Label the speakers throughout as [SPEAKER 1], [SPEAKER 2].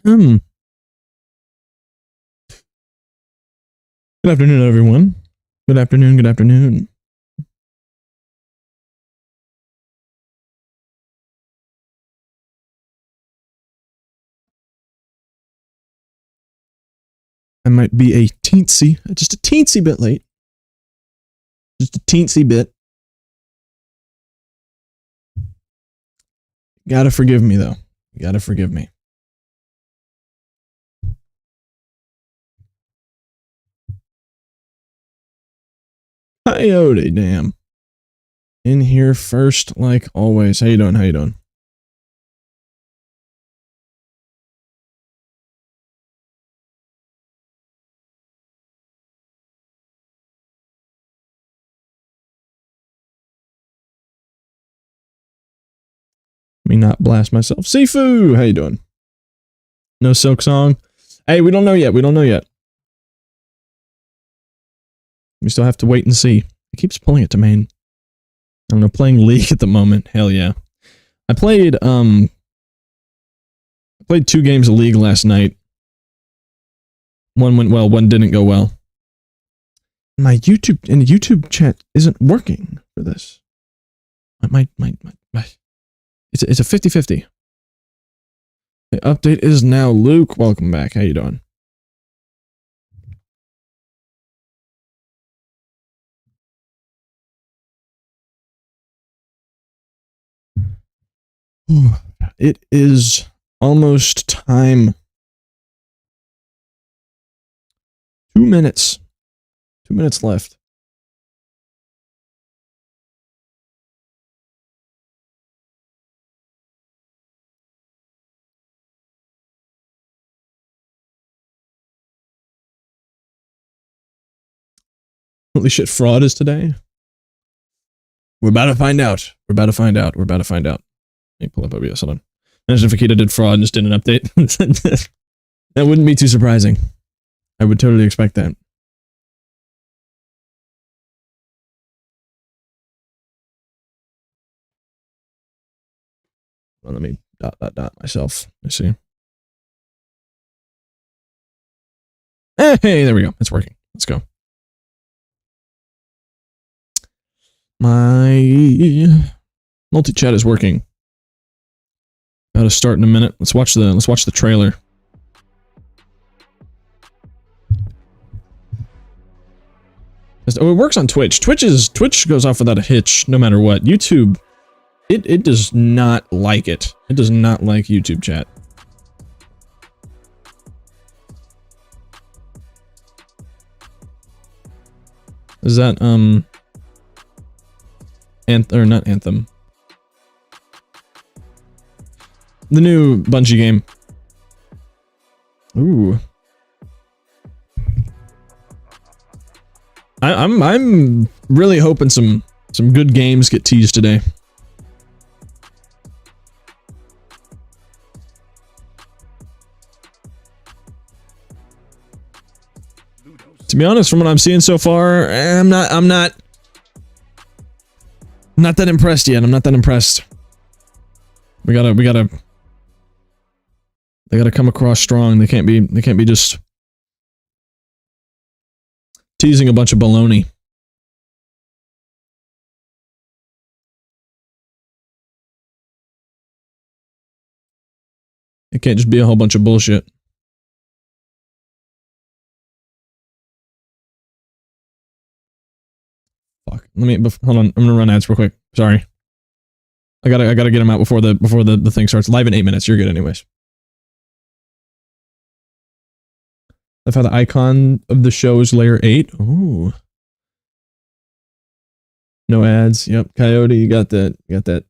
[SPEAKER 1] Good afternoon, everyone. Good afternoon, good afternoon. I might be just a teensy bit late. Just a teensy bit. Gotta forgive me, though. You gotta forgive me. Coyote, damn. In here first, like always. How you doing? How you doing? Let me not blast myself. Sifu, how you doing? No Silk Song? Hey, we don't know yet. We don't know yet. We still have to wait and see. It keeps pulling it to main. I don't know, playing League at the moment. Hell yeah. I played 2 games of League last night. One went well, one didn't go well. My YouTube chat isn't working for this. It's a 50-50. The update is now Luke. Welcome back. How you doing? It is almost time. 2 minutes. 2 minutes left. Holy shit, fraud is today? We're about to find out. We're about to find out. We're about to find out. Let me pull up OBS. Hold on. Imagine if Akita did fraud and just did an update. That wouldn't be too surprising. I would totally expect that. Well, let me dot myself. Let's see. Hey, there we go. It's working. Let's go. My multi-chat is working. Got to start in a minute. Let's watch the trailer. Oh, it works on Twitch. Twitch goes off without a hitch, no matter what. YouTube, it does not like it. It does not like YouTube chat. Is that or not Anthem? The new Bungie game. Ooh. I'm really hoping some good games get teased today. To be honest, from what I'm seeing so far, I'm not that impressed yet. I'm not that impressed. They gotta come across strong. They can't be just teasing a bunch of baloney. It can't just be a whole bunch of bullshit. Fuck. Hold on. I'm gonna run ads real quick. Sorry. I gotta get them out before the thing starts. Live in 8 minutes. You're good anyways. Love how the icon of the show is layer 8. Ooh. No ads. Yep. Coyote, you got that. You got that.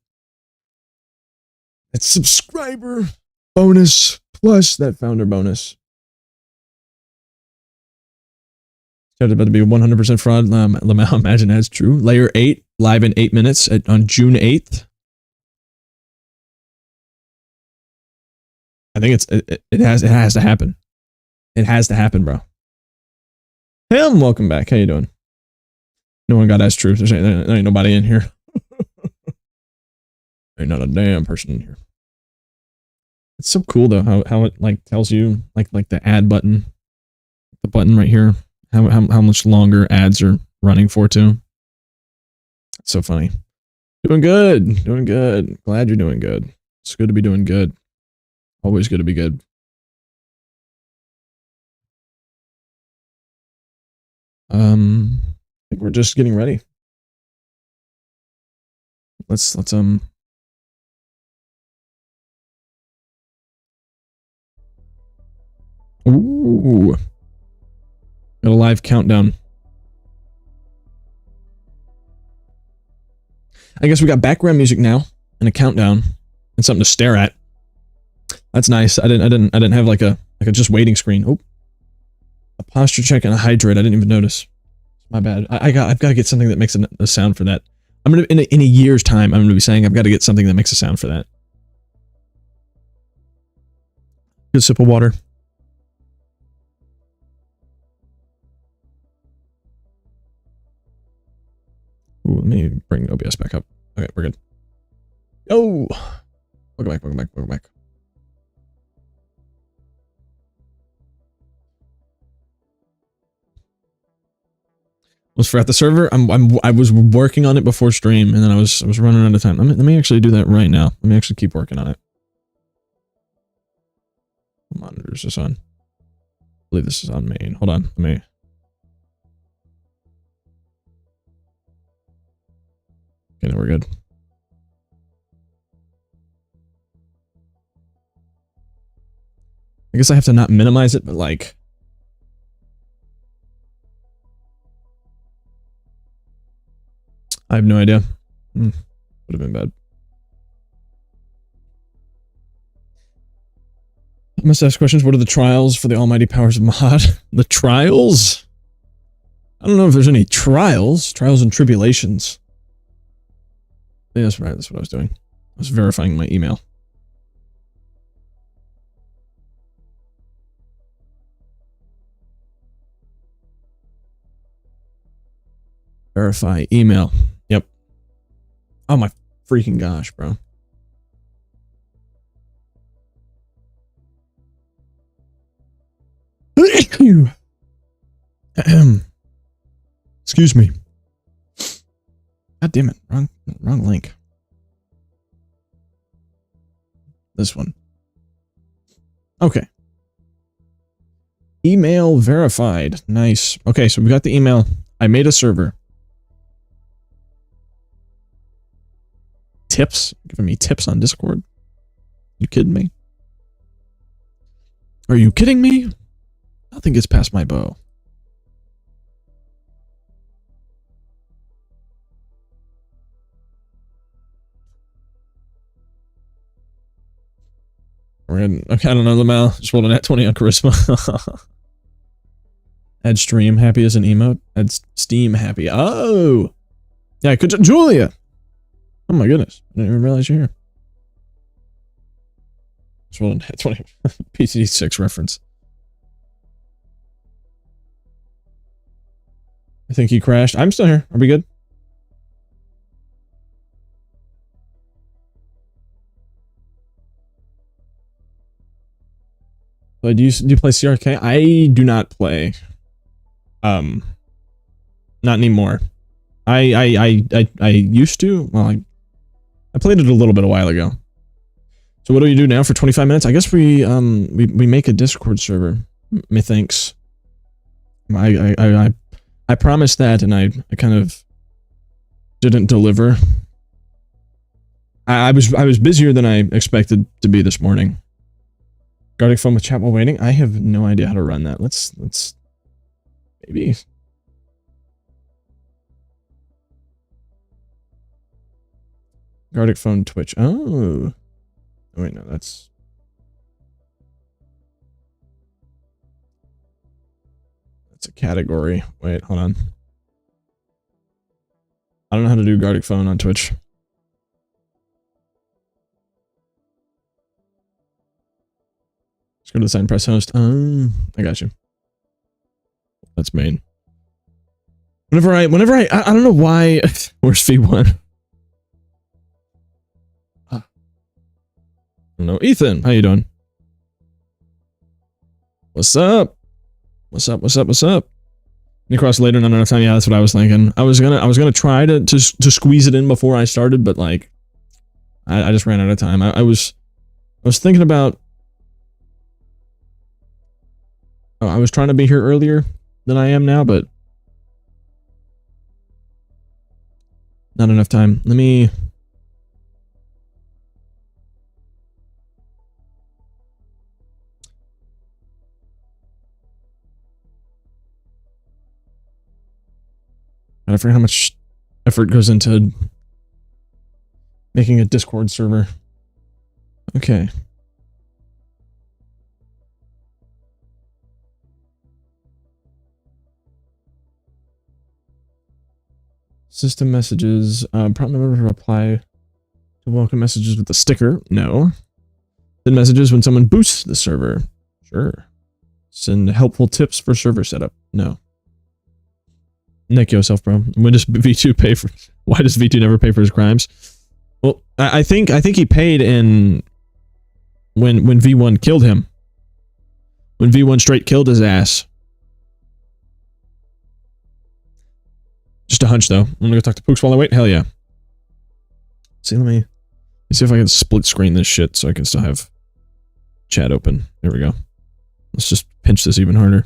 [SPEAKER 1] It's subscriber bonus plus that founder bonus. It's about to be 100% fraud. Imagine that's true. Layer 8, live in 8 minutes on June 8th. I think it has to happen. It has to happen, bro. Him, welcome back. How you doing? No one got as truth. There ain't nobody in here. Ain't not a damn person in here. It's so cool though how it like tells you like the ad button, the button right here, how much longer ads are running for too. It's so funny. Doing good, doing good. Glad you're doing good. It's good to be doing good. Always good to be good. I think we're just getting ready. Let's ooh. Got a live countdown. I guess we got background music now and a countdown and something to stare at. That's nice. I didn't have like a just waiting screen. Oh. A posture check and a hydrate. I didn't even notice. My bad. I've got to get something that makes a sound for that. I'm gonna in a year's time. I'm gonna be saying I've got to get something that makes a sound for that. Good sip of water. Ooh, let me bring OBS back up. Okay, we're good. Oh, welcome back. Welcome back. Welcome back. Was forgot the server. I was working on it before stream, and then I was running out of time. Let me actually do that right now. Let me actually keep working on it. What monitor is this on? I believe this is on main. Hold on. Let me. Okay, now we're good. I guess I have to not minimize it, but like. I have no idea. Would have been bad. I must ask questions. What are the trials for the almighty powers of mod? The trials? I don't know if there's any trials. Trials and tribulations. Yeah, that's right. That's what I was doing. I was verifying my email. Verify email. Yep. Oh my freaking gosh, bro. Excuse me. God damn it. Wrong link. This one. Okay. Email verified. Nice. Okay, so we got the email. I made a server. Tips? Giving me tips on Discord? You kidding me? Are you kidding me? Nothing gets past my bow. We're in. Okay, I don't know, Lamal. Just rolled a nat 20 on charisma. Add stream happy as an emote. Add Steam happy. Oh! Yeah, I could. Julia! Oh my goodness. I didn't even realize you're here. Just rolled a nat 20. PCD6 reference. I think he crashed. I'm still here. Are we good? Do you play CRK? I do not play. Not anymore. I used to. Well, I played it a little bit a while ago. So what do you do now for 25 minutes? I guess we make a Discord server. Methinks. I promised that, and I kind of didn't deliver. I was busier than I expected to be this morning. Guarding phone with chat while waiting. I have no idea how to run that. Let's maybe. Guardic phone Twitch. Oh wait, no, that's a category. Wait, hold on. I don't know how to do Guardic phone on Twitch. Let's go to the side and press host. I got you. That's main. Whenever I don't know why. Where's V1? don't know. Ethan, how you doing? What's up? What's up? What's up? What's up? Indiecross later, not enough time. Yeah, that's what I was thinking. I was gonna try to squeeze it in before I started, but like, I just ran out of time. I was thinking about. Oh, I was trying to be here earlier than I am now, but not enough time. Let me. I forget how much effort goes into making a Discord server. Okay. System messages. Probably remember to reply to welcome messages with a sticker. No. Send messages when someone boosts the server. Sure. Send helpful tips for server setup. No. Nick yourself, bro. When does V2 pay for? Why does V2 never pay for his crimes? Well, I think he paid in when V1 killed him. When V1 straight killed his ass. Just a hunch, though. I'm gonna go talk to Pooks while I wait. Hell yeah. See, let me see if I can split screen this shit so I can still have chat open. There we go. Let's just pinch this even harder.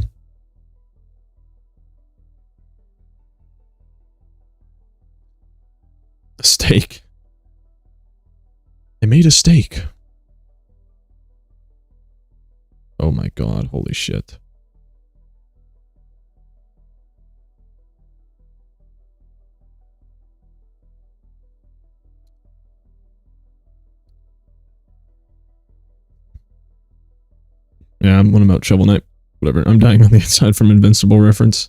[SPEAKER 1] A steak. They made a steak. Oh my god, holy shit. Yeah, I'm one about Shovel Knight. Whatever. I'm dying on the inside from Invincible reference.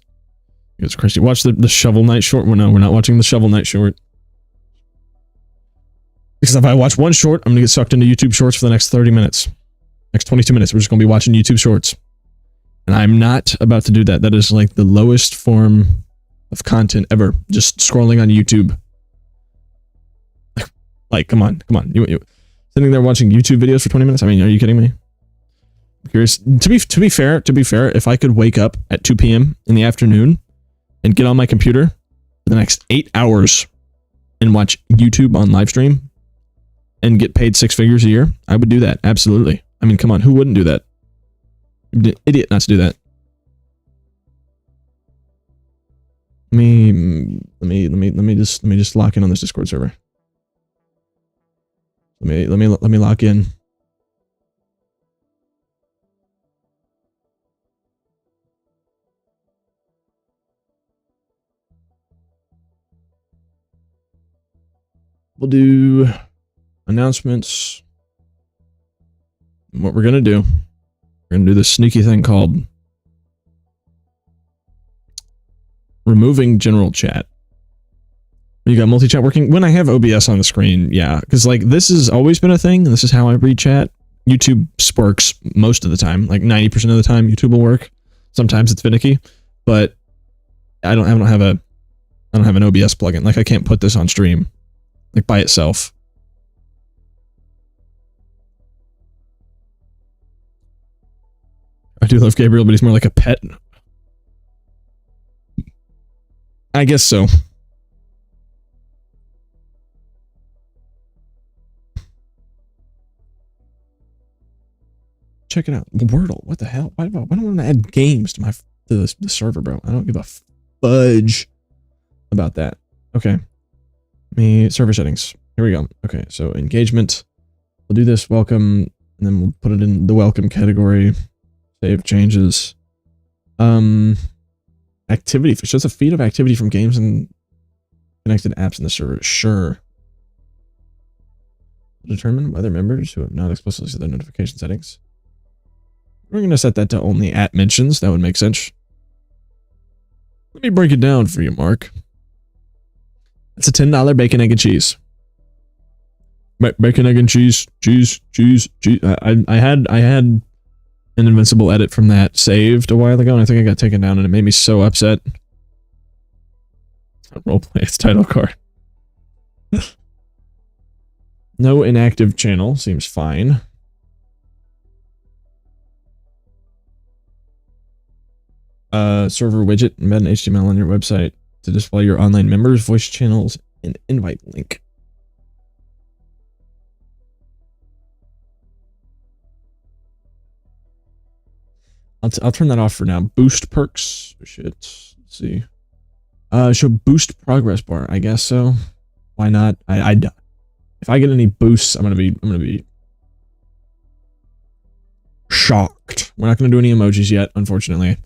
[SPEAKER 1] It's crazy. Watch the Shovel Knight short. Well, no, we're not watching the Shovel Knight short. Because if I watch one short, I'm going to get sucked into YouTube shorts for the next 30 minutes. Next 22 minutes, we're just going to be watching YouTube shorts. And I'm not about to do that. That is like the lowest form of content ever. Just scrolling on YouTube. Like, come on. You sitting there watching YouTube videos for 20 minutes? I mean, are you kidding me? I'm curious. To be fair, if I could wake up at 2 p.m. in the afternoon and get on my computer for the next 8 hours and watch YouTube on live stream, and get paid 6 figures a year, I would do that. Absolutely. I mean, come on, who wouldn't do that? Idiot not to do that. Let me just lock in on this Discord server. Let me lock in. We'll do announcements. What we're gonna do, we're gonna do this sneaky thing called removing general chat. You got multi-chat working? When I have OBS on the screen, yeah. Because like this has always been a thing, and this is how I read chat. YouTube works most of the time, like 90% of the time YouTube will work. Sometimes it's finicky, but I don't have an OBS plugin. Like I can't put this on stream like by itself. I do love Gabriel, but he's more like a pet. I guess so. Check it out. Wordle. What the hell? Why do I want to add games to the server, bro? I don't give a fudge about that. Okay. Server settings. Here we go. Okay, so engagement. We'll do this welcome, and then we'll put it in the welcome category. Save changes. Activity. Shows a feed of activity from games and connected apps in the server. Sure. Determine whether members who have not explicitly set their notification settings. We're going to set that to only at mentions. That would make sense. Let me break it down for you, Mark. It's a $10 bacon, egg, and cheese. Bacon, egg, and cheese. Cheese. I had an Invincible edit from that saved a while ago, and I think I got taken down, and it made me so upset. Roleplay, it's title card. No inactive channel seems fine. server widget, embed an HTML on your website to display your online members, voice channels, and invite link. I'll turn that off for now. Boost perks. Oh, shit. Let's see. Show boost progress bar. I guess so. Why not? If I get any boosts, I'm gonna be shocked. We're not gonna do any emojis yet, unfortunately. I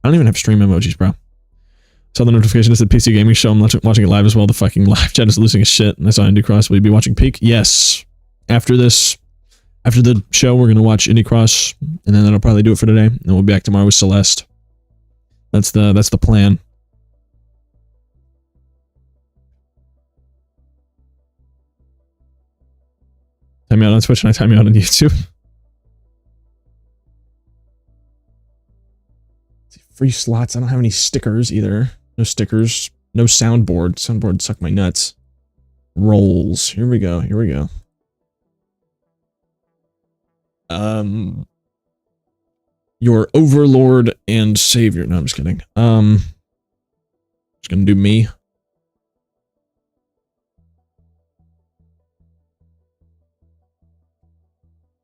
[SPEAKER 1] don't even have stream emojis, bro. Saw the notification. It said PC Gaming Show. I'm watching it live as well. The fucking live chat is losing its shit. And I saw Indiecross. Will you be watching Peak? Yes. After this, after the show, we're gonna watch Indiecross, and then that'll probably do it for today. And we'll be back tomorrow with Celeste. That's the plan. Time me out on Twitch and I time me out on YouTube. Free slots. I don't have any stickers either. No stickers. No soundboard. Soundboard suck my nuts. Rolls. Here we go. Here we go. Your overlord and savior. No, I'm just kidding. Just gonna do me.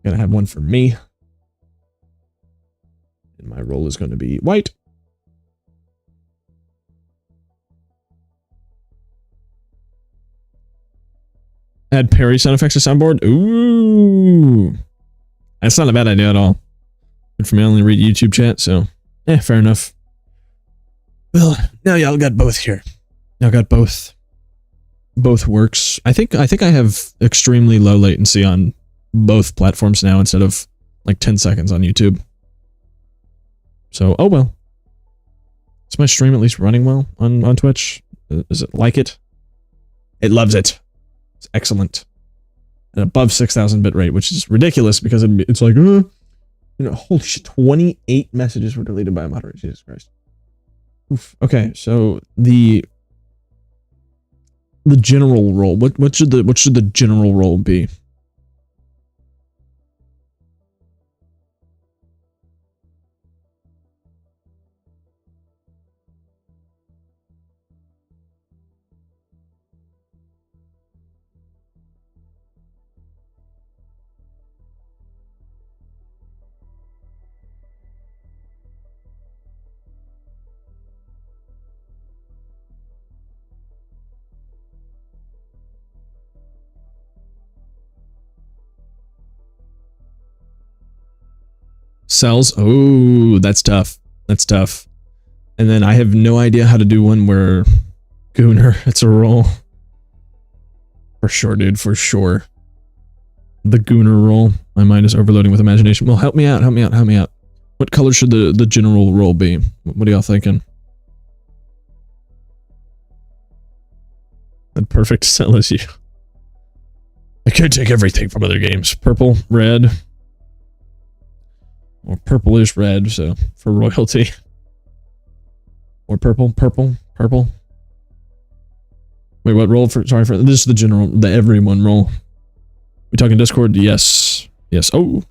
[SPEAKER 1] Gonna have one for me. And my role is going to be white. Add parry sound effects to soundboard. Ooh. That's not a bad idea at all. Good for me, I only read YouTube chat, so fair enough. Well, now y'all got both here. Y'all got both. Both works. I think I have extremely low latency on both platforms now instead of like 10 seconds on YouTube. So, oh well. Is my stream at least running well on Twitch? Does it like it? It loves it. It's excellent. And above 6,000 bitrate, which is ridiculous because it's like, you know, holy shit, 28 messages were deleted by a moderator. Jesus Christ. Oof. Okay, so the general role. What should the general role be? Cells. Oh, that's tough. That's tough. And then I have no idea how to do one where Gooner, it's a roll. For sure, dude, for sure. The Gooner roll. My mind is overloading with imagination. Well, help me out, help me out, help me out. What color should the general roll be? What are y'all thinking? The perfect cell is you. I can't take everything from other games. Purple, red. Or purplish red, so for royalty. Or purple. Wait, what roll for? Sorry for this is the general, the everyone roll. We talking Discord? Yes. Yes. Oh.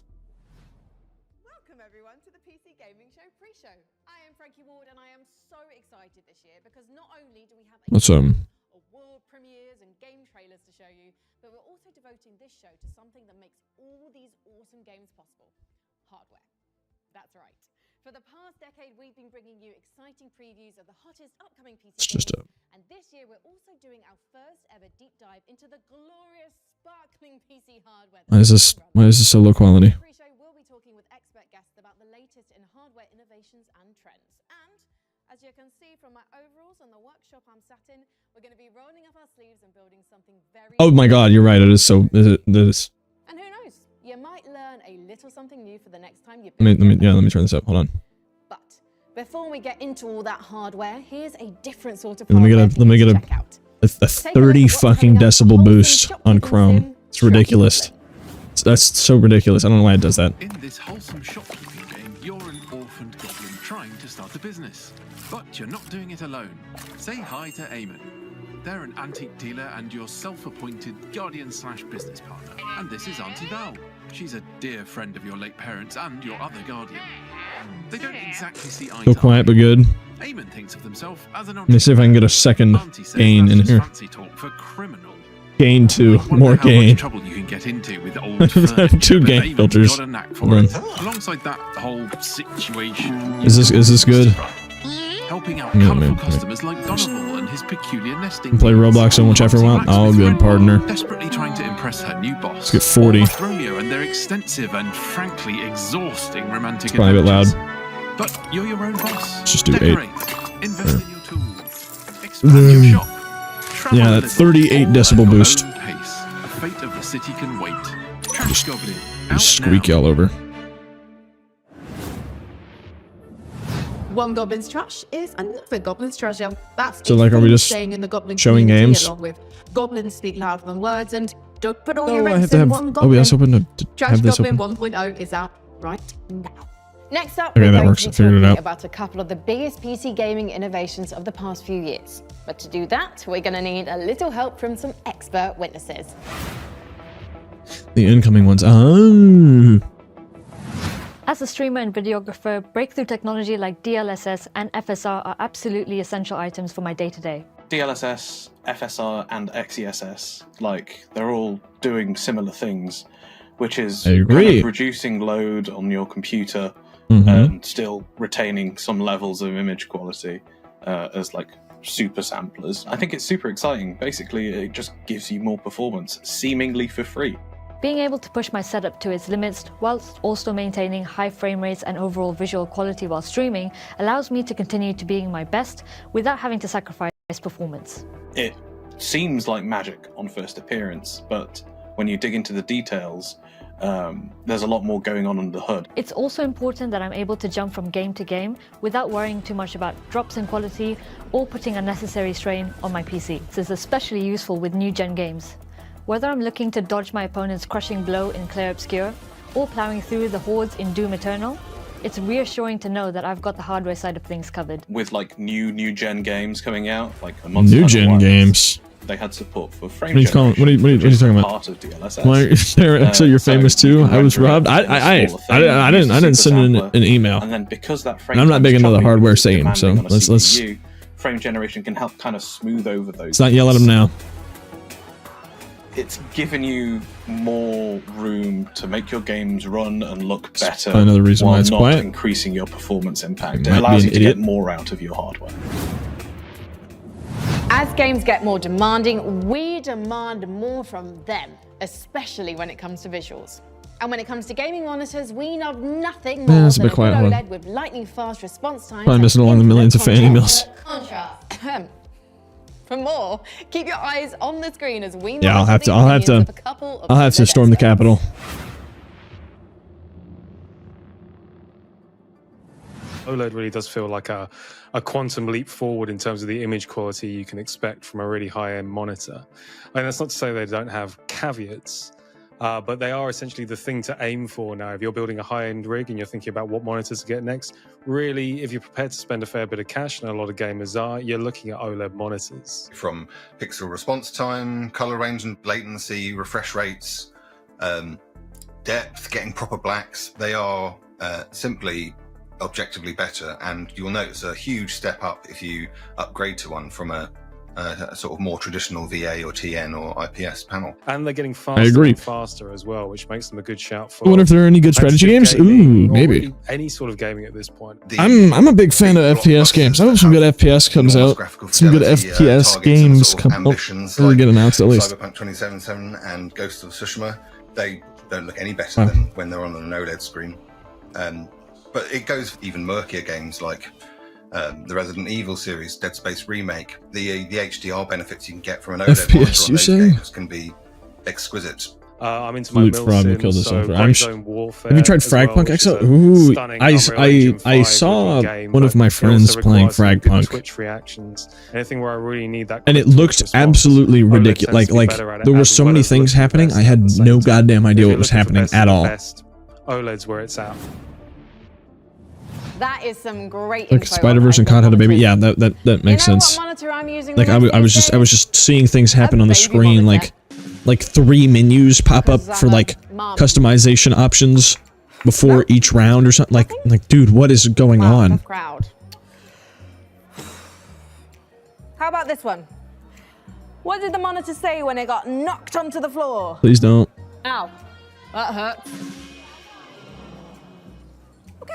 [SPEAKER 2] Welcome everyone to the PC Gaming Show pre-show. I am Frankie Ward and I am so excited this year because not only do we have world premieres and game trailers to show you, but we're also devoting this show to something that makes all these awesome games possible. Hardware. That's right. For the past decade, we've been bringing you exciting previews of the hottest upcoming PC games. And this year, we're also doing our first ever deep dive into the glorious, sparkling PC hardware.
[SPEAKER 1] Why is this so low quality?
[SPEAKER 2] Pre-show, we'll be talking with expert guests about the latest in hardware innovations and trends. And as you can see from my overalls and the workshop I'm sat in, we're going to be rolling up our sleeves and building something very...
[SPEAKER 1] Oh my god, you're right. It is so... This.
[SPEAKER 2] And who knows? You might learn a little something new for the next time you...
[SPEAKER 1] Let me turn this up. Hold on.
[SPEAKER 2] But before we get into all that hardware, here's a different sort of
[SPEAKER 1] let me get a 30 fucking decibel boost on Chrome. It's ridiculous. That's so ridiculous. I don't know why it does that.
[SPEAKER 3] In this wholesome shopkeeping game, you're an orphaned goblin trying to start a business. But you're not doing it alone. Say hi to Eamon. They're an antique dealer and your self-appointed guardian/business partner. And this is Auntie Val. She's a dear friend of your late parents and your other guardian. They don't exactly see eye
[SPEAKER 1] Still
[SPEAKER 3] to
[SPEAKER 1] quiet
[SPEAKER 3] eye.
[SPEAKER 1] but good.
[SPEAKER 3] Eamon thinks of themselves as an
[SPEAKER 1] Let me see if I can get a second
[SPEAKER 3] Auntie says
[SPEAKER 1] gain
[SPEAKER 3] that's
[SPEAKER 1] in
[SPEAKER 3] just
[SPEAKER 1] here.
[SPEAKER 3] fancy talk for criminal.
[SPEAKER 1] Gain 2.
[SPEAKER 3] Wonder
[SPEAKER 1] More
[SPEAKER 3] how
[SPEAKER 1] gain.
[SPEAKER 3] much trouble you can get into with old furniture,
[SPEAKER 1] Two
[SPEAKER 3] but
[SPEAKER 1] gain
[SPEAKER 3] Eamon's
[SPEAKER 1] filters.
[SPEAKER 3] got a knack for
[SPEAKER 1] Hold
[SPEAKER 3] it.
[SPEAKER 1] on.
[SPEAKER 3] Alongside that whole situation,
[SPEAKER 1] Is this good?
[SPEAKER 3] helping out
[SPEAKER 1] Yeah,
[SPEAKER 3] colourful
[SPEAKER 1] man.
[SPEAKER 3] customers like Donovan and his peculiar nesting.
[SPEAKER 1] Can play
[SPEAKER 3] needs.
[SPEAKER 1] Roblox on whichever
[SPEAKER 3] Foxy
[SPEAKER 1] one. Oh,
[SPEAKER 3] blacksmith
[SPEAKER 1] good,
[SPEAKER 3] friend
[SPEAKER 1] partner.
[SPEAKER 3] Desperately trying to impress her new boss.
[SPEAKER 1] Let's get 40.
[SPEAKER 3] Or Romeo and their extensive and frankly exhausting romantic
[SPEAKER 1] It's probably a bit loud.
[SPEAKER 3] adventures. But you're your own boss.
[SPEAKER 1] Let's just do 8.
[SPEAKER 3] Decorate, invest in your tools, expand your shop. Travel
[SPEAKER 1] Yeah,
[SPEAKER 3] a
[SPEAKER 1] that
[SPEAKER 3] little,
[SPEAKER 1] 38
[SPEAKER 3] all
[SPEAKER 1] decibel
[SPEAKER 3] at your
[SPEAKER 1] boost.
[SPEAKER 3] own pace. The fate of the city can wait. Trash Goblin. Out
[SPEAKER 1] Squeaky
[SPEAKER 3] now.
[SPEAKER 1] all over.
[SPEAKER 4] One goblin's trash is another goblin's treasure. That's
[SPEAKER 1] So, like, are we just
[SPEAKER 4] staying in the goblin
[SPEAKER 1] showing
[SPEAKER 4] community,
[SPEAKER 1] games?
[SPEAKER 4] along with goblins speak louder than words, and don't put all
[SPEAKER 1] Oh,
[SPEAKER 4] your
[SPEAKER 1] I have
[SPEAKER 4] eggs
[SPEAKER 1] to
[SPEAKER 4] in
[SPEAKER 1] have
[SPEAKER 4] one goblin.
[SPEAKER 1] OBS open to
[SPEAKER 4] Trash
[SPEAKER 1] have this
[SPEAKER 4] Goblin
[SPEAKER 1] open.
[SPEAKER 4] 1.0 is out right now.
[SPEAKER 2] Next up,
[SPEAKER 1] Okay,
[SPEAKER 2] we're
[SPEAKER 1] that
[SPEAKER 2] going
[SPEAKER 1] works.
[SPEAKER 2] to
[SPEAKER 1] I
[SPEAKER 2] be
[SPEAKER 1] figured it
[SPEAKER 2] talking
[SPEAKER 1] out.
[SPEAKER 2] about a couple of the biggest PC gaming innovations of the past few years. But to do that, we're going to need a little help from some expert witnesses.
[SPEAKER 1] The incoming ones. Oh.
[SPEAKER 5] As a streamer and videographer, breakthrough technology like DLSS and FSR are absolutely essential items for my day-to-day.
[SPEAKER 6] DLSS, FSR, and XESS, like, they're all doing similar things, which is
[SPEAKER 1] I agree.
[SPEAKER 6] kind of reducing load on your computer
[SPEAKER 1] Mhm.
[SPEAKER 6] and still retaining some levels of image quality as, like, super samplers. I think it's super exciting. Basically, it just gives you more performance, seemingly for free.
[SPEAKER 5] Being able to push my setup to its limits whilst also maintaining high frame rates and overall visual quality while streaming allows me to continue to being my best without having to sacrifice performance.
[SPEAKER 6] It seems like magic on first appearance, but when you dig into the details, there's a lot more going on under the hood.
[SPEAKER 5] It's also important that I'm able to jump from game to game without worrying too much about drops in quality or putting unnecessary strain on my PC. This is especially useful with new-gen games. Whether I'm looking to dodge my opponent's crushing blow in Clair Obscur or ploughing through the hordes in Doom Eternal, it's reassuring to know that I've got the hardware side of things covered.
[SPEAKER 6] With like new gen games coming out, like a month
[SPEAKER 1] New gen games.
[SPEAKER 6] they had support for frame
[SPEAKER 1] What are you calling?
[SPEAKER 6] generation,
[SPEAKER 1] What are you
[SPEAKER 6] which is
[SPEAKER 1] talking about?
[SPEAKER 6] Part of DLSS.
[SPEAKER 1] Why? So you're
[SPEAKER 6] so
[SPEAKER 1] famous
[SPEAKER 6] you
[SPEAKER 1] too?
[SPEAKER 6] can
[SPEAKER 1] I was
[SPEAKER 6] render
[SPEAKER 1] robbed.
[SPEAKER 6] it in a
[SPEAKER 1] I
[SPEAKER 6] smaller thing, use
[SPEAKER 1] didn't
[SPEAKER 6] the
[SPEAKER 1] send
[SPEAKER 6] super
[SPEAKER 1] an email.
[SPEAKER 6] And then because that frame
[SPEAKER 1] And I'm not
[SPEAKER 6] time's
[SPEAKER 1] big into the
[SPEAKER 6] choppy,
[SPEAKER 1] hardware
[SPEAKER 6] which is
[SPEAKER 1] saying, so
[SPEAKER 6] demanding on a
[SPEAKER 1] let's
[SPEAKER 6] CPU, frame generation can help kind of smooth over those.
[SPEAKER 1] let's not yell at him
[SPEAKER 6] things.
[SPEAKER 1] now.
[SPEAKER 6] It's given you more room to make your games run and look better
[SPEAKER 1] Another reason why
[SPEAKER 6] while
[SPEAKER 1] it's
[SPEAKER 6] not
[SPEAKER 1] quiet.
[SPEAKER 6] increasing your performance impact.
[SPEAKER 1] You
[SPEAKER 6] It
[SPEAKER 1] might
[SPEAKER 6] allows
[SPEAKER 1] be
[SPEAKER 6] you
[SPEAKER 1] an
[SPEAKER 6] to
[SPEAKER 1] idiot.
[SPEAKER 6] get more out of your hardware.
[SPEAKER 2] As games get more demanding, we demand more from them, especially when it comes to visuals. And when it comes to gaming monitors, we love nothing more
[SPEAKER 1] it's a
[SPEAKER 2] than
[SPEAKER 1] bit quiet,
[SPEAKER 2] a
[SPEAKER 1] hold
[SPEAKER 2] good
[SPEAKER 1] on.
[SPEAKER 2] OLED with lightning fast response times.
[SPEAKER 1] Probably
[SPEAKER 2] and
[SPEAKER 1] missing along the
[SPEAKER 2] infinite
[SPEAKER 1] millions of fan emails.
[SPEAKER 2] contrast. For more, keep your eyes on the screen as we
[SPEAKER 1] Yeah, I'll
[SPEAKER 2] monitor
[SPEAKER 1] have to.
[SPEAKER 2] the
[SPEAKER 1] I'll have
[SPEAKER 2] opinions
[SPEAKER 1] to.
[SPEAKER 2] of a couple of
[SPEAKER 1] I'll have to storm the
[SPEAKER 2] experts.
[SPEAKER 1] Capitol.
[SPEAKER 7] OLED really does feel like a quantum leap forward in terms of the image quality you can expect from a really high-end monitor. And that's not to say they don't have caveats, but they are essentially the thing to aim for now. If you're building a high-end rig and you're thinking about what monitors to get next, really, if you're prepared to spend a fair bit of cash, and a lot of gamers are, you're looking at OLED monitors.
[SPEAKER 8] From pixel response time, color range and latency, refresh rates, depth, getting proper blacks, they are simply objectively better, and you'll notice a huge step up if you upgrade to one from a sort of more traditional VA or TN or IPS panel.
[SPEAKER 7] And they're getting faster
[SPEAKER 1] agree.
[SPEAKER 7] and faster as well, which makes them a good shout for
[SPEAKER 1] I wonder if there are any good strategy games.
[SPEAKER 7] competitive gaming,
[SPEAKER 1] Ooh,
[SPEAKER 7] or
[SPEAKER 1] maybe.
[SPEAKER 7] really any sort of gaming at this point.
[SPEAKER 1] I'm a big fan of FPS games. I hope some good FPS comes out. Some good FPS games come out. Or get announced at least.
[SPEAKER 8] Cyberpunk 2077 and Ghost of Tsushima, they don't look any better than when they're on an OLED screen. But it goes even murkier games like the Resident Evil series, Dead Space Remake. The HDR benefits you can get from an OLED
[SPEAKER 1] FPS,
[SPEAKER 8] monitor on
[SPEAKER 1] you
[SPEAKER 8] those
[SPEAKER 1] say?
[SPEAKER 8] games can be exquisite.
[SPEAKER 7] I'm into my
[SPEAKER 1] Loot fraud will
[SPEAKER 7] Milsim,
[SPEAKER 1] kill this
[SPEAKER 7] so
[SPEAKER 1] offer.
[SPEAKER 7] Brave Zone Warfare
[SPEAKER 1] Have you tried
[SPEAKER 7] as well,
[SPEAKER 1] Fragpunk
[SPEAKER 7] which is
[SPEAKER 1] XL?
[SPEAKER 7] a
[SPEAKER 1] Ooh,
[SPEAKER 7] stunning
[SPEAKER 1] I
[SPEAKER 7] Unreal Engine 5
[SPEAKER 1] saw
[SPEAKER 7] looking game,
[SPEAKER 1] one of
[SPEAKER 7] but
[SPEAKER 1] my
[SPEAKER 7] it also
[SPEAKER 1] friends playing
[SPEAKER 7] requires some good
[SPEAKER 1] Fragpunk.
[SPEAKER 7] Twitch reactions. Anything where I really need that
[SPEAKER 1] And it
[SPEAKER 7] quick
[SPEAKER 1] looked
[SPEAKER 7] response.
[SPEAKER 1] absolutely
[SPEAKER 7] OLED
[SPEAKER 1] ridiculous.
[SPEAKER 7] tends to be
[SPEAKER 1] Like
[SPEAKER 7] better at it,
[SPEAKER 1] there were
[SPEAKER 7] as
[SPEAKER 1] so
[SPEAKER 7] well
[SPEAKER 1] many
[SPEAKER 7] as
[SPEAKER 1] things
[SPEAKER 7] looking
[SPEAKER 1] happening.
[SPEAKER 7] best
[SPEAKER 1] I
[SPEAKER 7] at
[SPEAKER 1] had
[SPEAKER 7] the same
[SPEAKER 1] no
[SPEAKER 7] time.
[SPEAKER 1] goddamn idea
[SPEAKER 7] If
[SPEAKER 1] what
[SPEAKER 7] you're
[SPEAKER 1] was
[SPEAKER 7] looking for
[SPEAKER 1] happening
[SPEAKER 7] best
[SPEAKER 1] at
[SPEAKER 7] of the
[SPEAKER 1] all.
[SPEAKER 7] best, OLED's where it's at.
[SPEAKER 2] That is some great
[SPEAKER 1] Like
[SPEAKER 2] info
[SPEAKER 1] Spider-Verse
[SPEAKER 2] on
[SPEAKER 1] and COD had a baby.
[SPEAKER 2] monitors.
[SPEAKER 1] Yeah, that makes
[SPEAKER 2] You know
[SPEAKER 1] sense.
[SPEAKER 2] what monitor I'm using
[SPEAKER 1] Like
[SPEAKER 2] most
[SPEAKER 1] I was
[SPEAKER 2] these
[SPEAKER 1] just
[SPEAKER 2] days?
[SPEAKER 1] seeing things happen on the
[SPEAKER 2] baby
[SPEAKER 1] screen,
[SPEAKER 2] monitor.
[SPEAKER 1] like 3 menus pop up
[SPEAKER 2] Because
[SPEAKER 1] for
[SPEAKER 2] I'm a
[SPEAKER 1] like
[SPEAKER 2] mom.
[SPEAKER 1] customization options. before each round or something. Like, dude, what is going on?
[SPEAKER 2] Crowd. How about this one? What did the monitor say when it got knocked onto the floor?
[SPEAKER 1] Please don't.
[SPEAKER 2] Ow. That hurts.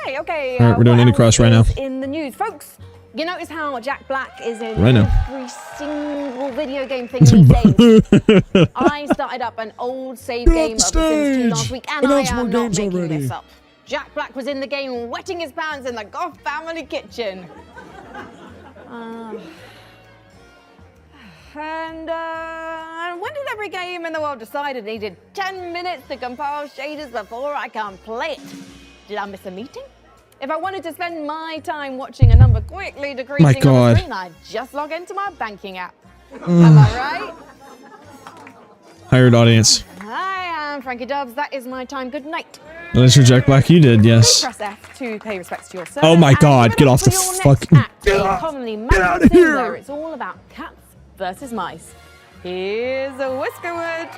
[SPEAKER 2] Okay.
[SPEAKER 1] All right, we're doing Indiecross right now.
[SPEAKER 2] In the news, folks. You notice how Jack Black is in
[SPEAKER 1] right now.
[SPEAKER 2] every single video game thing these days. I started up an old save game of The Sims 2 last week, and I am not making this up. Jack Black was in the game wetting his pants in the Goff family kitchen. And when did every game in the world decide it needed 10 minutes to compile shaders before I can play it? Did I miss a meeting? If I wanted to spend my time watching a number quickly decreasing on the screen, I'd just log into my banking app. Am I right?
[SPEAKER 1] Hired audience.
[SPEAKER 2] Hi, I'm Frankie Dubs. That is my time. Good night.
[SPEAKER 1] That's your Jack Black. You did, yes.
[SPEAKER 2] Press F to pay respects to your service.
[SPEAKER 1] Oh my God! Get off the fucking.
[SPEAKER 2] Get out of here! Where it's all about cats versus mice. Here's a Whiskerwood.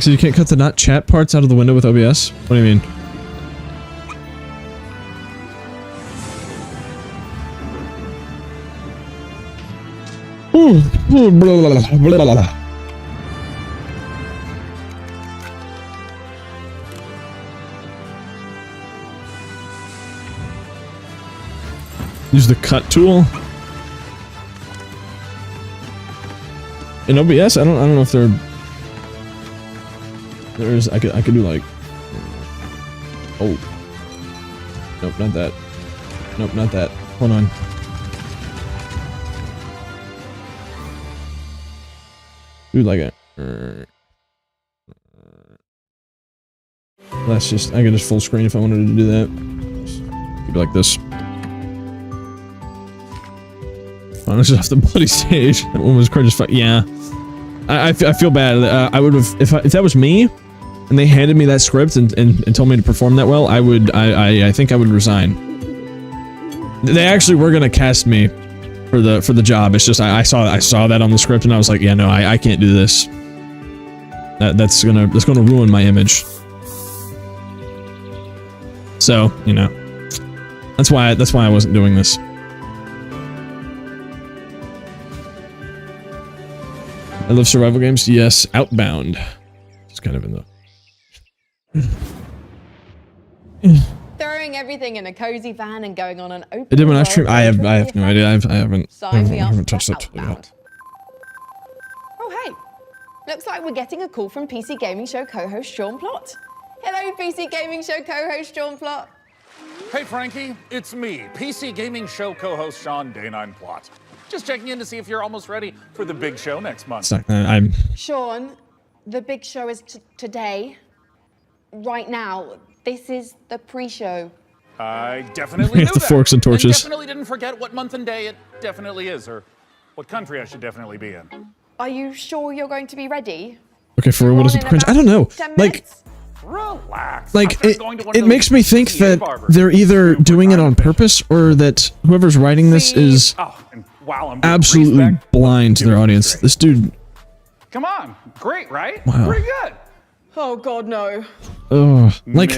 [SPEAKER 1] So you can't cut the not chat parts out of the window with OBS? What do you mean? Ooh, blah, blah, blah. Use the cut tool. In OBS, I don't know if there's I could do like, oh, nope, not that, nope, not that, hold on. Do like a, that's just, I could just full screen if I wanted to do that. Just keep it like this. Oh, this is off the bloody stage. That one was just fight. Yeah, I feel bad. I would have if that was me, and they handed me that script and told me to perform that well. I think I would resign. They actually were gonna cast me for the job. It's just I saw that on the script and I was like, yeah, no, I can't do this. That's gonna ruin my image. So you know, that's why I wasn't doing this. I love survival games. Yes, Outbound. It's kind of in the.
[SPEAKER 2] Throwing everything in a cozy van and going on an open.
[SPEAKER 1] I did when I stream. I have no idea. I haven't touched that tool yet.
[SPEAKER 2] Oh hey, looks like we're getting a call from PC Gaming Show co-host Sean Plott. Hello, PC Gaming Show co-host Sean Plott.
[SPEAKER 9] Hey Frankie, it's me, PC Gaming Show co-host Sean Day9 Plott. Just checking in to see if you're almost ready for the big show next month.
[SPEAKER 2] Sean, the big show is today. Right now. This is the pre-show.
[SPEAKER 9] I definitely knew
[SPEAKER 1] the
[SPEAKER 9] that.
[SPEAKER 1] Forks and torches.
[SPEAKER 9] And definitely didn't forget what month and day it definitely is, or what country I should definitely be in.
[SPEAKER 2] Are you sure you're going to be ready?
[SPEAKER 1] Okay, for what is the cringe? I don't know. Like,
[SPEAKER 9] relax.
[SPEAKER 1] Like it makes me think that they're either doing it on purpose or that whoever's writing this is absolutely blind to their audience. This dude.
[SPEAKER 9] Come on, great, right?
[SPEAKER 1] Wow.
[SPEAKER 9] Pretty good.
[SPEAKER 2] Oh God, no.
[SPEAKER 1] Oh, like, are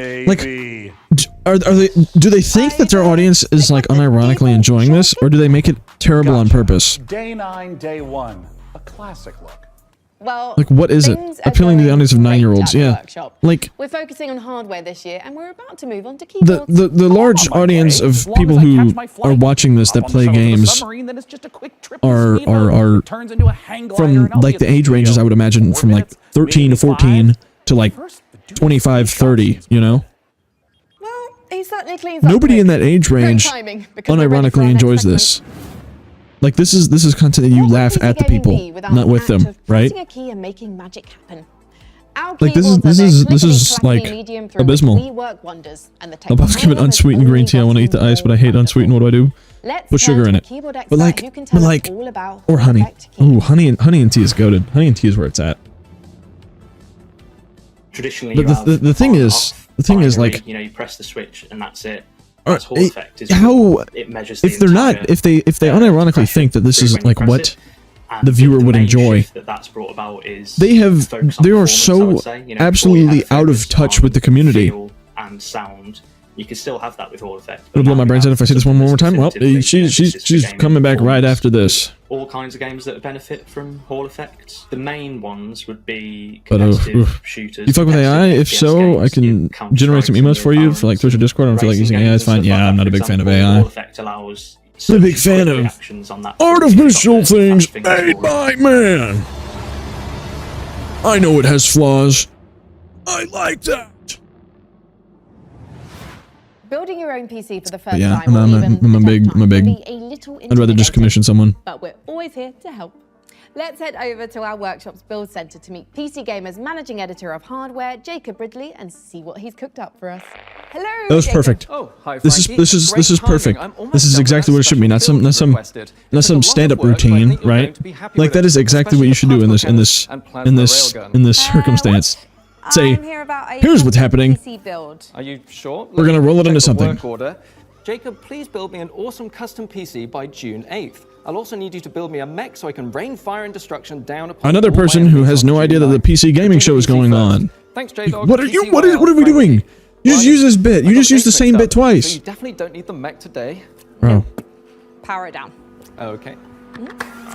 [SPEAKER 1] they? Do they think that their audience is like unironically enjoying this, or do they make it terrible on purpose?
[SPEAKER 9] Day 9, day 1, a classic look.
[SPEAKER 2] Well,
[SPEAKER 1] like what is it? Appealing to the audience of 9-year-olds, yeah. Like
[SPEAKER 2] we're focusing on hardware this year, and we're about to move on to keyboards.
[SPEAKER 1] The large audience of people who are watching this that play games are from like the age ranges I would imagine from like 13 to 14 to like 25, 30. You know.
[SPEAKER 2] Well, he certainly cleans up.
[SPEAKER 1] Nobody in that age range unironically enjoys this. Like this is content that you laugh at the people, not with them, right? Like this is like abysmal. I'm about to give it unsweetened green tea. I want to eat the ice, but I hate unsweetened. What do I do? Put sugar in it. But like, or honey. Ooh, honey and tea is goated. Honey and tea is where it's at.
[SPEAKER 10] Traditionally,
[SPEAKER 1] but the thing is like,
[SPEAKER 10] you know, you press the switch and that's it.
[SPEAKER 1] How
[SPEAKER 10] it measures
[SPEAKER 1] if they're not if they unironically think that this is like what
[SPEAKER 10] And
[SPEAKER 1] the viewer would
[SPEAKER 10] main
[SPEAKER 1] enjoy.
[SPEAKER 10] shift that's brought about is
[SPEAKER 1] They are
[SPEAKER 10] performance,
[SPEAKER 1] so
[SPEAKER 10] I would say. You know,
[SPEAKER 1] absolutely
[SPEAKER 10] before you
[SPEAKER 1] out
[SPEAKER 10] had
[SPEAKER 1] of
[SPEAKER 10] focus
[SPEAKER 1] touch
[SPEAKER 10] on
[SPEAKER 1] with the community.
[SPEAKER 10] feel and sound. You can still have that with Hall Effect.
[SPEAKER 1] It'll blow my brains out if I see this one more time. Well, she's coming back right after this.
[SPEAKER 10] All kinds of games that benefit from Hall Effect. The main ones would be
[SPEAKER 1] But
[SPEAKER 10] competitive shooters.
[SPEAKER 1] you fuck with AI?
[SPEAKER 10] competitive
[SPEAKER 1] If
[SPEAKER 10] FPS
[SPEAKER 1] so,
[SPEAKER 10] games,
[SPEAKER 1] I can
[SPEAKER 10] Counter-Strikes
[SPEAKER 1] generate some
[SPEAKER 10] and
[SPEAKER 1] emotes for you for like Twitch or Discord. I don't feel like
[SPEAKER 10] racing
[SPEAKER 1] using AI. It's
[SPEAKER 10] games and
[SPEAKER 1] fine.
[SPEAKER 10] stuff like
[SPEAKER 1] Yeah, I'm
[SPEAKER 10] that.
[SPEAKER 1] not a
[SPEAKER 10] For
[SPEAKER 1] big fan of
[SPEAKER 10] example,
[SPEAKER 1] AI.
[SPEAKER 10] Hall Effect allows
[SPEAKER 1] I'm a big
[SPEAKER 10] certain
[SPEAKER 1] fan
[SPEAKER 10] quick
[SPEAKER 1] of
[SPEAKER 10] reactions on that
[SPEAKER 1] artificial
[SPEAKER 10] particular
[SPEAKER 1] things
[SPEAKER 10] thing
[SPEAKER 1] made by man. I know it has flaws. I like that.
[SPEAKER 2] Building your own PC for the first
[SPEAKER 1] Yeah,
[SPEAKER 2] time, or even
[SPEAKER 1] I'm a
[SPEAKER 2] the
[SPEAKER 1] big.
[SPEAKER 2] tenth time,
[SPEAKER 1] I'm a big.
[SPEAKER 2] can be a little
[SPEAKER 1] I'd rather just
[SPEAKER 2] intimidating,
[SPEAKER 1] commission someone.
[SPEAKER 2] but we're always here to help. Let's head over to our workshop's build center to meet PC Gamer's managing editor of hardware, Jacob Ridley, and see what he's cooked up for us. Hello,
[SPEAKER 1] That was
[SPEAKER 2] Jacob.
[SPEAKER 1] perfect.
[SPEAKER 11] Oh, hi,
[SPEAKER 1] This is
[SPEAKER 11] Frankie.
[SPEAKER 1] perfect.
[SPEAKER 11] I'm almost
[SPEAKER 1] This is
[SPEAKER 11] done with
[SPEAKER 1] exactly
[SPEAKER 11] that
[SPEAKER 1] what it should be. Not
[SPEAKER 11] special
[SPEAKER 1] some
[SPEAKER 11] build you requested.
[SPEAKER 1] not
[SPEAKER 11] It's a
[SPEAKER 1] some
[SPEAKER 11] lot of
[SPEAKER 1] stand-up
[SPEAKER 11] work, but I
[SPEAKER 1] routine,
[SPEAKER 11] think you're
[SPEAKER 1] right?
[SPEAKER 11] going to be happy
[SPEAKER 1] Like
[SPEAKER 11] with
[SPEAKER 1] that
[SPEAKER 11] it,
[SPEAKER 1] is exactly what you should do in this
[SPEAKER 11] and plasma railgun.
[SPEAKER 1] circumstance. Say,
[SPEAKER 2] I'm here about a
[SPEAKER 1] here's what's happening.
[SPEAKER 2] PC build.
[SPEAKER 11] Are you sure?
[SPEAKER 1] We're gonna roll it into something.
[SPEAKER 11] Work order. Jacob, please build me an awesome custom PC by June 8th. I'll also need you to build me a mech so I can rain fire and destruction down upon
[SPEAKER 1] Another
[SPEAKER 11] all my
[SPEAKER 1] person who
[SPEAKER 11] enemies
[SPEAKER 1] has
[SPEAKER 11] on
[SPEAKER 1] no
[SPEAKER 11] June
[SPEAKER 1] idea that the
[SPEAKER 11] 9th.
[SPEAKER 1] PC gaming show is
[SPEAKER 11] PC
[SPEAKER 1] going
[SPEAKER 11] first.
[SPEAKER 1] on.
[SPEAKER 11] Thanks, J-Dog.
[SPEAKER 1] What are you? What are we
[SPEAKER 11] Frankie.
[SPEAKER 1] doing? You just
[SPEAKER 11] Right.
[SPEAKER 1] use this bit. You
[SPEAKER 11] I
[SPEAKER 1] just
[SPEAKER 11] got
[SPEAKER 1] used the
[SPEAKER 11] dates
[SPEAKER 1] same
[SPEAKER 11] mixed
[SPEAKER 1] bit
[SPEAKER 11] up, So
[SPEAKER 1] twice.
[SPEAKER 11] you definitely don't need the mech today.
[SPEAKER 1] Bro.
[SPEAKER 2] Power it down.
[SPEAKER 11] Okay.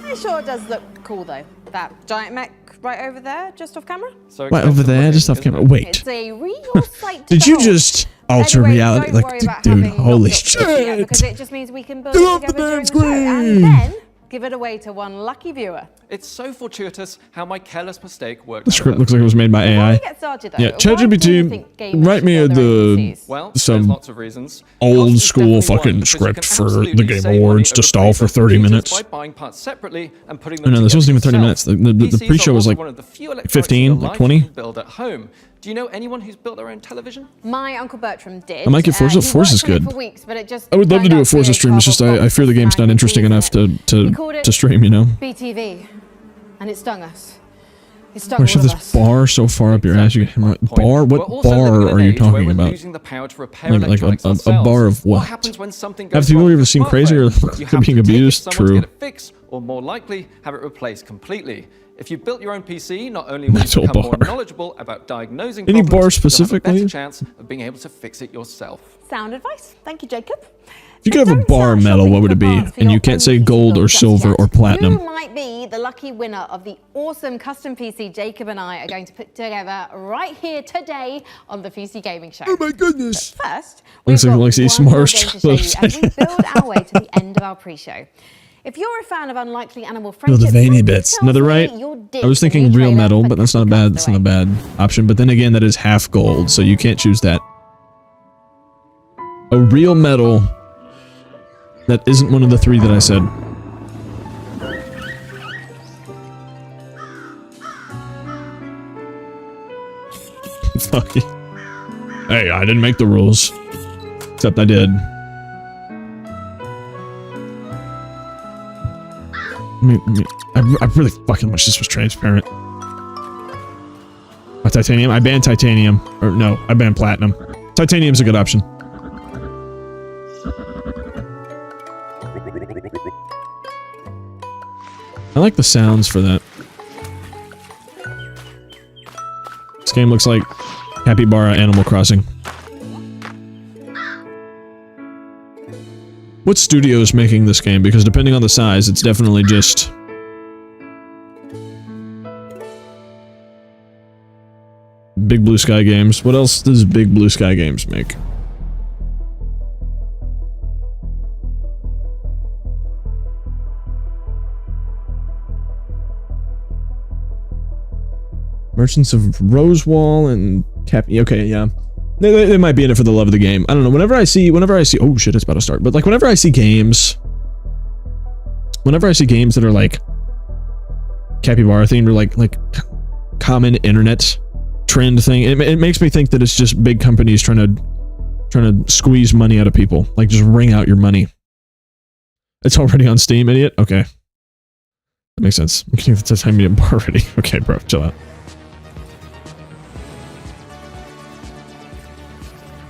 [SPEAKER 2] It sure does look cool though. That giant mech right over there, just off camera.
[SPEAKER 11] So
[SPEAKER 1] Right over there, just off camera. Wait.
[SPEAKER 2] It's a real sight to
[SPEAKER 1] Did you
[SPEAKER 2] behold.
[SPEAKER 1] just alter
[SPEAKER 2] Anyway,
[SPEAKER 1] reality?
[SPEAKER 2] don't
[SPEAKER 1] Like,
[SPEAKER 2] worry about
[SPEAKER 1] dude,
[SPEAKER 2] having
[SPEAKER 1] holy
[SPEAKER 2] not built it yet, because
[SPEAKER 1] shit!
[SPEAKER 2] it just means we can build
[SPEAKER 1] Get
[SPEAKER 2] it
[SPEAKER 1] off the
[SPEAKER 2] together during
[SPEAKER 1] damn
[SPEAKER 2] the show, and
[SPEAKER 1] screen!
[SPEAKER 2] then give it away to one lucky viewer.
[SPEAKER 11] It's so fortuitous how my careless mistake worked.
[SPEAKER 1] The
[SPEAKER 11] out
[SPEAKER 1] script looks like it was made by
[SPEAKER 2] Before
[SPEAKER 1] AI.
[SPEAKER 2] we get started, though,
[SPEAKER 1] Yeah,
[SPEAKER 2] why do you
[SPEAKER 1] ChatGPT,
[SPEAKER 2] think gamers
[SPEAKER 1] write me
[SPEAKER 2] should build their own
[SPEAKER 1] the
[SPEAKER 2] PCs?
[SPEAKER 11] Well, there's
[SPEAKER 1] some
[SPEAKER 11] lots of reasons.
[SPEAKER 1] old
[SPEAKER 11] Cost is
[SPEAKER 1] school
[SPEAKER 11] definitely one,
[SPEAKER 1] fucking
[SPEAKER 11] because you
[SPEAKER 1] script
[SPEAKER 11] can
[SPEAKER 1] for the
[SPEAKER 11] absolutely
[SPEAKER 1] Game
[SPEAKER 11] save money
[SPEAKER 1] Awards to
[SPEAKER 11] over
[SPEAKER 1] stall for
[SPEAKER 11] replacing
[SPEAKER 1] 30
[SPEAKER 11] computers
[SPEAKER 1] minutes.
[SPEAKER 11] by buying parts separately and putting
[SPEAKER 1] Oh,
[SPEAKER 11] them
[SPEAKER 1] no, this wasn't even 30
[SPEAKER 11] together
[SPEAKER 1] minutes.
[SPEAKER 11] yourself.
[SPEAKER 1] The
[SPEAKER 11] PCs
[SPEAKER 1] pre-show
[SPEAKER 11] are
[SPEAKER 1] was
[SPEAKER 11] also
[SPEAKER 1] like
[SPEAKER 11] one of the few electronics
[SPEAKER 1] 15,
[SPEAKER 11] in your
[SPEAKER 1] like
[SPEAKER 11] life
[SPEAKER 1] 20.
[SPEAKER 11] you can build at home. Do you know anyone who's built their own television?
[SPEAKER 2] My Uncle Bertram did.
[SPEAKER 1] I might get Forza.
[SPEAKER 2] He
[SPEAKER 1] Forza's
[SPEAKER 2] worked on it
[SPEAKER 1] good.
[SPEAKER 2] for weeks, but it just
[SPEAKER 1] I would love to
[SPEAKER 2] turned
[SPEAKER 1] do a
[SPEAKER 2] out be
[SPEAKER 1] Forza stream. It's just I fear the game's not interesting enough to stream. You know.
[SPEAKER 2] BTV, and it stung us. It stung
[SPEAKER 1] I
[SPEAKER 2] all
[SPEAKER 1] shove
[SPEAKER 2] of
[SPEAKER 1] this
[SPEAKER 2] us.
[SPEAKER 1] bar so far up your ass. You get him right. Bar?
[SPEAKER 11] We're
[SPEAKER 1] What
[SPEAKER 11] also
[SPEAKER 1] bar
[SPEAKER 11] living in an
[SPEAKER 1] are you
[SPEAKER 11] age where
[SPEAKER 1] talking
[SPEAKER 11] we're
[SPEAKER 1] about?
[SPEAKER 11] losing the power to repair
[SPEAKER 1] Like
[SPEAKER 11] electronics
[SPEAKER 1] a
[SPEAKER 11] ourselves.
[SPEAKER 1] bar of what?
[SPEAKER 11] happens when something
[SPEAKER 1] Have
[SPEAKER 11] goes
[SPEAKER 1] people
[SPEAKER 11] wrong
[SPEAKER 1] ever
[SPEAKER 11] with
[SPEAKER 1] seen
[SPEAKER 11] the
[SPEAKER 1] Crazy or
[SPEAKER 11] smartphone? You
[SPEAKER 1] they're
[SPEAKER 11] have
[SPEAKER 1] being
[SPEAKER 11] to take it
[SPEAKER 1] abused?
[SPEAKER 11] somewhere to
[SPEAKER 1] True.
[SPEAKER 11] get it fixed, or more likely, have it replaced completely. If you built your own PC, not only will you
[SPEAKER 1] Metal
[SPEAKER 11] become more
[SPEAKER 1] bar.
[SPEAKER 11] knowledgeable about diagnosing
[SPEAKER 1] Any
[SPEAKER 11] problems,
[SPEAKER 1] bar
[SPEAKER 11] you'll have a
[SPEAKER 1] specifically?
[SPEAKER 11] better chance of being able to fix it yourself.
[SPEAKER 2] Sound advice. Thank you, Jacob.
[SPEAKER 1] If you could have a bar medal, what would it be? And you can't say gold or silver or platinum.
[SPEAKER 2] You might be the lucky winner of the awesome custom PC Jacob and I are going to put together right here today on the PC Gaming Show.
[SPEAKER 1] Oh my goodness!
[SPEAKER 2] But first,
[SPEAKER 1] Looks
[SPEAKER 2] we've
[SPEAKER 1] like
[SPEAKER 2] got
[SPEAKER 1] Alexi
[SPEAKER 2] one more
[SPEAKER 1] Smarsh
[SPEAKER 2] game to show you as we build our way to the end of our pre-show. If you're a fan of Unlikely Animal
[SPEAKER 1] Build
[SPEAKER 2] Friendship,
[SPEAKER 1] the veiny
[SPEAKER 2] something
[SPEAKER 1] bits.
[SPEAKER 2] tells
[SPEAKER 1] Another
[SPEAKER 2] me
[SPEAKER 1] right.
[SPEAKER 2] you'll dig
[SPEAKER 1] I was
[SPEAKER 2] the
[SPEAKER 1] thinking
[SPEAKER 2] new
[SPEAKER 1] real
[SPEAKER 2] trailer
[SPEAKER 1] metal,
[SPEAKER 2] for
[SPEAKER 1] but that's not a
[SPEAKER 2] Castaway.
[SPEAKER 1] bad. That's not a bad option. But then again, that is half gold, so you can't choose that. A real metal. That isn't one of the three that I said. Fuck you. Hey, I didn't make the rules. Except I did. I really fucking wish this was transparent. Titanium? I banned titanium. Or no, I banned platinum. Titanium's a good option. I like the sounds for that. This game looks like Capybara Animal Crossing. What studio is making this game? Because depending on the size, it's definitely just... Big Blue Sky Games. What else does Big Blue Sky Games make? Merchants of Rosewall and Cap... Okay, yeah. They might be in it for the love of the game. I don't know. Whenever I see... Oh shit, it's about to start. But like, whenever I see games... Whenever I see games that are like... Capybara themed or like common internet trend thing, it makes me think that it's just big companies trying to squeeze money out of people. Like, just wring out your money. It's already on Steam, idiot? Okay. That makes sense. I'm getting the titanium bar already. Okay, bro, chill out.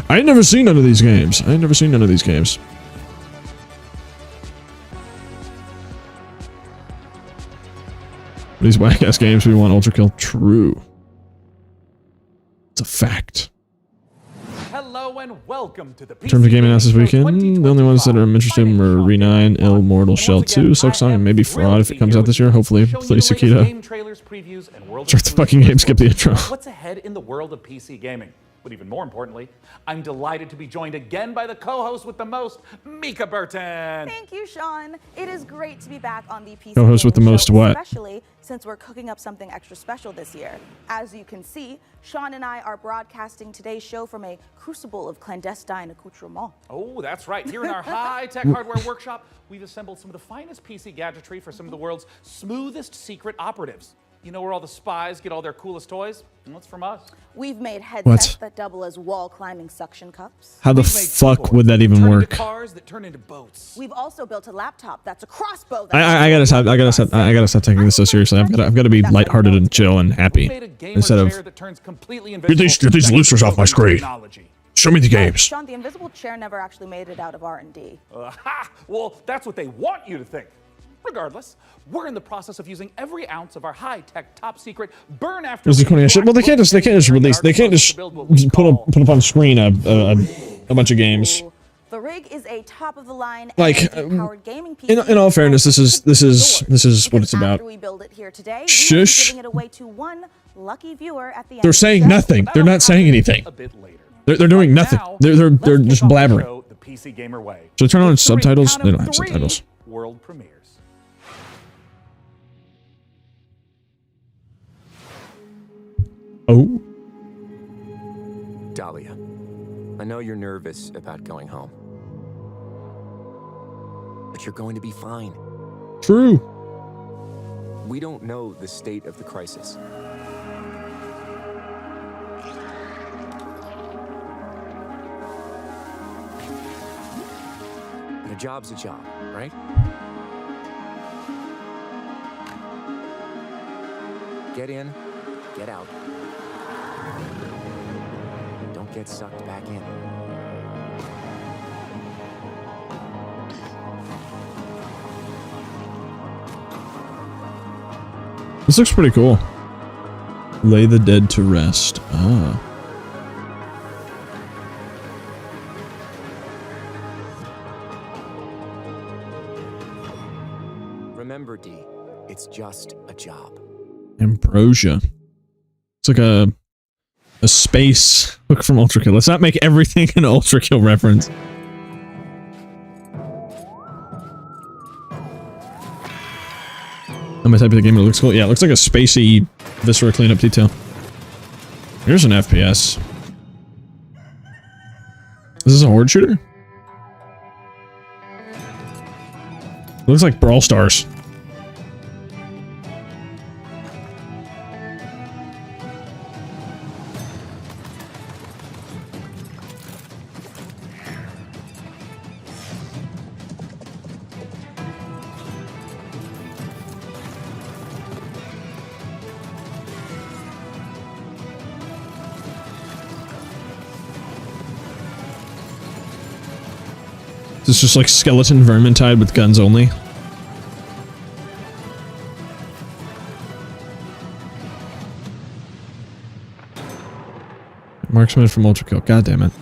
[SPEAKER 1] I ain't never seen none of these games. These whack-ass games, we want Ultra Kill. True. It's a fact.
[SPEAKER 9] Hello and welcome to the
[SPEAKER 1] In terms of gaming announcements this weekend, the only ones that I'm interested in were Re9, Immortal Shell 2, Silksong, and maybe Fraud if it comes out this year. Hopefully, please, Sakita. Start the fucking game, skip the intro.
[SPEAKER 9] What's ahead in the world of PC gaming? But even more importantly, I'm delighted to be joined again by the co-host with the most, Mika Burton.
[SPEAKER 12] Thank you, Sean. It is great to be back on the PC
[SPEAKER 1] Co-host with the most
[SPEAKER 12] show,
[SPEAKER 1] what?
[SPEAKER 12] Especially since we're cooking up something extra special this year. As you can see, Sean and I are broadcasting today's show from a crucible of clandestine accoutrements.
[SPEAKER 9] Oh, that's right. Here in our high-tech hardware workshop, we've assembled some of the finest PC gadgetry for some of the world's smoothest secret operatives. You know where all the spies get all their coolest toys? Well, it's from us.
[SPEAKER 12] We've made headsets that double as wall-climbing suction cups.
[SPEAKER 1] How the fuck would that even work?
[SPEAKER 9] Cars that turn into boats.
[SPEAKER 12] We've also built a laptop that's a crossbow.
[SPEAKER 1] I gotta stop taking this so seriously. I've got to be lighthearted and chill and happy instead of get these losers off my screen. Show me the games.
[SPEAKER 12] Sean, the invisible chair never actually made it out of R&D.
[SPEAKER 9] Well, that's what they want you to think. Regardless, we're in the process of using every ounce of our high-tech, top-secret burn after.
[SPEAKER 1] Well, they can't just release. They can't just put up on screen a bunch of games.
[SPEAKER 12] The rig is a top-of-the-line
[SPEAKER 1] Like,
[SPEAKER 12] gaming PC.
[SPEAKER 1] in all fairness, this is what it's about.
[SPEAKER 12] We build it here today.
[SPEAKER 1] Shush.
[SPEAKER 12] Giving it away to one lucky viewer at the end.
[SPEAKER 1] They're saying nothing. They're not saying anything. They're doing nothing. They're just blabbering.
[SPEAKER 9] The PC gamer way.
[SPEAKER 1] So turn on subtitles. They don't have subtitles.
[SPEAKER 9] World premieres.
[SPEAKER 1] Oh.
[SPEAKER 13] Dahlia, I know you're nervous about going home. But you're going to be fine.
[SPEAKER 1] True.
[SPEAKER 13] We don't know the state of the crisis. But a job's a job, right? Get in, get out. Don't get sucked back in.
[SPEAKER 1] This looks pretty cool. Lay the dead to rest. Ah.
[SPEAKER 13] Remember, D, it's just a job.
[SPEAKER 1] Ambrosia. It's like a space hook from Ultra Kill. Let's not make everything an Ultra Kill reference. I'm gonna type of the game. It looks cool. Yeah, it looks like a spacey viscera cleanup detail. Here's an FPS. Is this a horde shooter? It looks like Brawl Stars. This is just like skeleton vermintide with guns only. Marksman from Ultra Kill. God damn it.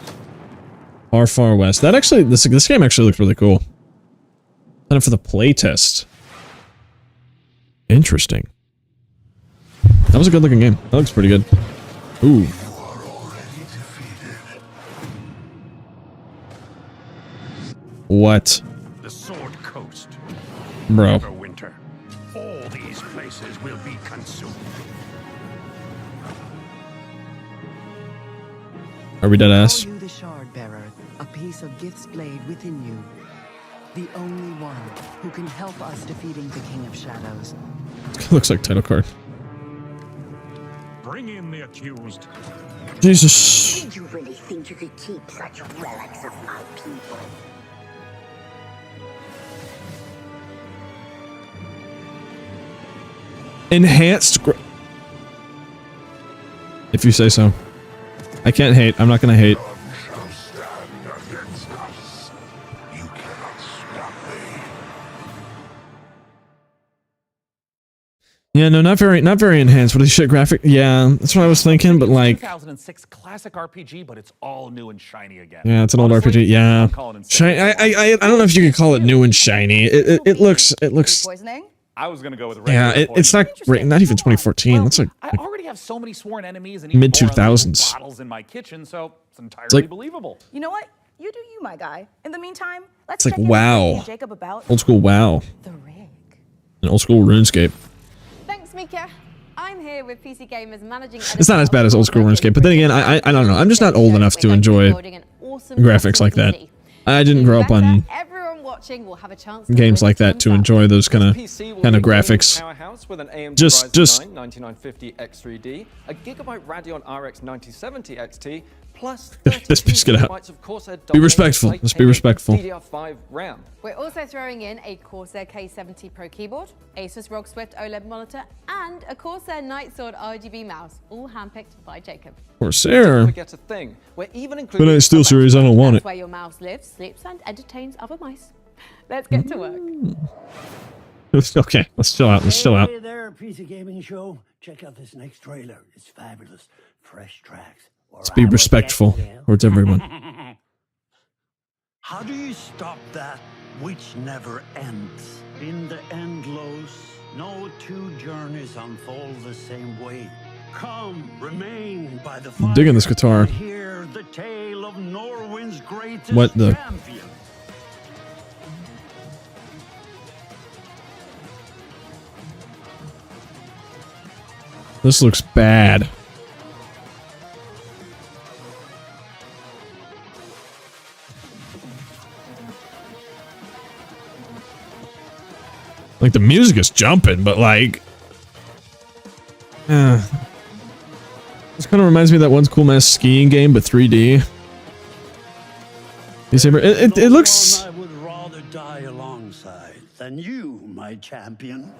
[SPEAKER 1] Far, far west. That actually, this game actually looks really cool. Done it for the playtest. Interesting. That was a good looking game. That looks pretty good. Ooh. What?
[SPEAKER 14] The Sword Coast.
[SPEAKER 1] Bro.
[SPEAKER 14] Winter. All these places will be consumed.
[SPEAKER 1] Are we dead ass?
[SPEAKER 15] Are you the shard bearer, a piece of gifts blade within you? The only one who can help us defeating the King of Shadows.
[SPEAKER 1] Looks like title card.
[SPEAKER 14] Bring in the accused.
[SPEAKER 1] Jesus.
[SPEAKER 16] Did you really think you could keep such relics of my people?
[SPEAKER 1] Enhanced. If you say so. I can't hate. I'm not gonna hate. Yeah, no, not very enhanced. What is shit graphic? Yeah, that's what I was thinking, but like,
[SPEAKER 9] 2006 classic RPG, but it's all new and shiny again.
[SPEAKER 1] yeah, it's an old RPG. Yeah, shiny. I don't know if you could call it new and shiny. It looks.
[SPEAKER 2] Poisoning?
[SPEAKER 9] I was gonna go with
[SPEAKER 1] Yeah, it's not great. Not even 2014. That's like
[SPEAKER 9] I already have so many sworn enemies and
[SPEAKER 1] mid 2000s.
[SPEAKER 9] bottles in my kitchen, so it's entirely
[SPEAKER 1] like-
[SPEAKER 9] believable.
[SPEAKER 12] You know what? You do you, my guy. In the meantime, let's
[SPEAKER 1] It's like
[SPEAKER 12] check in with
[SPEAKER 1] WoW.
[SPEAKER 12] Frankie and Jacob about
[SPEAKER 1] Old school WoW. An old school RuneScape.
[SPEAKER 2] Thanks, Mika. I'm here with PC Gamer's managing
[SPEAKER 1] It's not as bad as old school RuneScape, but then again, I don't know. I'm just not old enough to enjoy graphics like that. I didn't grow up on
[SPEAKER 2] Everyone watching will have a chance
[SPEAKER 1] games like that to enjoy those kind of graphics.
[SPEAKER 11] Powerhouse with an AMD
[SPEAKER 1] Just
[SPEAKER 11] Ryzen 9 9950 X3D, a Gigabyte Radeon RX 9070 XT, plus
[SPEAKER 1] Let's just get out.
[SPEAKER 11] gigabytes of Corsair
[SPEAKER 1] Be respectful. Let's be respectful.
[SPEAKER 11] DDR5 RAM.
[SPEAKER 2] We're also throwing in a Corsair K70 Pro keyboard, Asus ROG Swift OLED monitor, and a Corsair Nightsword RGB mouse, all handpicked by Jacob.
[SPEAKER 1] Corsair.
[SPEAKER 11] Forget a thing. We're even
[SPEAKER 1] But
[SPEAKER 11] including
[SPEAKER 1] it's still series. I don't want
[SPEAKER 2] That's
[SPEAKER 1] it.
[SPEAKER 2] where your mouse lives, sleeps, and entertains other mice. Let's get to work.
[SPEAKER 1] Okay, let's chill out. Let's chill out.
[SPEAKER 14] Hey there, PC Gaming Show. Check out this next trailer. It's fabulous. Fresh tracks.
[SPEAKER 1] Let's be respectful towards everyone.
[SPEAKER 14] How do you stop that which never ends? In the endless, no two journeys unfold the same way. Come, remain by the fire.
[SPEAKER 1] I'm digging this guitar.
[SPEAKER 14] And hear the tale of Norwind's greatest
[SPEAKER 1] What the?
[SPEAKER 14] champion.
[SPEAKER 1] This looks bad. Like the music is jumping, but like, this kind of reminds me of that one cool ass skiing game, but 3D. It looks.
[SPEAKER 14] I would rather die alongside than you, my champion.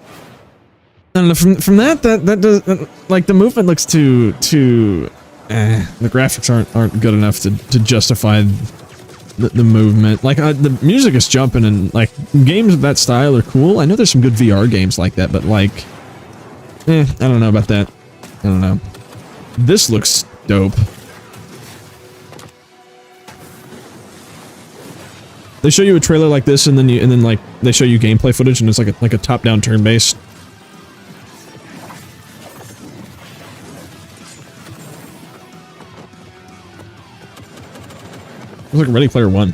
[SPEAKER 1] I don't know. From that does like the movement looks too. The graphics aren't good enough to justify the movement. Like the music is jumping, and like games of that style are cool. I know there's some good VR games like that, but like, I don't know about that. I don't know. This looks dope. They show you a trailer like this, and then like they show you gameplay footage, and it's like a top-down turn-based. It was like Ready Player One.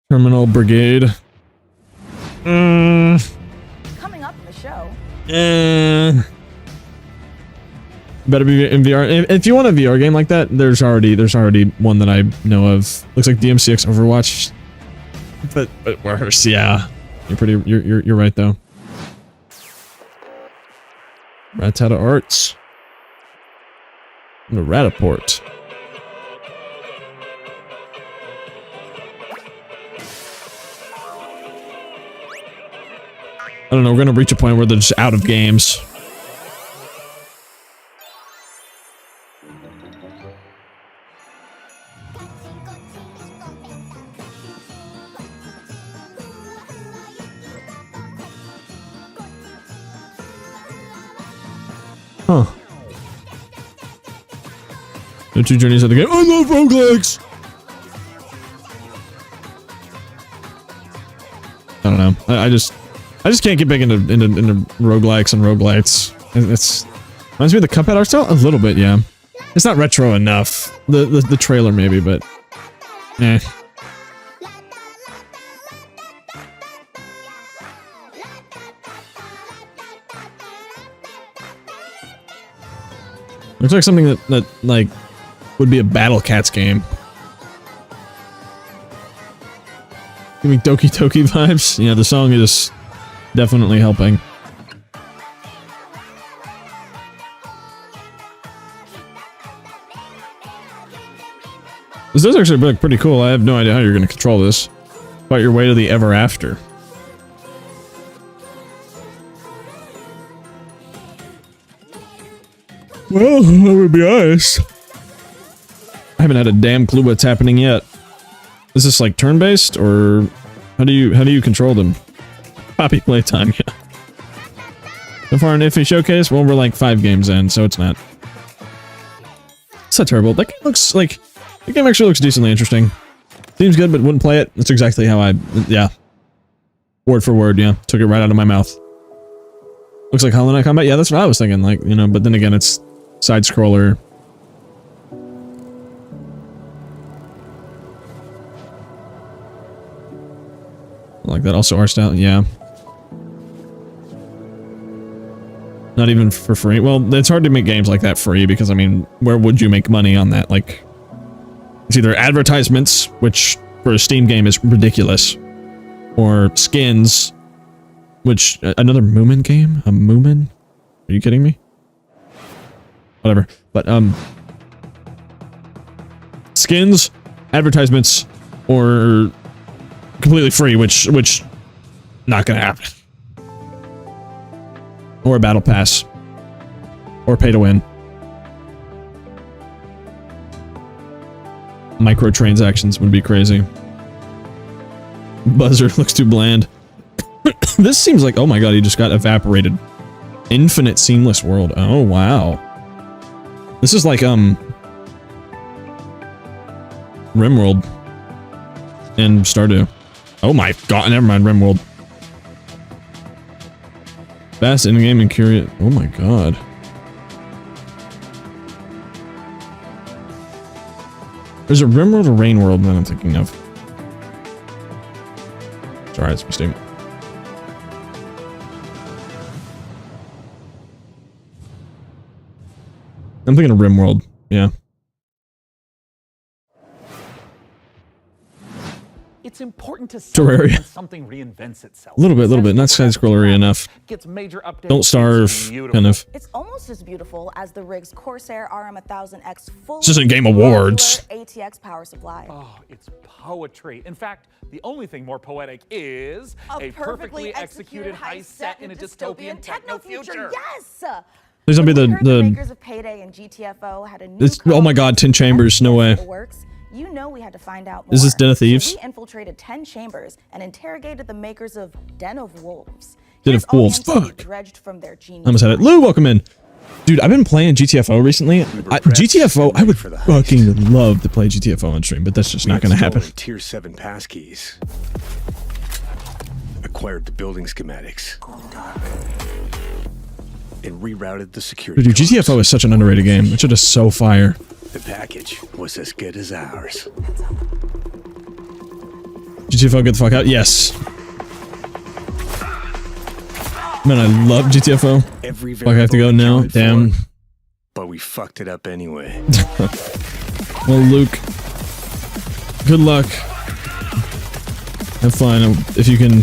[SPEAKER 1] Terminal Brigade.
[SPEAKER 12] coming up in the show.
[SPEAKER 1] Better be in VR. If you want a VR game like that, there's already one that I know of. Looks like DMCX Overwatch, but worse. Yeah, you're right though. Ratata Arts. And a Rataport. I don't know, we're gonna reach a point where they're just out of games. Huh. The two journeys of the game. I love roguelikes! I don't know. I just can't get big into roguelikes and roguelites. It's reminds me of the Cuphead art style a little bit, yeah. It's not retro enough. The trailer maybe, but eh. Looks like something that like would be a Battle Cats game. Give me Doki Doki vibes. Yeah, the song is definitely helping. This This is actually like, pretty cool. I have no idea how you're going to control this. Fight your way to the ever after. Well, I would be honest. I haven't had a damn clue what's happening yet. Is this like turn-based, or how do you control them? Poppy playtime, yeah. So far an iffy showcase? Well, we're like 5 games in, so it's not. It's not terrible. That game looks like... The game actually looks decently interesting. Seems good, but wouldn't play it. That's exactly how I... Yeah. Word for word, yeah. Took it right out of my mouth. Looks like Hollow Knight Combat? Yeah, that's what I was thinking. Like, you know, but then again, it's side-scroller. Like that. Also art style, yeah. Not even for free. Well, it's hard to make games like that free because, I mean, where would you make money on that? Like, it's either advertisements, which for a Steam game is ridiculous, or skins, which another Moomin game? A Moomin? Are you kidding me? Whatever. But skins, advertisements, or completely free, which not gonna happen. Or a battle pass. Or pay to win. Microtransactions would be crazy. Buzzer looks too bland. This seems like, oh my god, he just got evaporated. Infinite seamless world. Oh wow. This is like RimWorld and Stardew. Oh my god, never mind, RimWorld. Fast in-game and curious. Oh my god. There's a RimWorld or RainWorld that I'm thinking of. Sorry, it's a mistake. I'm thinking of RimWorld, yeah.
[SPEAKER 9] It's important to
[SPEAKER 1] Terraria.
[SPEAKER 9] when something reinvents itself.
[SPEAKER 1] A little bit. Not side-scrollery enough.
[SPEAKER 9] Gets major updates.
[SPEAKER 1] Don't starve, kind of.
[SPEAKER 12] It's almost as beautiful as the rig's Corsair RM1000X full.
[SPEAKER 1] This isn't Game Awards.
[SPEAKER 12] ATX power supply.
[SPEAKER 9] Oh, it's poetry. In fact, the only thing more poetic is
[SPEAKER 12] a perfectly executed heist set in a dystopian techno future. Yes.
[SPEAKER 1] Please don't be the
[SPEAKER 12] makers of Payday and GTFO had a new
[SPEAKER 1] oh my god, 10 chambers, no way.
[SPEAKER 12] You know we had to find out more.
[SPEAKER 1] Is this Den of Thieves?
[SPEAKER 12] So we infiltrated 10 chambers and interrogated the makers of Den of Wolves.
[SPEAKER 1] Den of Wolves, fuck.
[SPEAKER 12] Dredged from their genius.
[SPEAKER 1] I almost had it. Lou, welcome in. Dude, I've been playing GTFO recently. GTFO, I would fucking love to play GTFO on stream, but that's just not going to happen.
[SPEAKER 17] Tier 7 passkeys. Acquired the building schematics. And rerouted the security.
[SPEAKER 1] Dude, GTFO is such an underrated game. It's just so fire.
[SPEAKER 17] The package was as good as ours.
[SPEAKER 1] GTFO, get the fuck out. Yes. Man, I love GTFO. Fuck, I have to go now. Damn.
[SPEAKER 17] But we fucked it up anyway.
[SPEAKER 1] Well, Luke, good luck. Have fun. If you can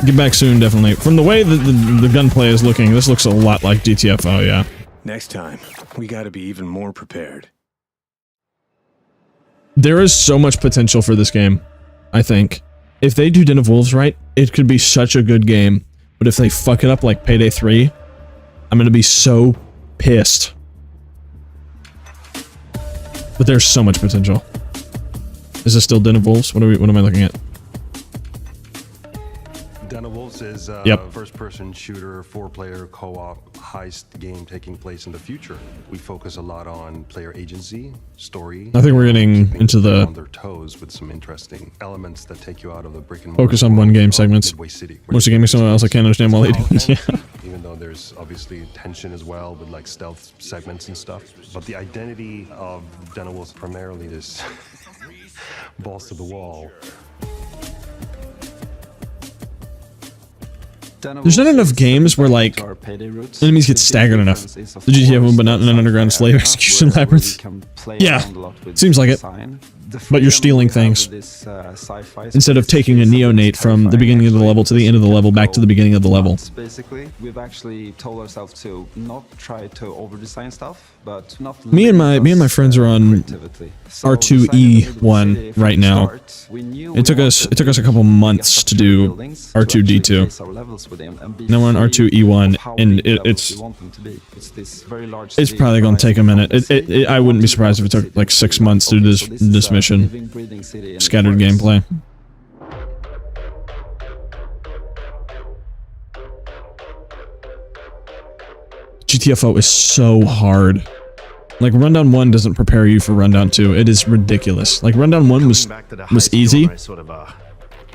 [SPEAKER 1] get back soon, definitely. From the way that the gunplay is looking, this looks a lot like GTFO, yeah.
[SPEAKER 17] Next time, we gotta be even more prepared.
[SPEAKER 1] There is so much potential for this game, I think. If they do Den of Wolves right, it could be such a good game. But if they fuck it up like Payday 3, I'm gonna be so pissed. But there's so much potential. Is this still Den of Wolves? What am I looking at?
[SPEAKER 18] Den of Wolves is a first-person shooter, 4-player co-op heist game taking place in the future. We focus a lot on player agency, story.
[SPEAKER 1] I think we're getting into the
[SPEAKER 18] on their toes with some interesting elements that take you out of the brick and
[SPEAKER 1] focus on one game segments. Most of gaming someone else I can't understand while eating. Yeah.
[SPEAKER 18] Even though there's obviously tension as well with like stealth segments and stuff. But the identity of Den of Wolves primarily is balls to the wall.
[SPEAKER 1] There's not enough games where like enemies get staggered enough. The GTA one, but not in an underground slave execution labyrinth. Yeah, seems like it. But you're stealing things. Instead of taking a neonate from the beginning of the level to the end of the level back to the beginning of the level.
[SPEAKER 19] Basically, we've actually told ourselves to not try to over-design stuff, but not.
[SPEAKER 1] Me and my friends are on R2E1 right now. It took us a couple months to do R2D2. Now we're on R2E1, and it's probably gonna take a minute. I wouldn't be surprised if it took like 6 months to do this mission. Scattered gameplay. GTFO is so hard. Like, Rundown 1 doesn't prepare you for Rundown 2. It is ridiculous. Like, Rundown 1 was easy,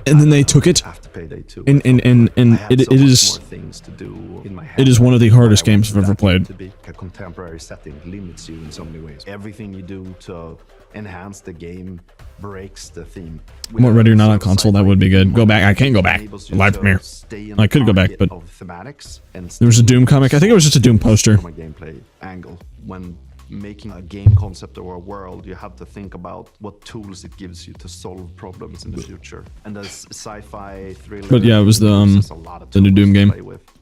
[SPEAKER 1] and then they took it, and it is one of the hardest games I've ever played.
[SPEAKER 20] A contemporary setting limits you in so many ways. Everything you do to enhance the game breaks the theme.
[SPEAKER 1] I'm not ready or not on console. That would be good. Go back. I can't go back. Live premiere. I could go back, but there was a Doom comic. I think it was just a Doom poster.
[SPEAKER 20] From a gameplay angle, when making a game concept or a world, you have to think about what tools it gives you to solve problems in the future. And as sci-fi thriller,
[SPEAKER 1] but yeah, it was the new Doom game.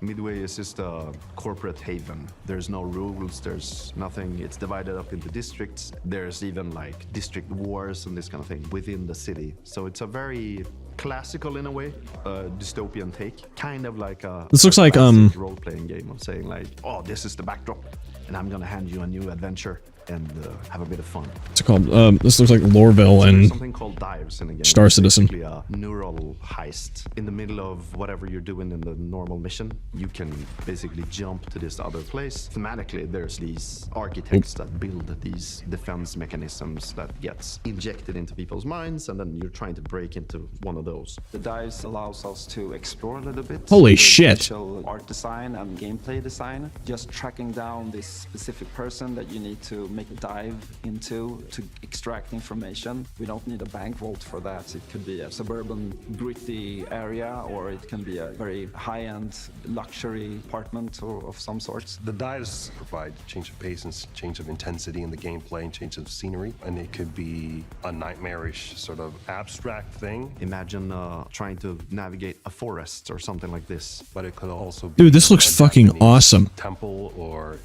[SPEAKER 20] Midway is just a corporate haven. There's no rules, there's nothing. It's divided up into districts. There's even like district wars and this kind of thing within the city. So it's a very classical in a way, dystopian take, kind of like a
[SPEAKER 1] this looks like
[SPEAKER 20] role-playing game of saying like, oh, this is the backdrop, and I'm gonna hand you a new adventure and have a bit of fun.
[SPEAKER 1] What's it called? This looks like Lorville and
[SPEAKER 20] something called dives in a game.
[SPEAKER 1] Star Citizen.
[SPEAKER 20] Basically a neural heist. In the middle of whatever you're doing in the normal mission, you can basically jump to this other place. Thematically, there's these architects that build these defense mechanisms that gets injected into people's minds, and then you're trying to break into one of those.
[SPEAKER 19] The dives allows us to explore a little bit.
[SPEAKER 1] Holy shit!
[SPEAKER 19] Art design and gameplay design. Just tracking down this specific person that you need to make a dive into to extract information. We don't need a bank vault for that. It could be a suburban gritty area, or it can be a very high-end luxury apartment or of some sort.
[SPEAKER 18] The dives provide change of pace and change of intensity in the gameplay and change of scenery, and it could be a nightmarish sort of abstract thing.
[SPEAKER 20] Imagine trying to navigate a forest or something like this.
[SPEAKER 18] But it could also be
[SPEAKER 1] dude, this looks fucking awesome.
[SPEAKER 18] Temple or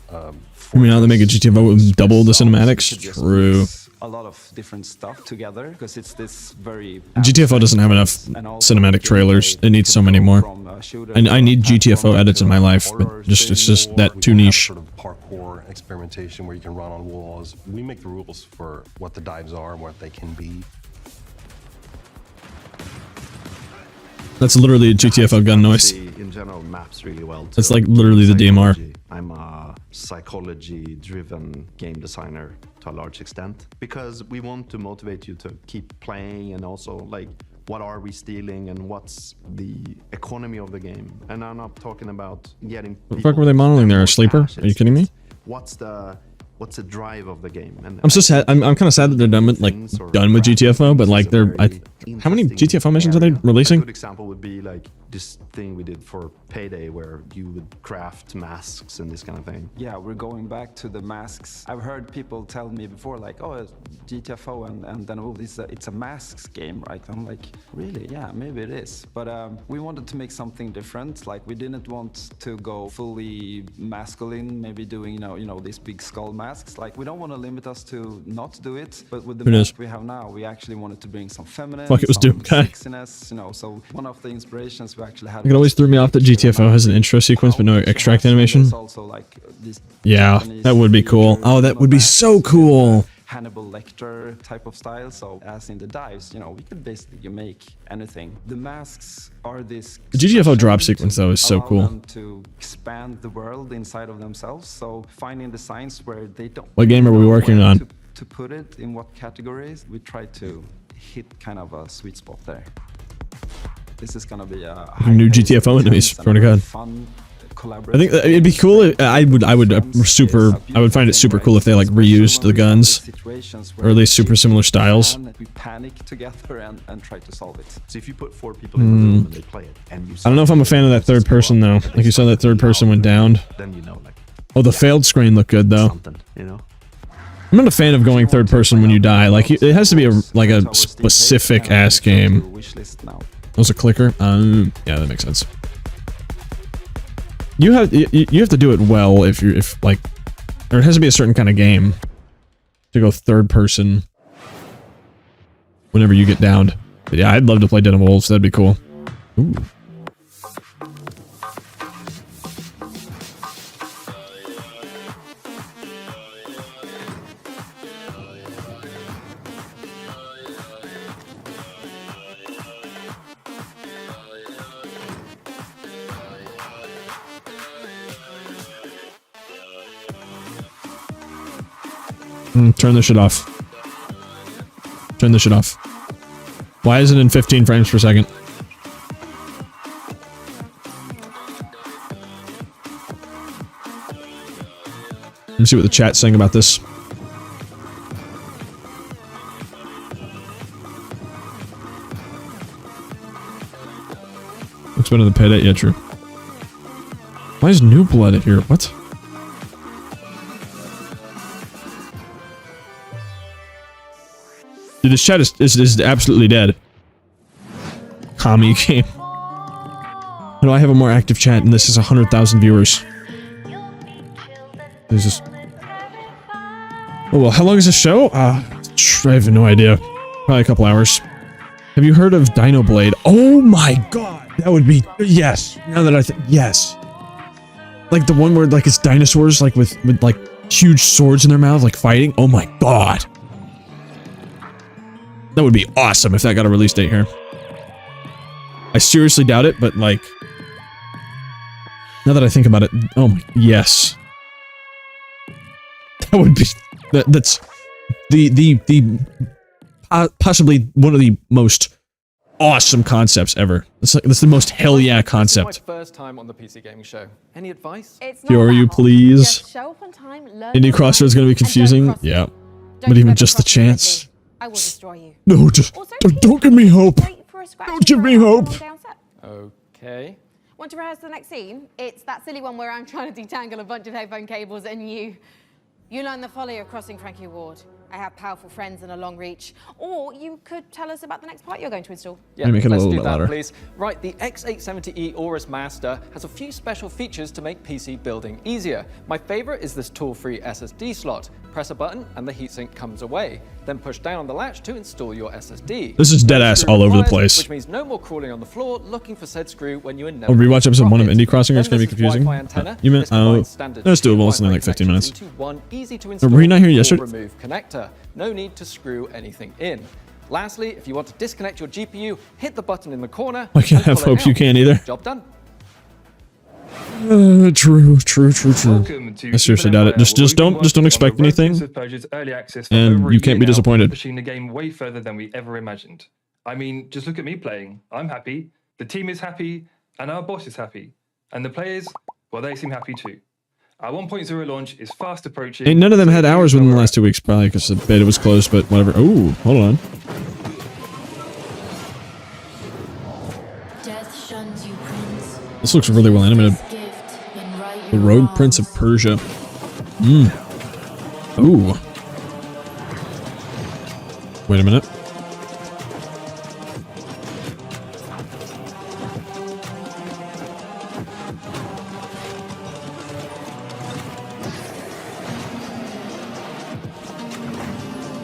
[SPEAKER 1] I mean, now they make a GTFO with double the cinematics. True.
[SPEAKER 19] A lot of different stuff together because it's this very
[SPEAKER 1] GTFO doesn't have enough cinematic trailers. It needs so many more. And I need GTFO edits in my life, but it's just that too niche.
[SPEAKER 18] Sort of parkour experimentation where you can run on walls. We make the rules for what the dives are and what they can be.
[SPEAKER 1] That's literally a GTFO gun noise.
[SPEAKER 20] In general, maps really well.
[SPEAKER 1] It's like literally the DMR.
[SPEAKER 20] I'm a psychology-driven game designer to a large extent because we want to motivate you to keep playing, and also like, what are we stealing and what's the economy of the game? And I'm not talking about getting.
[SPEAKER 1] What the fuck were they modeling there? A sleeper? Are you kidding me?
[SPEAKER 20] What's the drive of the game? And
[SPEAKER 1] I'm so sad. I'm kind of sad that they're done with GTFO, but like how many GTFO missions are they releasing?
[SPEAKER 20] A good example would be like this thing we did for Payday, where you would craft masks and this kind of thing.
[SPEAKER 19] Yeah, we're going back to the masks. I've heard people tell me before, like, oh, GTFO, and then it's a masks game, right? I'm like, really? Yeah, maybe it is. But we wanted to make something different. Like, we didn't want to go fully masculine, maybe doing you know these big skull masks. Like, we don't want to limit us to not do it, but with the mask we have now, we actually wanted to bring some feminine,
[SPEAKER 1] fuck, it was Doom guy.
[SPEAKER 19] Sexiness, you know. So one of the inspirations we actually had.
[SPEAKER 1] It always threw me off that GTFO has an intro sequence but no extract animation. Yeah, that would be cool. Oh, that would be so cool.
[SPEAKER 19] Hannibal Lecter type of style. So as in the dives, you know, we could basically make anything. The masks are this.
[SPEAKER 1] The GTFO drop sequence though is so cool.
[SPEAKER 19] Them to expand the world inside of themselves. So finding designs where they don't.
[SPEAKER 1] What game are we working on?
[SPEAKER 19] To put it in what categories, we try to hit kind of a sweet spot there. This is gonna be a
[SPEAKER 1] new GTFO enemies. Swear to God.
[SPEAKER 19] Fun collaborate.
[SPEAKER 1] I think it'd be cool. I would find it super cool if they like reused the guns, or at least super similar styles.
[SPEAKER 19] We panic together and try to solve it.
[SPEAKER 20] So if you put 4 people in the room and they play it, and you
[SPEAKER 1] I don't know if I'm a fan of that third person though. Like you saw that third person went down.
[SPEAKER 20] then you know, like,
[SPEAKER 1] Oh, the failed screen looked good though.
[SPEAKER 20] something, you know.
[SPEAKER 1] I'm not a fan of going third person when you die. Like it has to be a specific ass game. Was a clicker? Yeah, that makes sense. You have to do it well if like, or it has to be a certain kind of game to go third person whenever you get downed. But yeah, I'd love to play Den of Wolves. That'd be cool. Ooh. Turn this shit off. Turn this shit off. Why is it in 15 frames per second? Let me see what the chat's saying about this. Looks better than Payday. Yeah, true. Why is New Blood here? What? Dude, this chat is absolutely dead. Commie game. How do I have a more active chat and this is 100,000 viewers? There's just... Oh well, how long is this show? I have no idea. Probably a couple hours. Have you heard of Dino Blade? Oh my god! That would be... Yes! Now that I think... Yes! Like the one where like it's dinosaurs like with like huge swords in their mouths like fighting? Oh my god! That would be awesome if that got a release date here. I seriously doubt it, but like... Now that I think about it, oh my... Yes. That would be... That's... Possibly one of the most awesome concepts ever. That's the most hell yeah concept.
[SPEAKER 11] My first time on the PC Gaming Show. Any advice?
[SPEAKER 1] Are you please? Indiecross is going to be confusing. Yeah. But even just the chance.
[SPEAKER 2] I will destroy you.
[SPEAKER 1] No, just don't give me hope. Don't give me hope.
[SPEAKER 11] Okay.
[SPEAKER 2] Want to rehearse the next scene? It's that silly one where I'm trying to detangle a bunch of headphone cables and you learn the folly of crossing Frankie Ward. I have powerful friends and a long reach. Or you could tell us about the next part you're going to install.
[SPEAKER 11] Yeah,
[SPEAKER 1] make it a
[SPEAKER 11] let's
[SPEAKER 1] little
[SPEAKER 11] do
[SPEAKER 1] bit
[SPEAKER 11] that,
[SPEAKER 1] louder.
[SPEAKER 11] please. Right, the X870E Aorus Master has a few special features to make PC building easier. My favorite is this tool-free SSD slot. Press a button and the heatsink comes away. Then push down on the latch to install your SSD.
[SPEAKER 1] This is dead ass all over the place.
[SPEAKER 11] Which means no more crawling on the floor looking for said screw when you
[SPEAKER 1] I'll rewatch episode 1 of Indie Crossing. It's going to be confusing. You meant, that's doable. It's only like 15 minutes. Were you not here yesterday?
[SPEAKER 11] Remove connector. No need to screw anything in. Lastly, if you want to disconnect your GPU, hit the button in the corner.
[SPEAKER 1] I can't have hope you can either.
[SPEAKER 11] Job done.
[SPEAKER 1] True. I seriously doubt it. Just don't expect anything, and you can't be disappointed.
[SPEAKER 21] Pushing the game way further than we ever imagined. I mean, just look at me playing. I'm happy, the team is happy, and our boss is happy. And the players, well, they seem happy too. Our 1.0 launch is fast approaching.
[SPEAKER 1] Ain't none of them had hours within the last 2 weeks, probably because the beta was closed, but whatever. Oh, hold on. This looks really well animated. The Rogue Prince of Persia. Ooh. Wait a minute.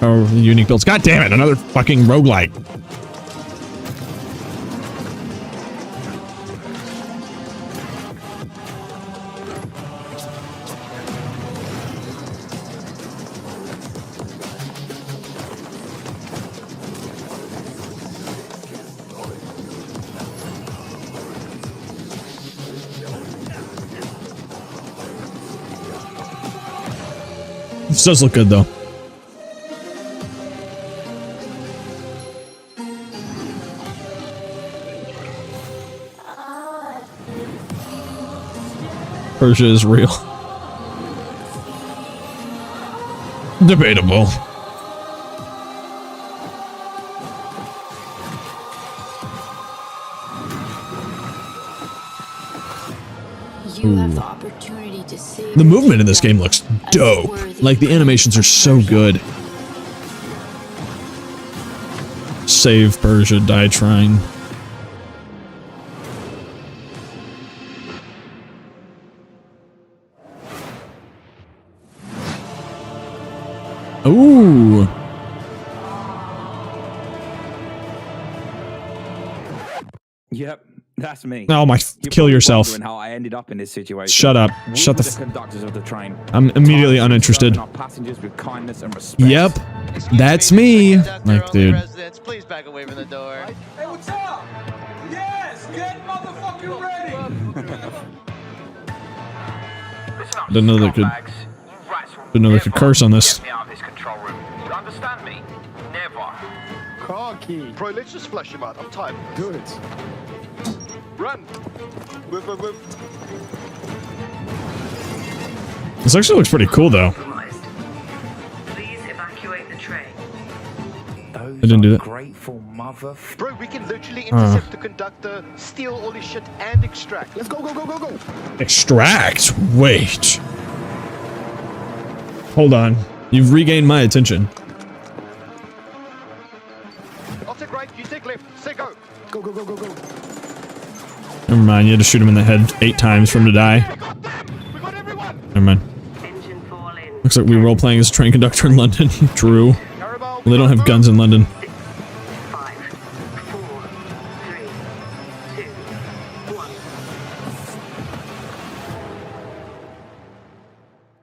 [SPEAKER 1] Oh, unique builds. God damn it, another fucking roguelike. This does look good though. Persia is real. Debatable.
[SPEAKER 3] You have the opportunity to save
[SPEAKER 1] The movement in this game looks dope. Like, the animations are so good. Save Persia, die trying. Ooh.
[SPEAKER 22] Yep, that's me.
[SPEAKER 1] Oh my! Kill yourself.
[SPEAKER 22] Wondering how I ended up in this situation.
[SPEAKER 1] Shut up.
[SPEAKER 22] We
[SPEAKER 1] Shut
[SPEAKER 22] were
[SPEAKER 1] the.
[SPEAKER 22] conductors of the train.
[SPEAKER 1] I'm immediately uninterested.
[SPEAKER 22] Our passengers with kindness and respect.
[SPEAKER 1] Yep, that's me. Like, dude.
[SPEAKER 23] Please back away from the door.
[SPEAKER 24] Hey, what's up? Yes, get motherfucking ready.
[SPEAKER 1] Didn't know they could. Didn't know they could curse on this.
[SPEAKER 23] You understand me? Never.
[SPEAKER 24] Car key.
[SPEAKER 23] Bro, let's just flush him out. I'm tired.
[SPEAKER 24] Do it.
[SPEAKER 23] Run. Whip, whip, whip.
[SPEAKER 1] This actually looks pretty cool, though.
[SPEAKER 3] Please evacuate the train.
[SPEAKER 1] I didn't do that.
[SPEAKER 23] Grateful mother. Bro, we can literally intercept the conductor, steal all his shit, and extract. Let's go, go, go, go, go.
[SPEAKER 1] Extract? Wait. Hold on. You've regained my attention.
[SPEAKER 23] I'll take right, you take left. Say go. Go, go, go, go, go.
[SPEAKER 1] Never mind, you had to shoot him in the head 8 times for him to die. Never mind. Looks like we role playing as a train conductor in London. True. Well, they don't have guns in London.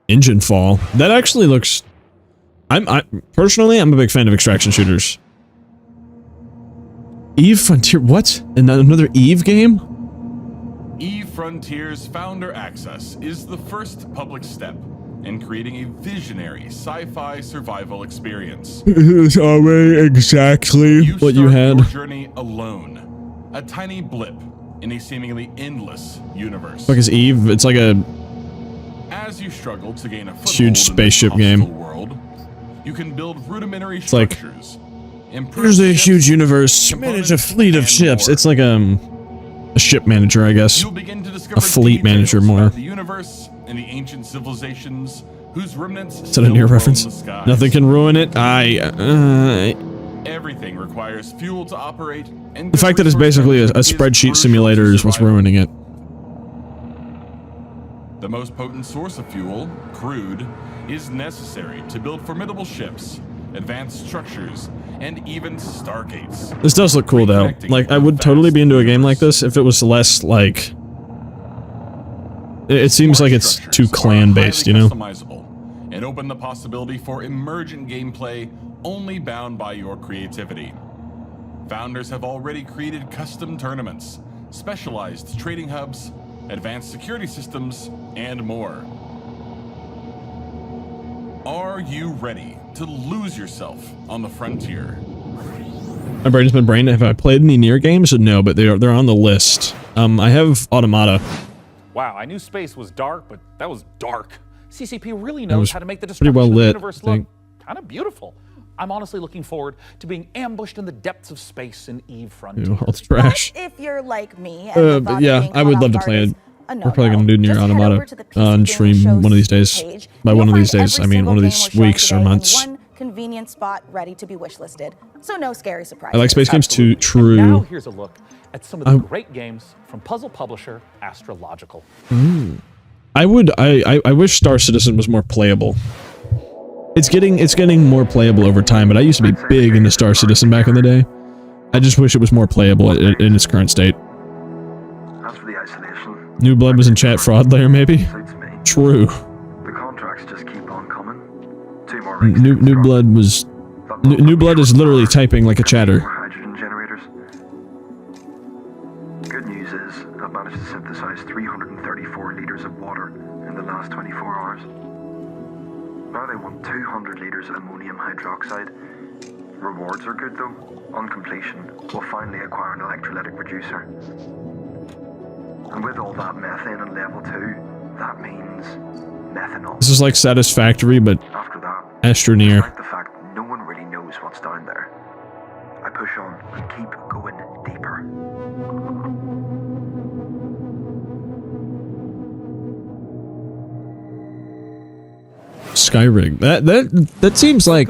[SPEAKER 1] Engine fall. That actually looks. Personally, I'm a big fan of extraction shooters. Eve Frontier. What? Another Eve game?
[SPEAKER 25] Eve Frontiers Founder Access is the first public step in creating a visionary sci-fi survival experience.
[SPEAKER 1] It's already exactly what you had.
[SPEAKER 25] Your journey alone, a tiny blip in a seemingly endless universe.
[SPEAKER 1] Fuck is Eve? It's like a
[SPEAKER 25] As you struggle to gain a
[SPEAKER 1] huge spaceship game.
[SPEAKER 25] World, you can build rudimentary
[SPEAKER 1] It's like
[SPEAKER 25] structures.
[SPEAKER 1] here's a huge universe. Manage a fleet of ships. It's like a ship manager, I guess. A fleet manager more.
[SPEAKER 25] The universe and the ancient civilizations whose remnants.
[SPEAKER 1] Is that a near reference? Nothing can ruin it.
[SPEAKER 25] Everything requires fuel to operate, and
[SPEAKER 1] The fact that it's basically a spreadsheet simulator is what's ruining it.
[SPEAKER 25] The most potent source of fuel, crude, is necessary to build formidable ships, advanced structures, and even stargates.
[SPEAKER 1] This does look cool, though. Like, I would totally be into a game like this if it was less, like... It seems like it's too clan-based, you know?
[SPEAKER 25] Customizable, and open the possibility for emergent gameplay only bound by your creativity. Founders have already created custom tournaments, specialized trading hubs, advanced security systems, and more. Are you ready to lose yourself on the frontier?
[SPEAKER 1] My brain has been brain. Have I played any Nier games? No, but they're on the list. I have Automata.
[SPEAKER 9] Wow, I knew space was dark, but that was dark. CCP really knows how to make the
[SPEAKER 1] pretty
[SPEAKER 9] destruction
[SPEAKER 1] well
[SPEAKER 9] of the
[SPEAKER 1] lit,
[SPEAKER 9] universe
[SPEAKER 1] I
[SPEAKER 9] look
[SPEAKER 1] think.
[SPEAKER 9] kind of beautiful. I'm honestly looking forward to being ambushed in the depths of space in Eve Frontier.
[SPEAKER 1] All the trash.
[SPEAKER 12] If you're like me, and the thought
[SPEAKER 1] But
[SPEAKER 12] of
[SPEAKER 1] yeah,
[SPEAKER 12] being
[SPEAKER 1] I would
[SPEAKER 12] caught
[SPEAKER 1] love to
[SPEAKER 12] off
[SPEAKER 1] play
[SPEAKER 12] guard
[SPEAKER 1] it.
[SPEAKER 12] is a
[SPEAKER 1] We're probably gonna do Nier
[SPEAKER 12] Just head
[SPEAKER 1] Automata
[SPEAKER 12] over to the PC
[SPEAKER 1] on
[SPEAKER 12] Gaming
[SPEAKER 1] stream
[SPEAKER 12] Show's
[SPEAKER 1] one of these days.
[SPEAKER 12] page.
[SPEAKER 1] By
[SPEAKER 12] You'll
[SPEAKER 1] one of these
[SPEAKER 12] find
[SPEAKER 1] days,
[SPEAKER 12] every
[SPEAKER 1] I mean
[SPEAKER 12] single
[SPEAKER 1] one of
[SPEAKER 12] game
[SPEAKER 1] these
[SPEAKER 12] we're
[SPEAKER 1] weeks or
[SPEAKER 12] showing today in
[SPEAKER 1] months.
[SPEAKER 12] one convenient spot ready to be wishlisted. So no scary surprises.
[SPEAKER 1] I like space games too.
[SPEAKER 9] Now
[SPEAKER 1] True.
[SPEAKER 9] here's a look at some of the great games from puzzle publisher Astrological.
[SPEAKER 1] I wish Star Citizen was more playable. It's getting more playable over time, but I used to be big into Star Citizen back in the day. I just wish it was more playable in its current state.
[SPEAKER 26] As for the isolation,
[SPEAKER 1] New Blood was in chat fraud layer, maybe? True.
[SPEAKER 26] the contracts just keep on coming. 2 more
[SPEAKER 1] New Blood was... New Blood is literally typing like a chatter.
[SPEAKER 26] hydrogen generators. Good news is, I've managed to synthesize 334 liters of water in the last 24 hours. Now they want 200 liters of ammonium hydroxide. Rewards are good though. On completion, we'll finally acquire an electrolytic reducer. And with all that methane on level 2, that means methanol.
[SPEAKER 1] This is like Satisfactory, but
[SPEAKER 26] After that,
[SPEAKER 1] Astroneer.
[SPEAKER 26] despite the fact no one really knows what's down there, I push on and keep going deeper.
[SPEAKER 1] Skyrig. That seems like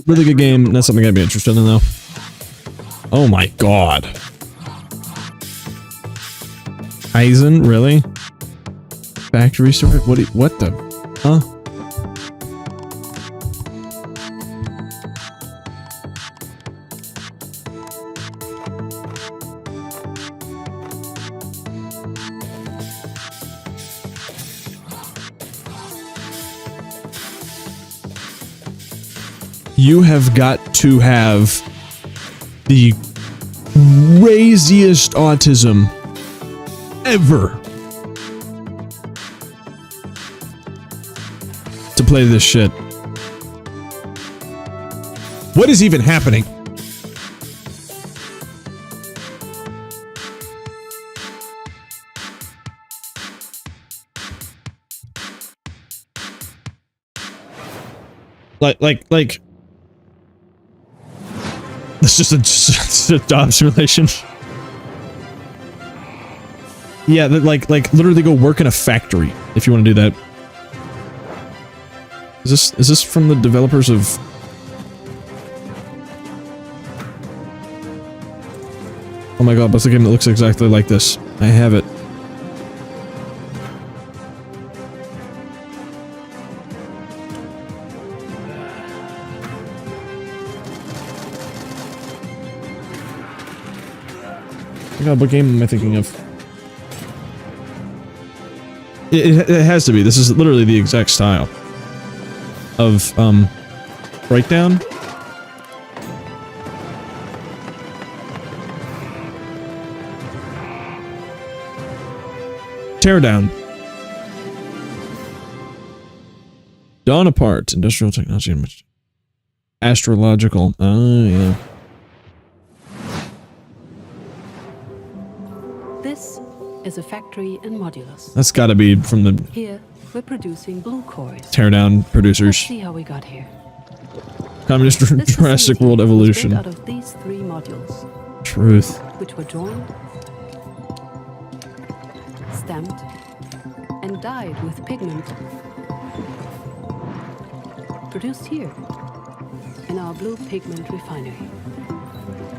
[SPEAKER 1] really good game. That's something I'd be interested in though. Oh my god. Eisen, really? Factory store? What the? Huh? You have got to have the craziest autism ever to play this shit. What is even happening? Like it's just a job simulation. Yeah, like literally go work in a factory if you want to do that. Is this from the developers of? Oh my god, what's the game that looks exactly like this? I have it. God, what game am I thinking of? It has to be. This is literally the exact style of breakdown. Teardown. Dawn apart. Industrial technology and astrological. Oh yeah.
[SPEAKER 4] This is a factory in Modulus.
[SPEAKER 1] That's got to be from the
[SPEAKER 4] Here, we're producing blue cores.
[SPEAKER 1] Teardown producers.
[SPEAKER 4] Let's see how we got here.
[SPEAKER 1] Communist
[SPEAKER 4] This
[SPEAKER 1] Jurassic
[SPEAKER 4] facility
[SPEAKER 1] World
[SPEAKER 4] was
[SPEAKER 1] Evolution.
[SPEAKER 4] built out of these three modules,
[SPEAKER 1] Truth.
[SPEAKER 4] which were drawn, stamped, and dyed with pigment. Produced here, in our blue pigment refinery,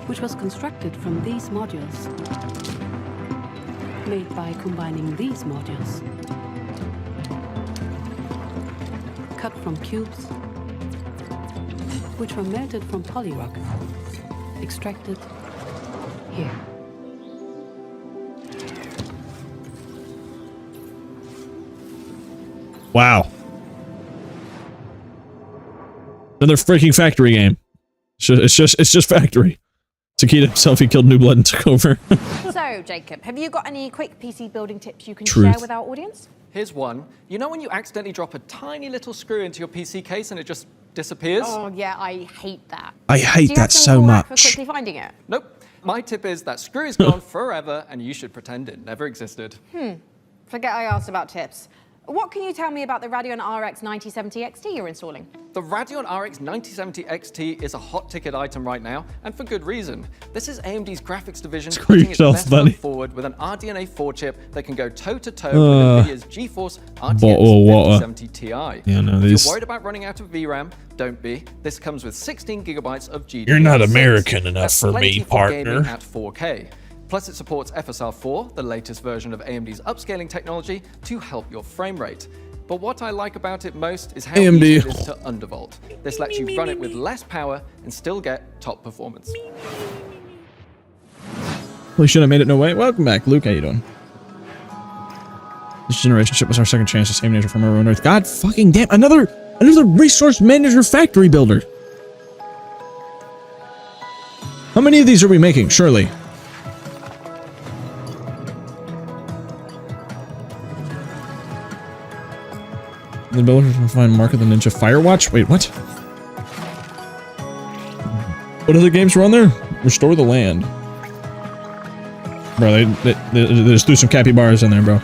[SPEAKER 4] which was constructed from these modules, made by combining these modules, cut from cubes, which were melted from polyrock, extracted here.
[SPEAKER 1] Wow. Another freaking factory game. It's just factory. Takeda himself, he killed New Blood and took over.
[SPEAKER 2] So, Jacob, have you got any quick PC building tips you can
[SPEAKER 1] Truth.
[SPEAKER 2] share with our audience?
[SPEAKER 11] Here's one. You know when you accidentally drop a tiny little screw into your PC case and it just disappears?
[SPEAKER 2] Oh, yeah, I hate that.
[SPEAKER 1] I hate
[SPEAKER 2] Do you
[SPEAKER 1] that
[SPEAKER 2] have some
[SPEAKER 1] so
[SPEAKER 2] call back
[SPEAKER 1] much.
[SPEAKER 2] for quickly finding it?
[SPEAKER 11] Nope. My tip is that screw is gone forever and you should pretend it never existed.
[SPEAKER 2] Forget I asked about tips. What can you tell me about the Radeon RX 9070 XT you're installing?
[SPEAKER 11] The Radeon RX 9070 XT is a hot ticket item right now, and for good reason. This is AMD's graphics division
[SPEAKER 1] Screw
[SPEAKER 11] putting its
[SPEAKER 1] yourself,
[SPEAKER 11] best
[SPEAKER 1] buddy.
[SPEAKER 11] foot forward with an RDNA 4 chip that can go toe-to-toe with NVIDIA's GeForce
[SPEAKER 1] Bottle of water.
[SPEAKER 11] RTX 5070 Ti.
[SPEAKER 1] Yeah, no,
[SPEAKER 11] If
[SPEAKER 1] these-
[SPEAKER 11] you're worried about running out of VRAM, don't be. This comes with 16 gigabytes of GDDR6.
[SPEAKER 1] You're not American enough
[SPEAKER 11] That's
[SPEAKER 1] for
[SPEAKER 11] plenty
[SPEAKER 1] me, partner.
[SPEAKER 11] Gaming at 4K. Plus, it supports FSR4, the latest version of AMD's upscaling technology, to help your frame rate. But what I like about it most is how
[SPEAKER 1] AMD.
[SPEAKER 11] easy it is to undervolt. This lets you run it with less power and still get top performance.
[SPEAKER 1] We should have made it no way. Welcome back, Luke. How you doing? This generation ship was our second chance to save nature from our own Earth. God fucking damn! Another resource manager factory builder. How many of these are we making? Surely. The builders will find Mark of the Ninja Firewatch. Wait, what? What other games were on there? Restore the Land. Bro, they just threw some capybaras in there, bro.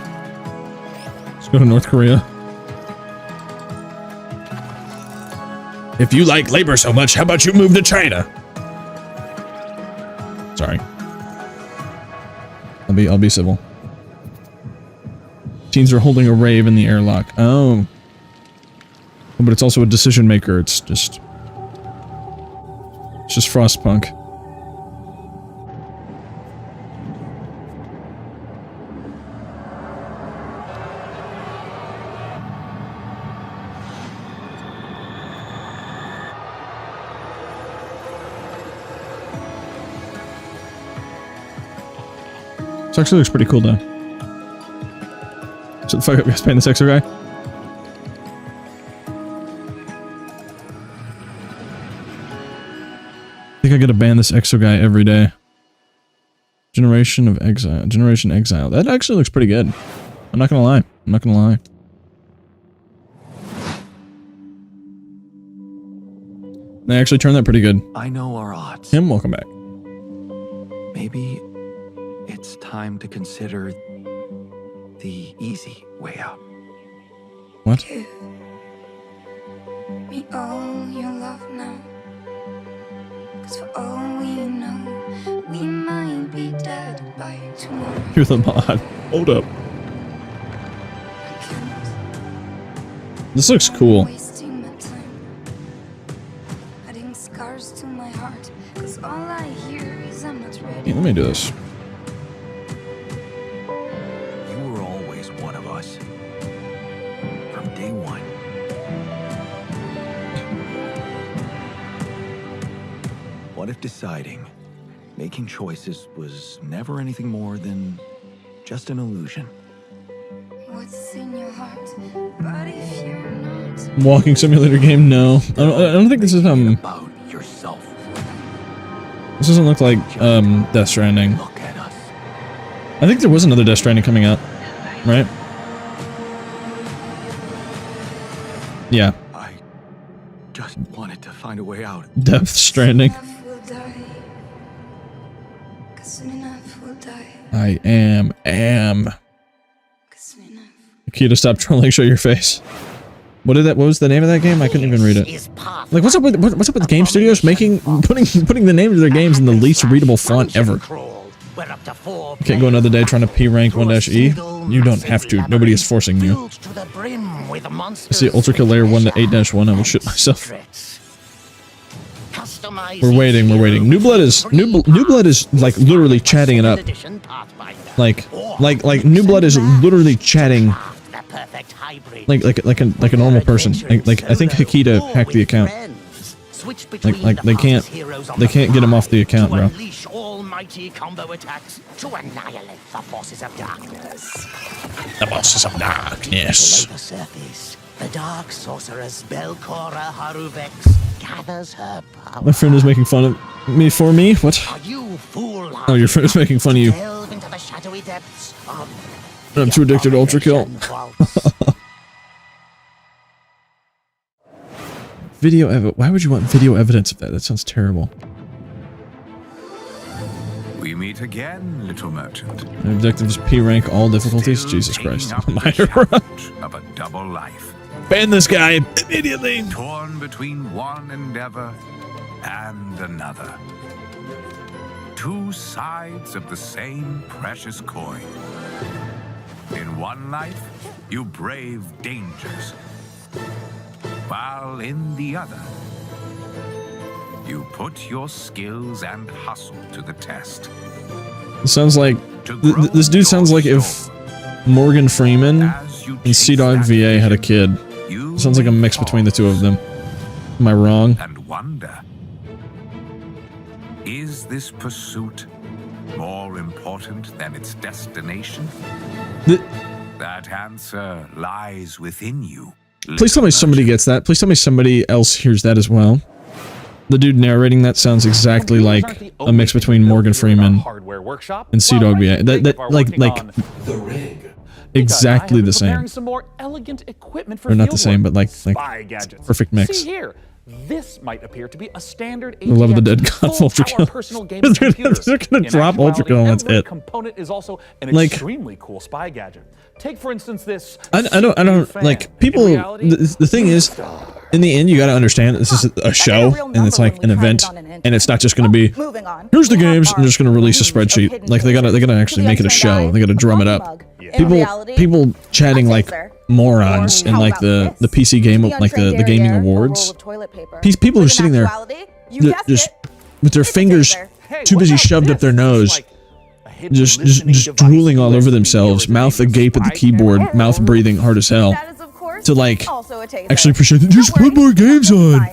[SPEAKER 1] Go to North Korea. If you like labor so much, how about you move to China? Sorry. I'll be civil. Teens are holding a rave in the airlock. Oh. But it's also a decision maker. It's just Frostpunk. This actually looks pretty cool though. So the fuck up, you guys paying this extra guy? I think I gotta ban this exo guy every day. Generation Exile. That actually looks pretty good. I'm not gonna lie. They actually turned that pretty good.
[SPEAKER 5] I know our odds.
[SPEAKER 1] Him, welcome back.
[SPEAKER 5] Maybe it's time to consider the easy way out.
[SPEAKER 1] What?
[SPEAKER 3] Give me all your love now. 'Cause for all we know, we might be dead by tomorrow.
[SPEAKER 1] You're the mod. Hold up. This looks cool.
[SPEAKER 3] Wasting my time, adding scars to my heart. 'Cause all I hear is I'm not ready.
[SPEAKER 1] Yeah, let me do this.
[SPEAKER 5] You were always one of us. From day one. What if deciding, making choices was never anything more than just an illusion?
[SPEAKER 3] What's in your heart? But if you're not,
[SPEAKER 1] Walking simulator game? No. I don't think this is
[SPEAKER 5] About yourself.
[SPEAKER 1] This doesn't look like Death Stranding.
[SPEAKER 5] Look at us.
[SPEAKER 1] I think there was another Death Stranding coming out, right? Yeah.
[SPEAKER 5] I just wanted to find a way out.
[SPEAKER 1] Death Stranding.
[SPEAKER 3] we'll die. 'Cause soon enough we'll die.
[SPEAKER 1] I am. Akita, stop trolling. Show your face. What was the name of that game? I couldn't even read it. Like, what's up with game studios putting the names of their games in the least readable font ever? You can't go another day trying to P rank 1-E. You don't have to. Nobody is forcing you. I see Ultra Kill Layer 1 to 8-1. I will shit myself. We're waiting. New Blood is like literally chatting it up. Like New Blood is literally chatting like a normal person. Like I think Hikita hacked the account. Like they can't get him off the account, bro.
[SPEAKER 16] Unleash almighty combo attacks to annihilate the forces of darkness.
[SPEAKER 1] The bosses of darkness.
[SPEAKER 16] Below the surface, the dark sorceress Belcora Haruvex gathers her power.
[SPEAKER 1] My friend is making fun of me for me? What?
[SPEAKER 16] You fool!
[SPEAKER 1] Oh, your friend is making fun of you.
[SPEAKER 16] Delve into the shadowy depths of
[SPEAKER 1] I'm too addicted to Ultra Kill. Why would you want video evidence of that? That sounds terrible.
[SPEAKER 6] We meet again, little merchant.
[SPEAKER 1] My objective is P rank all difficulties. Jesus Christ.
[SPEAKER 6] Of a double life.
[SPEAKER 1] Ban this guy immediately.
[SPEAKER 6] Torn between one endeavor and another. Two sides of the same precious coin. In one life, you brave dangers, while in the other, you put your skills and hustle to the test.
[SPEAKER 1] It sounds like this dude sounds like if Morgan Freeman and Sea-Dog VA had a kid. It sounds like a mix between the two of them. Am I wrong?
[SPEAKER 6] And wonder, is this pursuit more important than its destination? That answer lies within you.
[SPEAKER 1] Please tell me somebody gets that. Please tell me somebody else hears that as well. The dude narrating that sounds exactly like a mix between Morgan Freeman and Sea-Dog VA. Like
[SPEAKER 9] the rig.
[SPEAKER 1] Exactly the same.
[SPEAKER 9] Some more elegant equipment for
[SPEAKER 1] Or not the same, but like
[SPEAKER 9] spy gadgets.
[SPEAKER 1] perfect mix.
[SPEAKER 9] See here, this might appear to be a standard
[SPEAKER 1] The love of the dead god of Ultra
[SPEAKER 9] full-power
[SPEAKER 1] Kill.
[SPEAKER 9] personal gaming computer.
[SPEAKER 1] They're gonna
[SPEAKER 9] In
[SPEAKER 1] drop Ultra Kill and that's
[SPEAKER 9] every
[SPEAKER 1] it.
[SPEAKER 9] component is also an
[SPEAKER 1] Like-
[SPEAKER 9] extremely cool spy gadget. Take for instance this.
[SPEAKER 1] I don't like people. The thing is, in the end, you got to understand that this is a show and it's like an event, and it's not just going to be here's the games and they're just going to release a spreadsheet. Like they gotta actually make it a show. They gotta drum it up. People chatting like morons in like the PC game, like the gaming awards. People who are sitting there just with their fingers too busy shoved up their nose. Just drooling all over themselves, mouth agape at the keyboard, mouth breathing hard as hell, to like actually appreciate it. Just put more games on.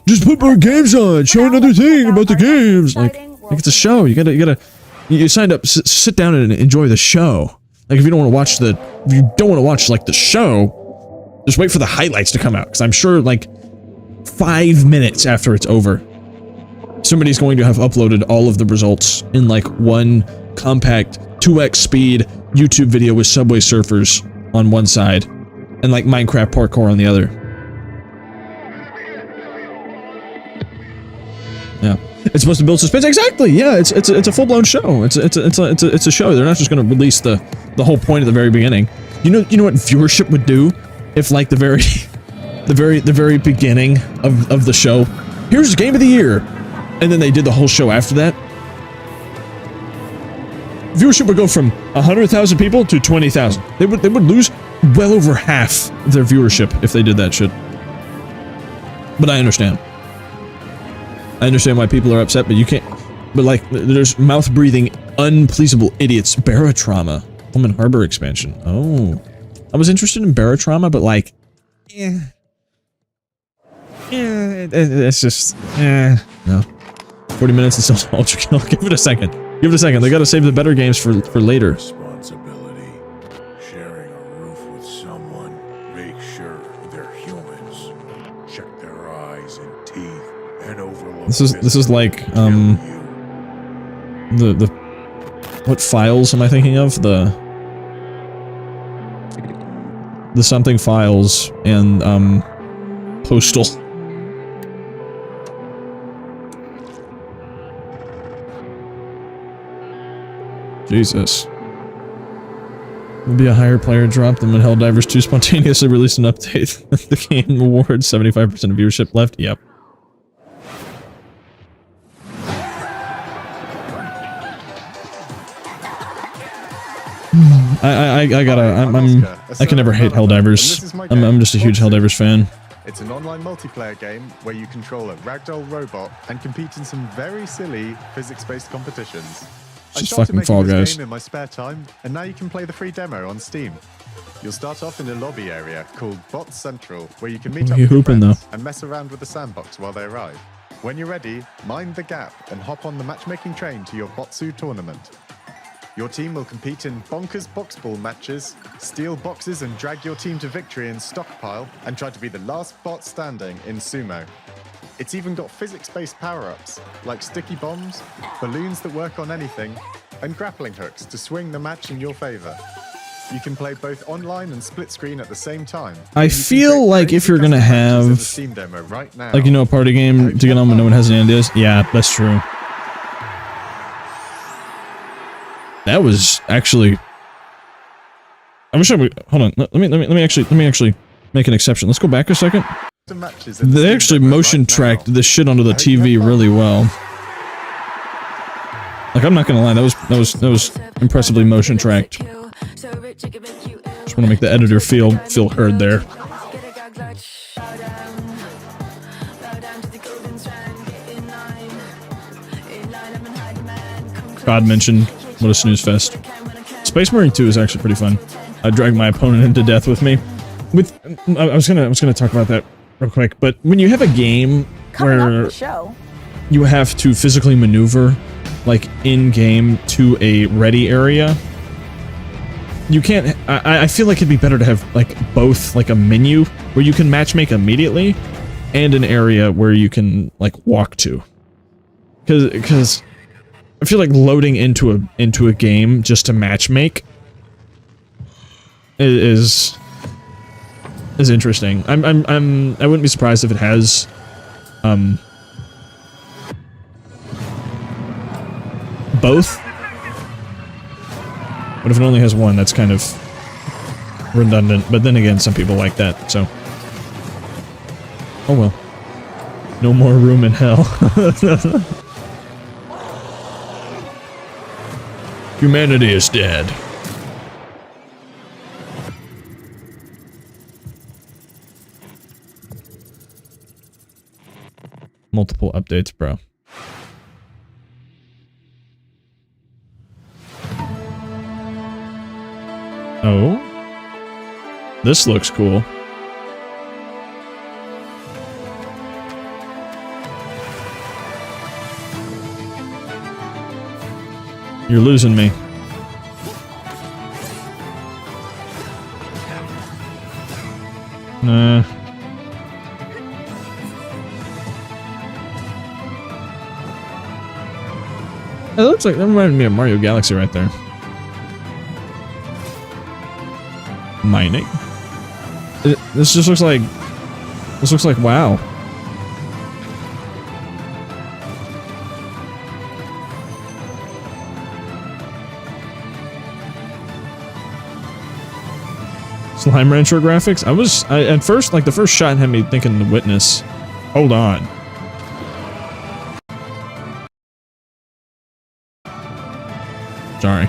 [SPEAKER 1] Just put more games on. Show another thing about the games. Like it's a show. You signed up. Sit down and enjoy the show. Like if you don't want to watch like the show, just wait for the highlights to come out. Because I'm sure like 5 minutes after it's over, somebody's going to have uploaded all of the results in like one compact 2x speed YouTube video with Subway Surfers on one side and like Minecraft parkour on the other. Yeah, it's supposed to build suspense. Exactly. Yeah, it's a full-blown show. It's a show. They're not just going to release the whole point at the very beginning. You know what viewership would do if like the very beginning of the show, here's game of the year, and then they did the whole show after that. Viewership would go from 100,000 people to 20,000. They would lose well over half their viewership if they did that shit. But I understand. I understand why people are upset, but you can't. But like, there's mouth-breathing, unpleasable idiots. Barotrauma, Pullman Harbor expansion. Oh, I was interested in Barotrauma, but like, it's just, no. 40 minutes and still Ultra Kill. Give it a second. Give it a second. They gotta save the better games for later.
[SPEAKER 7] Responsibility. Sharing a roof with someone. Make sure they're humans. Check their eyes and teeth and overlook.
[SPEAKER 1] This is like the what files am I thinking of? The something files and Postal. Jesus. Will be a higher player drop than when Helldivers 2 spontaneously released an update. The Game Awards, 75% of viewership left. Yep. I can never hate Helldivers. I'm just a huge Helldivers fan.
[SPEAKER 8] It's an online multiplayer game where you control a ragdoll robot and compete in some very silly physics-based competitions.
[SPEAKER 1] It's just fucking Fall Guys.
[SPEAKER 8] Game in my spare time, and now you can play the free demo on Steam. You'll start off in a lobby area called Bot Central, where you can meet up with your friends and mess around with the sandbox while they arrive. When you're ready, mind the gap and hop on the matchmaking train to your Botsu tournament. Your team will compete in bonkers boxball matches, steal boxes and drag your team to victory in Stockpile, and try to be the last bot standing in Sumo. It's even got physics-based power-ups, like sticky bombs, balloons that work on anything, and grappling hooks to swing the match in your favor. You can play both online and split screen at the same time.
[SPEAKER 1] I feel like if you're gonna have, like, you know, a party game to get on when no one has any ideas. Yeah, that's true. That was actually. I wish I would. Hold on. Let me actually make an exception. Let's go back a second. They actually motion tracked this shit onto the TV really well. Like, I'm not gonna lie, that was impressively motion tracked. Just want to make the editor feel heard there. God mentioned, what a snooze fest. Space Marine 2 is actually pretty fun. I dragged my opponent into death with me. I was gonna talk about that real quick, but when you have a game where you have to physically maneuver, like, in-game to a ready area, you can't. I feel like it'd be better to have, like, both, like, a menu where you can matchmake immediately and an area where you can, like, walk to. Because I feel like loading into a game just to matchmake is interesting. I wouldn't be surprised if it has both. But if it only has one, that's kind of redundant. But then again, some people like that, so. Oh well. No more room in hell. Humanity is dead. Multiple updates, bro. Oh? This looks cool. You're losing me. Nah. It looks like that reminded me of Mario Galaxy right there. Mining. This just looks like. This looks like WoW. Slime Rancher graphics? At first, like, the first shot had me thinking The Witness. Hold on. Sorry.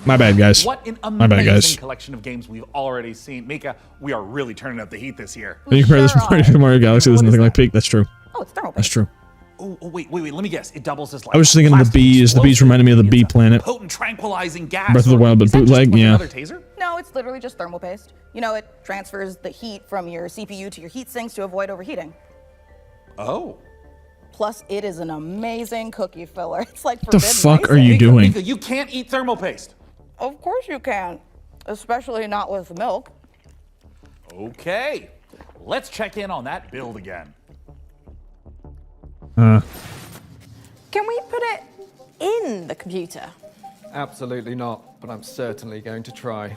[SPEAKER 1] My bad, guys.
[SPEAKER 9] What an
[SPEAKER 1] My bad, guys.
[SPEAKER 9] amazing collection of games we've already seen. Mika, we are really turning up the heat this year.
[SPEAKER 1] When you compare this to Mario Galaxy, there's nothing like Peak. That's true.
[SPEAKER 12] Oh, it's thermal.
[SPEAKER 1] That's true.
[SPEAKER 9] Oh, wait, let me guess. It doubles as like
[SPEAKER 1] I was just thinking of the bees. The bees reminded me of the bee planet.
[SPEAKER 9] potent tranquilizing gas.
[SPEAKER 1] Breath of the Wild, but bootleg, yeah.
[SPEAKER 9] Another taser?
[SPEAKER 12] No, it's literally just thermal paste. You know, it transfers the heat from your CPU to your heat sinks to avoid overheating.
[SPEAKER 9] Oh.
[SPEAKER 12] Plus, it is an amazing cookie filler. It's like
[SPEAKER 1] What the
[SPEAKER 12] forbidden
[SPEAKER 1] fuck are you doing?
[SPEAKER 9] Mika, you can't eat thermal paste.
[SPEAKER 12] Of course you can, especially not with milk.
[SPEAKER 9] Okay, let's check in on that build again.
[SPEAKER 2] Can we put it in the computer?
[SPEAKER 11] Absolutely not, but I'm certainly going to try.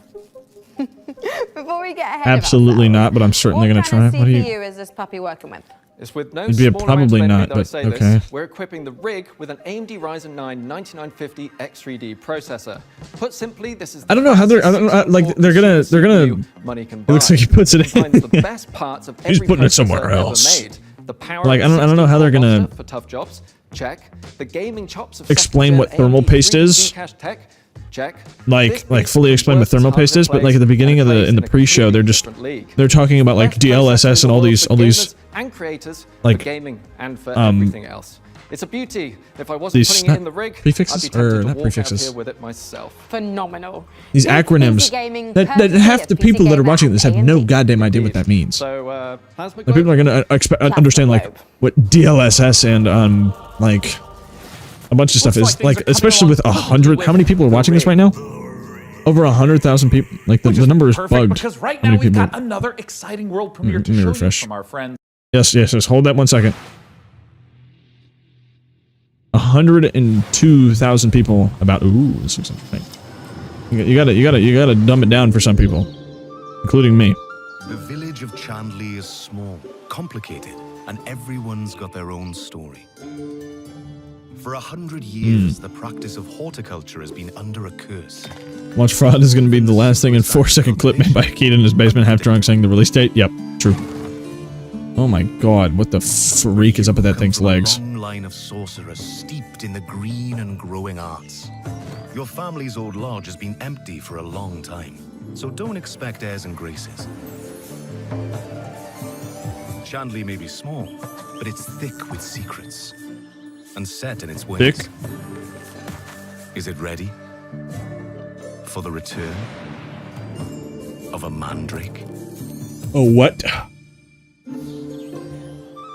[SPEAKER 2] Before we get ahead
[SPEAKER 1] Absolutely not, but I'm certainly going to try.
[SPEAKER 2] What
[SPEAKER 1] What do
[SPEAKER 2] kind of
[SPEAKER 1] you?
[SPEAKER 2] CPU is this puppy working with?
[SPEAKER 11] It's with no
[SPEAKER 1] It'd be a
[SPEAKER 11] small
[SPEAKER 1] probably
[SPEAKER 11] amount of
[SPEAKER 1] not,
[SPEAKER 11] effort that I
[SPEAKER 1] but
[SPEAKER 11] say
[SPEAKER 1] okay.
[SPEAKER 11] this. We're equipping the rig with an AMD Ryzen 9 9950 X3D processor. Put simply, this is
[SPEAKER 1] I don't know how they're. I don't know, like they're gonna.
[SPEAKER 11] money can
[SPEAKER 1] It looks like he puts it in.
[SPEAKER 11] combines the best parts of
[SPEAKER 1] He's
[SPEAKER 11] every
[SPEAKER 1] putting it
[SPEAKER 11] processor
[SPEAKER 1] somewhere
[SPEAKER 11] ever
[SPEAKER 1] else.
[SPEAKER 11] made. The power
[SPEAKER 1] Like
[SPEAKER 11] of
[SPEAKER 1] I don't know how they're
[SPEAKER 11] 16-core
[SPEAKER 1] gonna
[SPEAKER 11] monster for tough jobs. Check. The gaming chops of
[SPEAKER 1] explain what thermal paste is.
[SPEAKER 11] Tech. Check.
[SPEAKER 1] Like fully explain what thermal paste is, but like at the beginning of the pre-show, they're talking about like DLSS and all these
[SPEAKER 11] and creators
[SPEAKER 1] like
[SPEAKER 11] for gaming and for everything else. It's a beauty. If I wasn't
[SPEAKER 1] these
[SPEAKER 11] putting it in the rig,
[SPEAKER 1] prefixes
[SPEAKER 11] I'd be tempted
[SPEAKER 1] or
[SPEAKER 11] to
[SPEAKER 1] not
[SPEAKER 11] walk
[SPEAKER 1] prefixes.
[SPEAKER 11] out here with it myself.
[SPEAKER 2] Phenomenal.
[SPEAKER 1] These acronyms that half the people that are watching this have no goddamn idea what that means.
[SPEAKER 11] So,
[SPEAKER 1] Like people are gonna understand like what DLSS and like a bunch of stuff is like, especially with 100. How many people are watching this right now? Over 100,000 people. Like the number is bugged.
[SPEAKER 9] Because right now we've got another exciting world premiere to show you from our friends.
[SPEAKER 1] Yes. Hold that 1 second. 102,000 people about. Ooh, this looks interesting. You gotta dumb it down for some people, including me.
[SPEAKER 10] The village of Chandley is small, complicated, and everyone's got their own story. For 100 years, the practice of horticulture has been under a curse.
[SPEAKER 1] Watch Fraud is gonna be the last thing in 4-second clip made by a kid in his basement, half drunk, saying the release date. Yep, true. Oh my god, what the freak is up with that thing's legs?
[SPEAKER 10] A long line of sorcerers steeped in the green and growing arts. Your family's old lodge has been empty for a long time, so don't expect airs and graces. Chandley may be small, but it's thick with secrets. And set in its ways.
[SPEAKER 1] Thick?
[SPEAKER 10] Is it ready for the return of a mandrake?
[SPEAKER 1] Oh, what?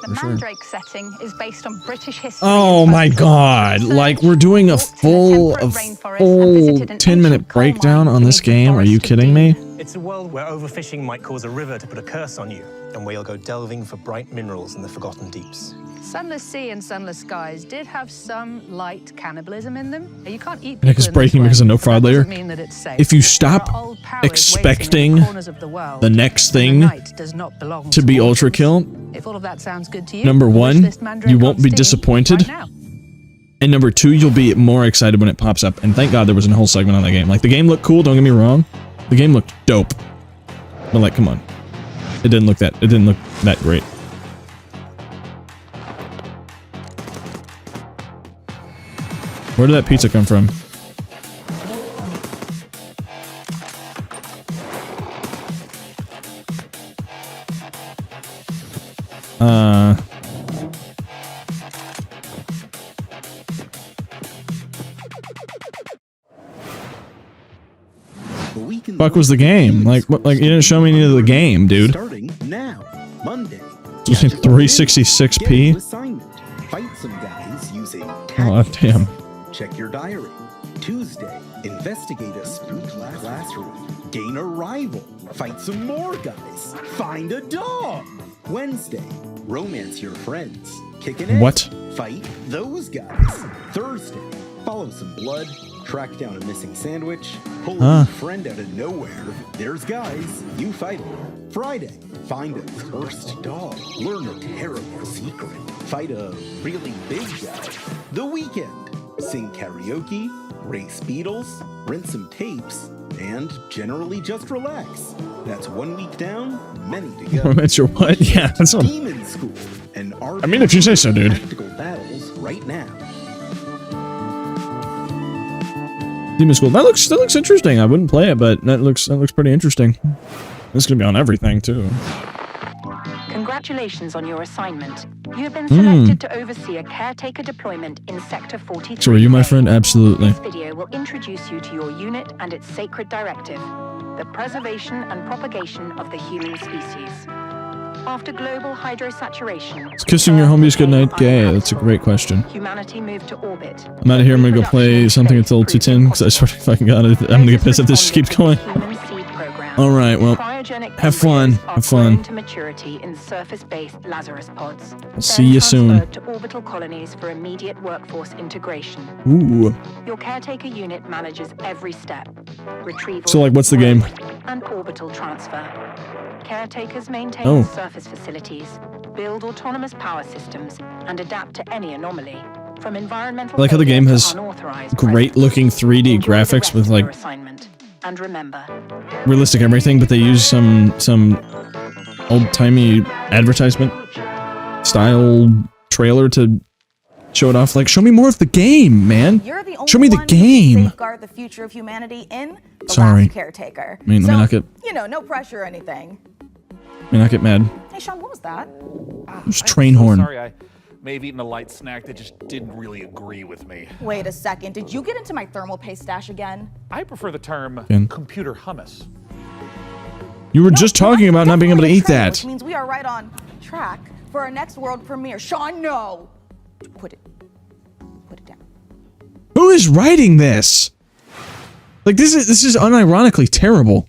[SPEAKER 13] The Mandrake setting is based on British history.
[SPEAKER 1] Oh my god, like we're doing a full 10-minute breakdown on this game? Are you kidding me?
[SPEAKER 14] It's a world where overfishing might cause a river to put a curse on you, and where you'll go delving for bright minerals in the forgotten deeps.
[SPEAKER 13] Sunless Sea and Sunless Skies did have some light cannibalism in them. You can't eat
[SPEAKER 1] Heck, it's breaking because of no fraud layer.
[SPEAKER 13] mean that it's safe.
[SPEAKER 1] If you stop expecting the next thing to be ultra kill,
[SPEAKER 13] If all of that sounds good to you,
[SPEAKER 1] number one,
[SPEAKER 13] wishlist Mandrake
[SPEAKER 1] you
[SPEAKER 13] on
[SPEAKER 1] won't be
[SPEAKER 13] Steam
[SPEAKER 1] disappointed.
[SPEAKER 13] right now.
[SPEAKER 1] And number two, you'll be more excited when it pops up. And thank God there was a whole segment on that game. Like, the game looked cool, don't get me wrong. The game looked dope. But like, come on. It didn't look that great. Where did that pizza come from? Fuck was the game? Like, what, like, you didn't show me any of the game, dude.
[SPEAKER 15] Starting now, Monday.
[SPEAKER 1] 366p?
[SPEAKER 15] Fight some guys using
[SPEAKER 1] Oh, damn.
[SPEAKER 15] Check your diary. Tuesday, investigate a spooky classroom. Gain a rival. Fight some more guys. Find a dog. Wednesday, romance your friends. Kick an egg.
[SPEAKER 1] What?
[SPEAKER 15] Fight those guys. Thursday, follow some blood. Track down a missing sandwich. Pull a friend out of nowhere. There's guys. You fight them. Friday, find a cursed dog. Learn a terrible secret. Fight a really big guy. The weekend, sing karaoke, race beetles, rent some tapes, and generally just relax. That's 1 week down, many to go.
[SPEAKER 1] Romance your what? Yeah, that's what.
[SPEAKER 15] Demon School, and
[SPEAKER 1] I mean, if you say so, dude.
[SPEAKER 15] tactical battles right now.
[SPEAKER 1] Demon School. That looks interesting. I wouldn't play it, but that looks pretty interesting. This is gonna be on everything too.
[SPEAKER 17] Congratulations on your assignment. You have been selected to oversee a caretaker deployment in Sector 43.
[SPEAKER 1] So are you my friend? Absolutely.
[SPEAKER 17] This video will introduce you to your unit and its sacred directive, the preservation and propagation of the human species. After global hydrosaturation,
[SPEAKER 1] Is kissing your homies goodnight gay? That's a great question.
[SPEAKER 17] humanity moved to orbit.
[SPEAKER 1] I'm out of here. I'm gonna go play something until 2:10 because I swear to fucking god, I'm gonna get pissed if this just keeps going. All right, well, have fun. Have fun.
[SPEAKER 17] To maturity in surface-based Lazarus pods.
[SPEAKER 1] I'll see you soon.
[SPEAKER 17] Transferred to orbital colonies for immediate workforce integration.
[SPEAKER 1] Ooh.
[SPEAKER 17] Your caretaker unit manages every step. Retrieval.
[SPEAKER 1] So, like, what's the game?
[SPEAKER 17] And orbital transfer. Caretakers maintain
[SPEAKER 1] Oh.
[SPEAKER 17] surface facilities, build autonomous power systems, and adapt to any anomaly. From environmental
[SPEAKER 1] I like how the game has
[SPEAKER 17] unauthorized
[SPEAKER 1] great-looking 3D graphics with like
[SPEAKER 17] assignment. And remember,
[SPEAKER 1] realistic everything, but they use some old-timey advertisement style trailer to show it off. Like, show me more of the game, man.
[SPEAKER 12] You're the only
[SPEAKER 1] Show me the
[SPEAKER 12] one who can
[SPEAKER 1] game.
[SPEAKER 12] safeguard the future of humanity in The
[SPEAKER 1] Sorry.
[SPEAKER 12] Last Caretaker.
[SPEAKER 1] I mean, let me not get
[SPEAKER 12] no pressure or anything.
[SPEAKER 1] let me not get mad.
[SPEAKER 12] Hey, Sean, what was that?
[SPEAKER 1] It was train horn.
[SPEAKER 9] Sorry, I may have eaten a light snack that just didn't really agree with me.
[SPEAKER 12] Wait a second. Did you get into my thermal paste stash again?
[SPEAKER 9] I prefer the term
[SPEAKER 1] Again.
[SPEAKER 9] computer hummus.
[SPEAKER 1] You were just talking about not being able to eat that.
[SPEAKER 12] Which means we are right on track for our next world premiere. Sean, no. Put it down.
[SPEAKER 1] Who is writing this? Like, this is unironically terrible.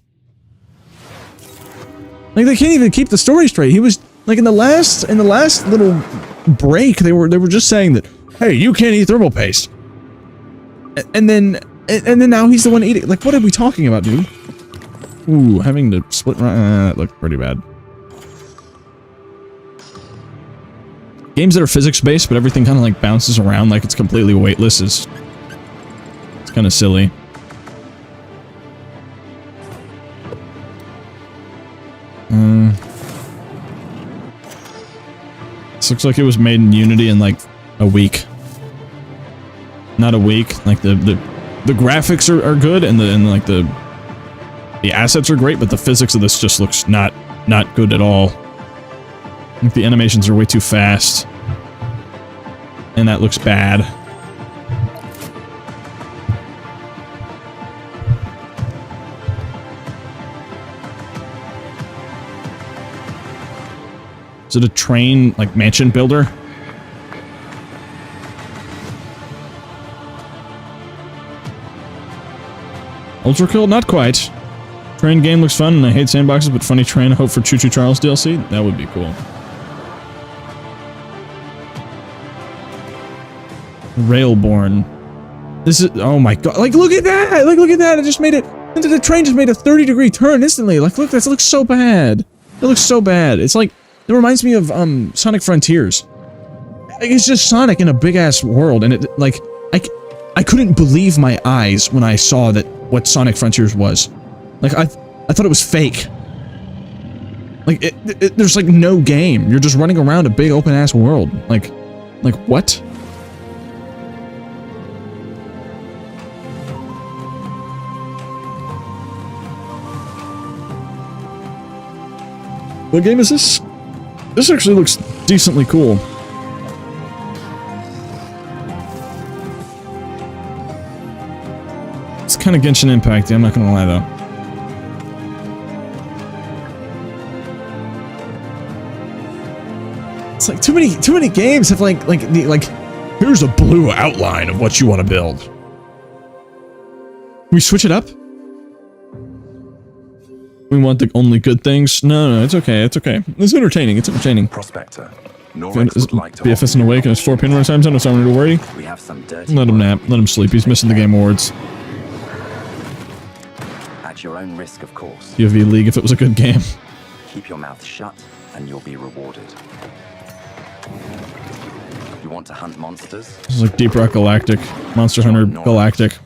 [SPEAKER 1] Like, they can't even keep the story straight. He was like in the last little break, they were just saying that, hey, you can't eat thermal paste. And then now he's the one eating. Like, what are we talking about, dude? Ooh, having to split. That looked pretty bad. Games that are physics-based, but everything kind of like bounces around like it's completely weightless is it's kind of silly. This looks like it was made in Unity in like a week. Not a week. Like the graphics are good and like the assets are great, but the physics of this just looks not good at all. I think the animations are way too fast. And that looks bad. Is it a train, like, mansion builder? Ultra kill? Not quite. Train game looks fun, and I hate sandboxes, but funny train. I hope for Choo Choo Charles DLC. That would be cool. Railborn. This is, oh my god, like look at that, like look at that, it just made it, the train just made a 30-degree turn instantly, like look, that looks so bad. It looks so bad. It's like, it reminds me of Sonic Frontiers. It's just Sonic in a big-ass world, and it, like, I couldn't believe my eyes when I saw that what Sonic Frontiers was. Like, I thought it was fake. Like, there's like no game. You're just running around a big open-ass world. Like what? What game is this? This actually looks decently cool. It's kind of Genshin Impact, I'm not gonna lie though. It's like too many games have like here's a blue outline of what you want to build. Can we switch it up? We want the only good things. No, it's okay. It's okay. It's entertaining. It's entertaining.
[SPEAKER 18] Prospector. Norrex would like to
[SPEAKER 1] BFS and Awake and his 4-pin run time zone. No time to worry.
[SPEAKER 18] We have some dirty.
[SPEAKER 1] Let him nap. Let him sleep. He's missing the game awards.
[SPEAKER 18] At your own risk, of course.
[SPEAKER 1] UV League if it was a good game.
[SPEAKER 18] Keep your mouth shut, and you'll be rewarded. You want to hunt monsters?
[SPEAKER 1] This is like Deep Rock Galactic, Monster Hunter Galactic.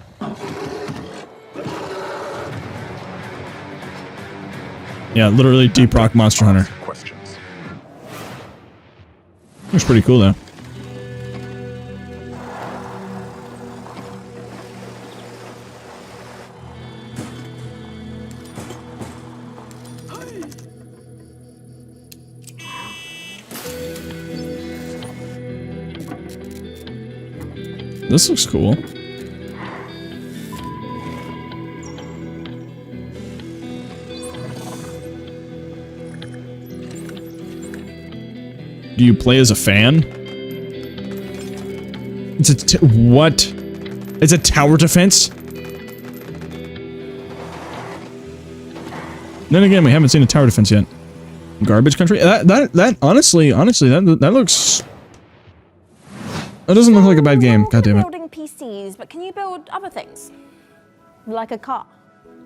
[SPEAKER 1] Yeah, literally Deep Rock Monster Hunter. Looks pretty cool though. This looks cool. Do you play as a fan? It's a what? It's a tower defense? Then again, we haven't seen a tower defense yet. Garbage country? That honestly, that looks... That doesn't look like a bad game. God damn it.
[SPEAKER 2] Building PCs, but can you build other things? Like a car?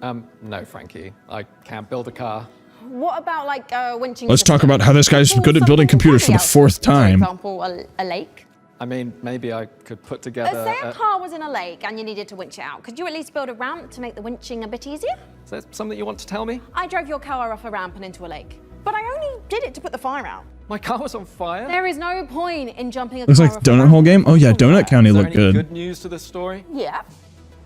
[SPEAKER 11] No, Frankie. I can't build a car.
[SPEAKER 2] What about like winching?
[SPEAKER 1] Let's talk about how this guy's good at building computers for the 4th time.
[SPEAKER 2] For example, a lake.
[SPEAKER 11] I mean, maybe I could put together...
[SPEAKER 2] Say a car was in a lake and you needed to winch it out. Could you at least build a ramp to make the winching a bit easier?
[SPEAKER 11] Is that something you want to tell me?
[SPEAKER 2] I drove your car off a ramp and into a lake. But I only did it to put the fire out.
[SPEAKER 11] My car was on fire?
[SPEAKER 2] There is no point in jumping a
[SPEAKER 1] Looks
[SPEAKER 2] car
[SPEAKER 1] like
[SPEAKER 2] off
[SPEAKER 1] Donut
[SPEAKER 2] a ramp.
[SPEAKER 1] Hole game? Oh yeah, Donut County looked good.
[SPEAKER 11] Good news to this story?
[SPEAKER 2] Yeah.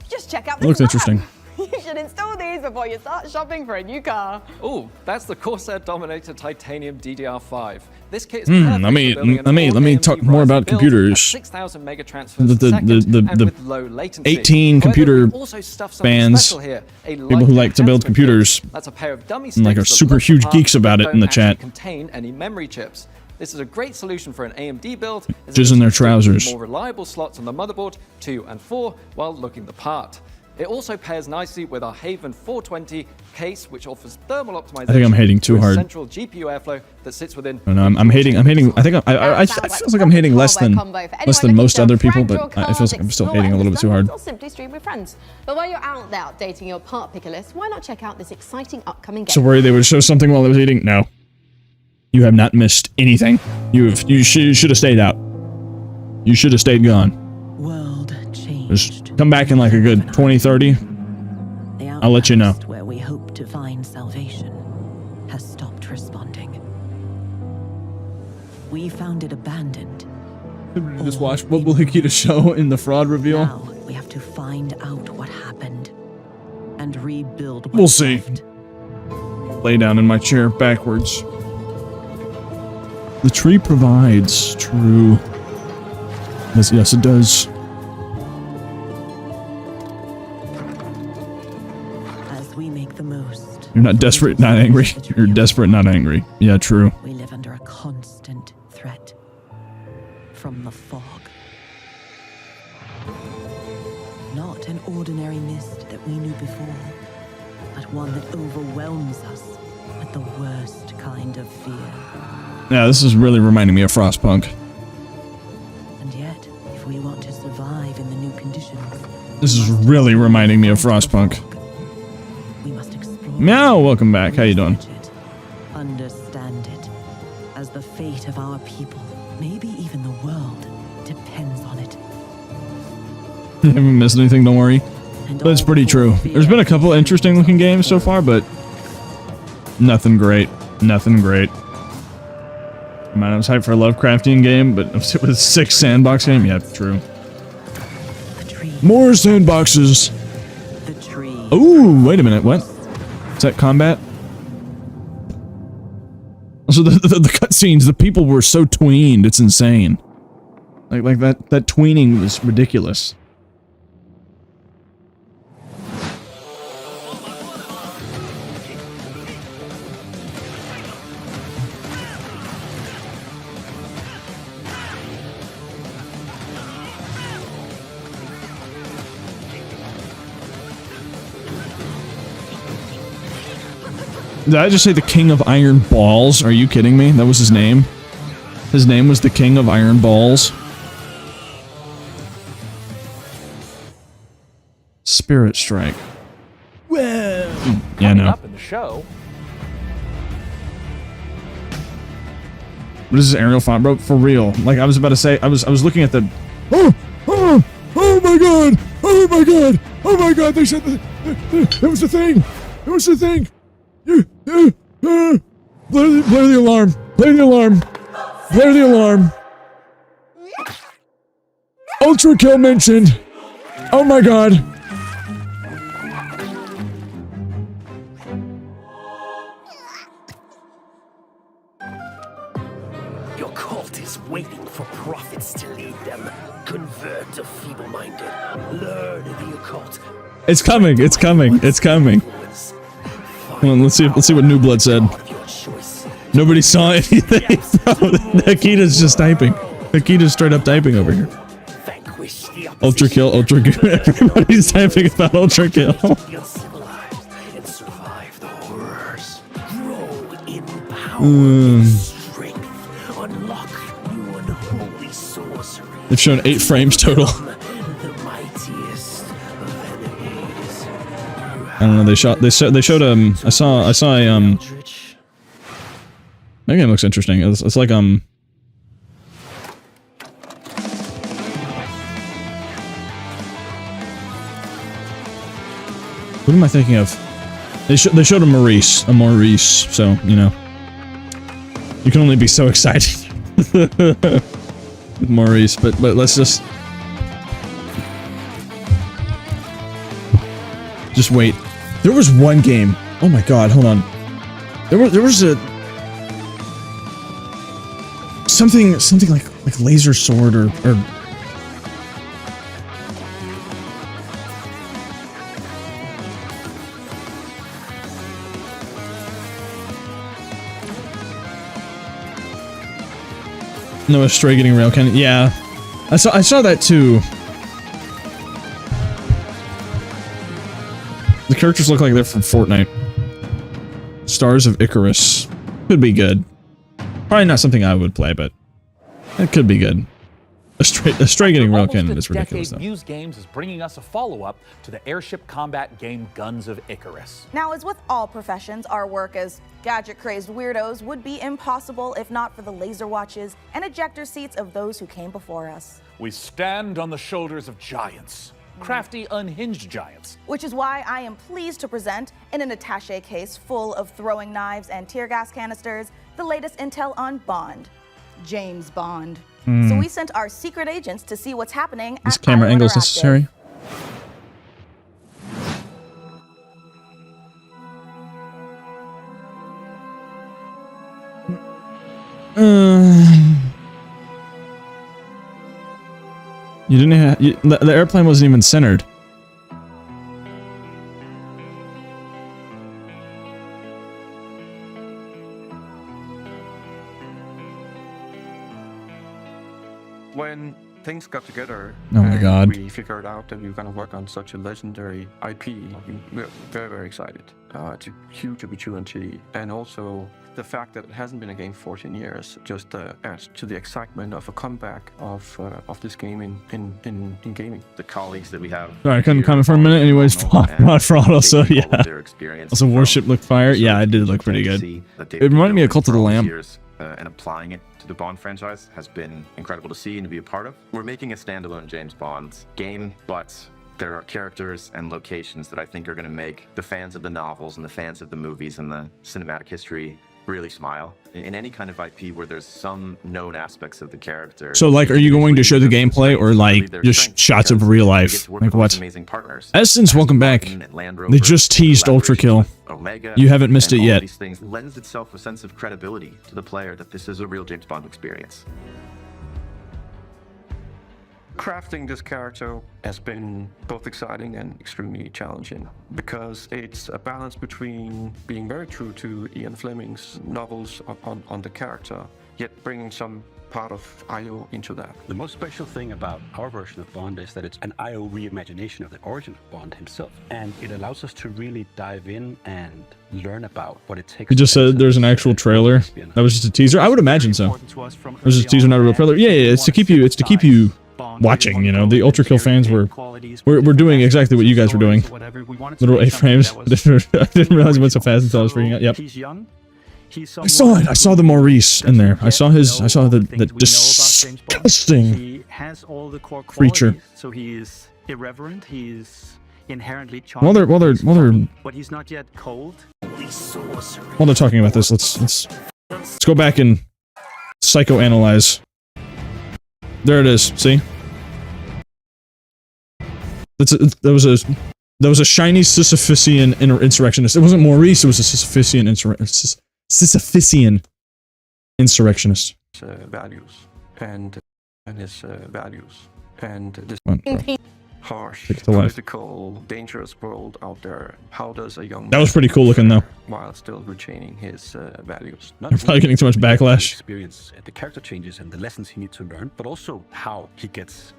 [SPEAKER 2] Just check out
[SPEAKER 1] It
[SPEAKER 2] this
[SPEAKER 1] looks
[SPEAKER 2] map.
[SPEAKER 1] interesting.
[SPEAKER 2] You should install these before you start shopping for a new car.
[SPEAKER 11] Oh, that's the Corsair Dominator Titanium DDR5. This kit is perfect
[SPEAKER 1] let me
[SPEAKER 11] for building
[SPEAKER 1] talk
[SPEAKER 11] an
[SPEAKER 1] more
[SPEAKER 11] AMD
[SPEAKER 1] about
[SPEAKER 11] Ryzen build
[SPEAKER 1] computers.
[SPEAKER 11] at 6,000 mega transfers per second and with low latency.
[SPEAKER 1] 18
[SPEAKER 11] However,
[SPEAKER 1] computer
[SPEAKER 11] we've also stuffed something
[SPEAKER 1] fans,
[SPEAKER 11] special here, a
[SPEAKER 1] people who
[SPEAKER 11] light
[SPEAKER 1] like to build
[SPEAKER 11] enhancement
[SPEAKER 1] computers,
[SPEAKER 11] kit. That's a pair of dummy
[SPEAKER 1] and like are
[SPEAKER 11] sticks that
[SPEAKER 1] super
[SPEAKER 11] look
[SPEAKER 1] huge
[SPEAKER 11] the part
[SPEAKER 1] geeks about
[SPEAKER 11] but
[SPEAKER 1] it in the
[SPEAKER 11] don't actually
[SPEAKER 1] chat.
[SPEAKER 11] contain any memory chips. This is a great solution for an AMD build. as
[SPEAKER 1] Just
[SPEAKER 11] it
[SPEAKER 1] in their
[SPEAKER 11] gives
[SPEAKER 1] trousers.
[SPEAKER 11] More reliable slots on the motherboard 2 and 4 while looking the part. It also pairs nicely with our Haven 420 case, which offers thermal optimization.
[SPEAKER 1] I think I'm hating too
[SPEAKER 11] with
[SPEAKER 1] hard.
[SPEAKER 11] Central GPU airflow that sits within.
[SPEAKER 1] I don't know, I'm hating. I think I feels like I'm hating less than most other people, but it feels like I'm still hating a little bit too hard.
[SPEAKER 2] Or simply stream with friends. But while you're out there updating your part picker list, why not check out this exciting upcoming game?
[SPEAKER 1] So worried they would show something while I was eating? No. You have not missed anything. You should have stayed out. You should have stayed gone.
[SPEAKER 19] World changed.
[SPEAKER 1] Just come back in like a good 20-30. I'll let you know.
[SPEAKER 19] Where we hope to find salvation has stopped responding. We found it abandoned.
[SPEAKER 1] Just watch what will Hikita show in the fraud reveal.
[SPEAKER 19] Now we have to find out what happened and rebuild what's
[SPEAKER 1] We'll see.
[SPEAKER 19] left.
[SPEAKER 1] Lay down in my chair backwards. The tree provides. True. Yes, it does.
[SPEAKER 19] As we make the most.
[SPEAKER 1] You're not desperate, not angry. You're desperate, not angry. Yeah, true.
[SPEAKER 19] We live under a constant threat from the fog. Not an ordinary mist that we knew before, but one that overwhelms us with the worst kind of fear.
[SPEAKER 1] Yeah, this is really reminding me of Frostpunk.
[SPEAKER 19] And yet, if we want to survive in the new conditions,
[SPEAKER 1] This is really reminding me of Frostpunk.
[SPEAKER 19] we must explore
[SPEAKER 1] Meow, welcome back. How you doing?
[SPEAKER 19] understand it, as the fate of our people, maybe even the world, depends on it.
[SPEAKER 1] I haven't missed anything, don't worry. That's pretty true. There's been a couple interesting looking games so far, but nothing great. Nothing great. Man, I was hyped for a Lovecraftian game, but with a 6 sandbox game? Yeah, true. More sandboxes! Ooh, wait a minute, what? Is that combat? Also, the cutscenes, the people were so tweened, it's insane. Like that tweening was ridiculous. Did I just say the King of Iron Balls? Are you kidding me? That was his name? His name was the King of Iron Balls? Spirit Strike. Well, yeah, no.
[SPEAKER 9] Up in the show.
[SPEAKER 1] What is this aerial font, bro? For real. Like I was about to say, I was looking at the. Oh my god! Oh my god! Oh my god! They said that was the thing. It was the thing. Blare the alarm. Play the alarm. Blare the alarm. Ultra kill mentioned. Oh my god.
[SPEAKER 16] Your cult is waiting for prophets to lead them. Convert to feeble-minded. Learn the occult.
[SPEAKER 1] It's coming. It's coming. It's coming. Hold on, let's see what New Blood said. Nobody saw anything. Akita's just typing. Akita's straight up typing over here. Ultra kill, ultra kill. Everybody's typing about ultra kill. They've shown 8 frames total. I don't know. They showed I saw a that game looks interesting. It's like what am I thinking of? They showed a Maurice, so you know you can only be so excited with Maurice, but let's just wait. There was one game. Oh my god, hold on. There was a something like laser sword or no, a stray getting rail cannon. Yeah, I saw that too. The characters look like they're from Fortnite. Stars of Icarus. Could be good. Probably not something I would play, but it could be good. A stray getting rail cannon is ridiculous, though.
[SPEAKER 9] Muse Games is bringing us a follow-up to the airship combat game Guns of Icarus.
[SPEAKER 12] Now, as with all professions, our work as gadget-crazed weirdos would be impossible if not for the laser watches and ejector seats of those who came before us.
[SPEAKER 9] We stand on the shoulders of giants. Crafty, unhinged giants.
[SPEAKER 12] Which is why I am pleased to present, in an attaché case full of throwing knives and tear gas canisters, the latest intel on Bond. James Bond. So we sent our secret agents to see what's happening
[SPEAKER 1] This camera angle is necessary. You didn't have the airplane wasn't even centered.
[SPEAKER 20] When things got together.
[SPEAKER 1] Oh my God.
[SPEAKER 20] We figured out that we were going to work on such a legendary IP. We're very, very excited. It's a huge opportunity. And also the fact that it hasn't been a game 14 years just adds to the excitement of a comeback of this game in gaming.
[SPEAKER 21] The colleaagues that we have.
[SPEAKER 1] Sorry, I couldn't comment for a minute. Anyways, fraud also, yeah. Also, Warship looked fire. Yeah, it did look pretty good. It reminded me of Cult of the Lamb.
[SPEAKER 21] And applying it to the Bond franchise has been incredible to see and to be a part of. We're making a standalone James Bond game, but there are characters and locations that I think are going to make the fans of the novels and the fans of the movies and the cinematic history really smile. In any kind of IP where there's some known aspects of the character.
[SPEAKER 1] So, like, are you going to show the gameplay or, like, just shots of real life? Like, what? Essence, welcome back. They just teased Ultra Kill. You haven't missed it yet.
[SPEAKER 21] These things lends itself a sense of credibility to the player that this is a real James Bond experience.
[SPEAKER 20] Crafting this character has been both exciting and extremely challenging because it's a balance between being very true to Ian Fleming's novels on the character, yet bringing some part of IO into that.
[SPEAKER 22] The most special thing about our version of Bond is that it's an IO reimagination of the origin of Bond himself, and it allows us to really dive in and learn about what it takes.
[SPEAKER 1] You just said there's an actual trailer. That was just a teaser. I would imagine so. It was just a teaser, not a real trailer. Yeah, it's to keep you. It's to keep you watching. You know, the Ultra Kill fans were doing exactly what you guys were doing. Little A-frames. I didn't realize it went so fast until I was freaking out. Yep. I saw it. I saw the Maurice in there. I saw the disgusting creature.
[SPEAKER 23] So he is irreverent. He is inherently charming.
[SPEAKER 1] While they're
[SPEAKER 23] but he's not yet cold.
[SPEAKER 1] While they're talking about this, let's go back and psychoanalyze. There it is. See? That was a shiny Sisyphusian insurrectionist. It wasn't Maurice. It was a Sisyphusian insurrectionist.
[SPEAKER 20] Values and his values and this harsh, political, dangerous world out there. How does a young
[SPEAKER 1] that was pretty cool looking though,
[SPEAKER 20] while still retaining his values?
[SPEAKER 1] You're probably getting too much backlash.
[SPEAKER 22] Experience the character changes and the lessons he needs to learn, but also how he gets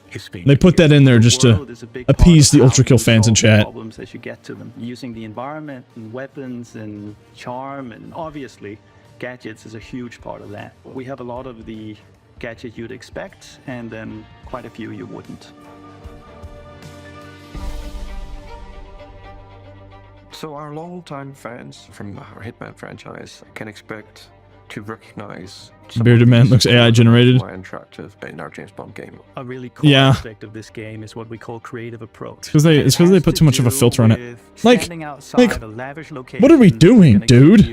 [SPEAKER 22] his fame.
[SPEAKER 1] They put that in there just to appease the Ultra Kill fans in chat.
[SPEAKER 23] Problems as you get to them, using the environment and weapons and charm, and obviously gadgets is a huge part of that. We have a lot of the gadgets you'd expect, and then quite a few you wouldn't.
[SPEAKER 20] So our longtime fans from our Hitman franchise can expect to recognize
[SPEAKER 1] Bearded Man looks AI generated.
[SPEAKER 20] Attractive in our James Bond game.
[SPEAKER 23] A really cool aspect of this game is what we call creative approach.
[SPEAKER 1] It's because they put too much of a filter on it. Like what are we doing, dude?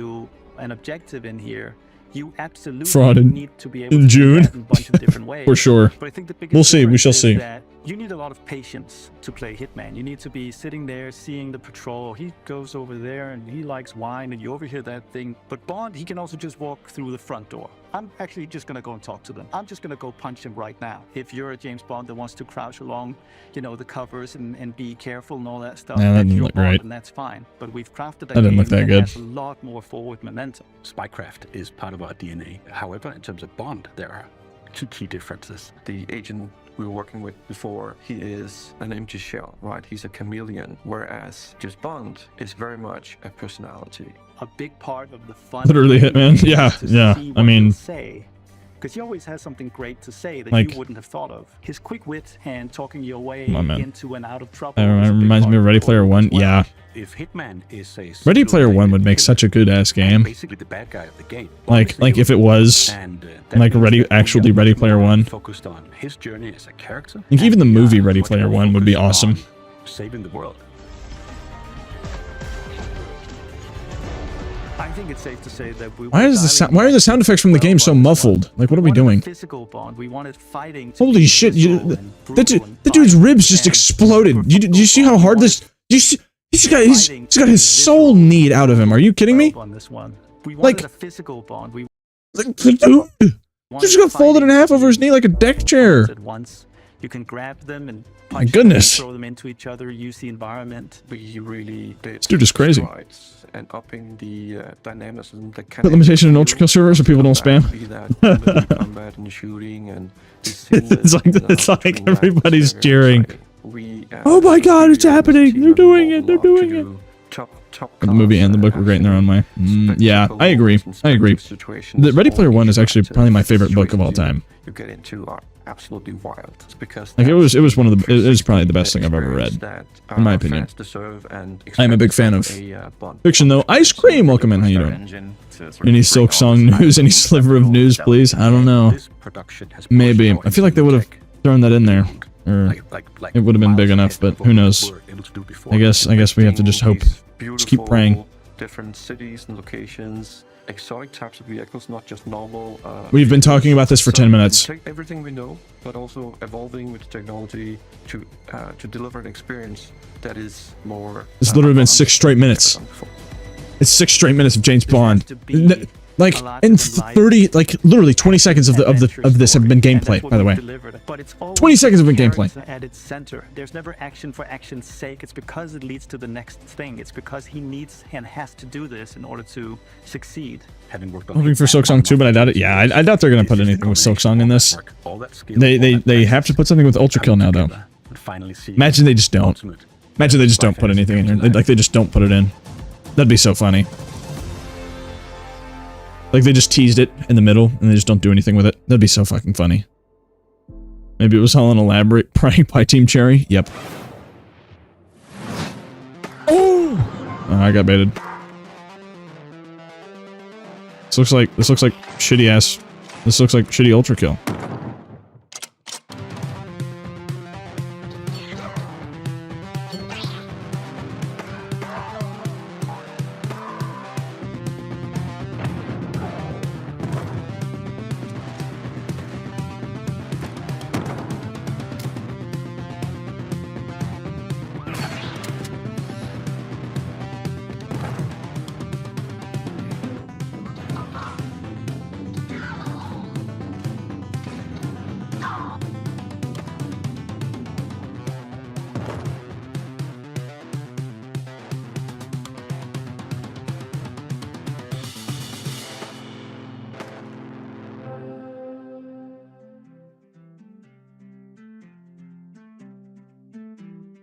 [SPEAKER 23] An objective in here. You absolutely
[SPEAKER 1] fraud
[SPEAKER 23] need to be able
[SPEAKER 1] in
[SPEAKER 23] to
[SPEAKER 1] June
[SPEAKER 23] do that in a bunch of different ways.
[SPEAKER 1] For sure.
[SPEAKER 23] But I think the biggest
[SPEAKER 1] we'll see. We shall see.
[SPEAKER 23] That you need a lot of patience to play Hitman. You need to be sitting there seeing the patrol. He goes over there and he likes wine and you overhear that thing. But Bond, he can also just walk through the front door. I'm actually just going to go and talk to them. I'm just going to go punch him right now. If you're a James Bond that wants to crouch along, you know, the covers and be careful and all that stuff,
[SPEAKER 1] yeah, that didn't look great.
[SPEAKER 23] And that's fine. But we've crafted a
[SPEAKER 1] that didn't look that good.
[SPEAKER 23] Has a lot more forward momentum.
[SPEAKER 22] Spycraft is part of our DNA. However, in terms of Bond, there are two key differences.
[SPEAKER 20] The agent we were working with before, he is an empty shell, right? He's a chameleon, whereas James Bond is very much a personality.
[SPEAKER 23] A big part of the fun.
[SPEAKER 1] Literally Hitman. Yeah. I mean,
[SPEAKER 23] because he always has something great to say that
[SPEAKER 1] like,
[SPEAKER 23] you wouldn't have thought of. His quick wit and talking your way into and out of trouble.
[SPEAKER 1] That reminds me of Ready Player One. Yeah.
[SPEAKER 22] If Hitman is a
[SPEAKER 1] Ready Player One would make such a good ass game.
[SPEAKER 22] Basically the bad guy of the game.
[SPEAKER 1] Like if it was like Ready Player One.
[SPEAKER 22] Focused on his journey as a character.
[SPEAKER 1] Like even the movie Ready Player One would be awesome.
[SPEAKER 22] Saving the world.
[SPEAKER 23] I think it's safe to say that
[SPEAKER 1] why are the sound effects from the game so muffled? Like what are we doing?
[SPEAKER 23] Physical Bond. We wanted fighting.
[SPEAKER 1] Holy shit! The dude's ribs just exploded. Did you see how hard this? He's got his soul knead out of him. Are you kidding me?
[SPEAKER 23] Like a physical Bond.
[SPEAKER 1] Dude just got folded in half over his knee like a deck chair.
[SPEAKER 23] At once, you can grab them and
[SPEAKER 1] My goodness.
[SPEAKER 23] Throw them into each other, use the environment.
[SPEAKER 20] We really did.
[SPEAKER 1] This dude is crazy.
[SPEAKER 20] strides and upping the dynamism. The
[SPEAKER 1] Put limitation in Ultra Kill server so people don't spam.
[SPEAKER 20] Combat and shooting and
[SPEAKER 1] it's like everybody's cheering.
[SPEAKER 20] We,
[SPEAKER 1] oh my god, it's happening! They're doing it! They're doing it! The movie and the book were great in their own way. Yeah, I agree. I agree. The Ready Player One is actually probably my favorite book of all time.
[SPEAKER 20] You get into are absolutely wild. It's because
[SPEAKER 1] like it was one of the it is probably the best thing I've ever read, in my opinion. I am a big fan of fiction though. Ice Cream, welcome in. How you doing? Any Silk Song news? Any sliver of news, please? I don't know. Maybe. I feel like they would have thrown that in there. Or it would have been big enough, but who knows? I guess we have to just hope. Just keep praying.
[SPEAKER 20] Different cities and locations, exotic types of vehicles, not just normal.
[SPEAKER 1] We've been talking about this for 10 minutes.
[SPEAKER 20] Take everything we know, but also evolving with technology to deliver an experience that is more.
[SPEAKER 1] It's literally been 6 straight minutes. It's 6 straight minutes of James Bond. Like in 30, like literally 20 seconds of this have been gameplay. By the way, 20 seconds have been gameplay.
[SPEAKER 23] At its center, there's never action for action's sake. It's because it leads to the next thing. It's because he needs and has to do this in order to succeed.
[SPEAKER 20] Having worked on
[SPEAKER 1] hoping for Silk Song 2, but I doubt it. Yeah, I doubt they're gonna put anything with Silk Song in this. They have to put something with Ultra Kill now though. Imagine they just don't. Imagine they just don't put anything in here. Like they just don't put it in. That'd be so funny. Like they just teased it in the middle and they just don't do anything with it. That'd be so fucking funny. Maybe it was all an elaborate prank by Team Cherry. Yep. Oh, I got baited. This looks like shitty ass. This looks like shitty Ultra Kill.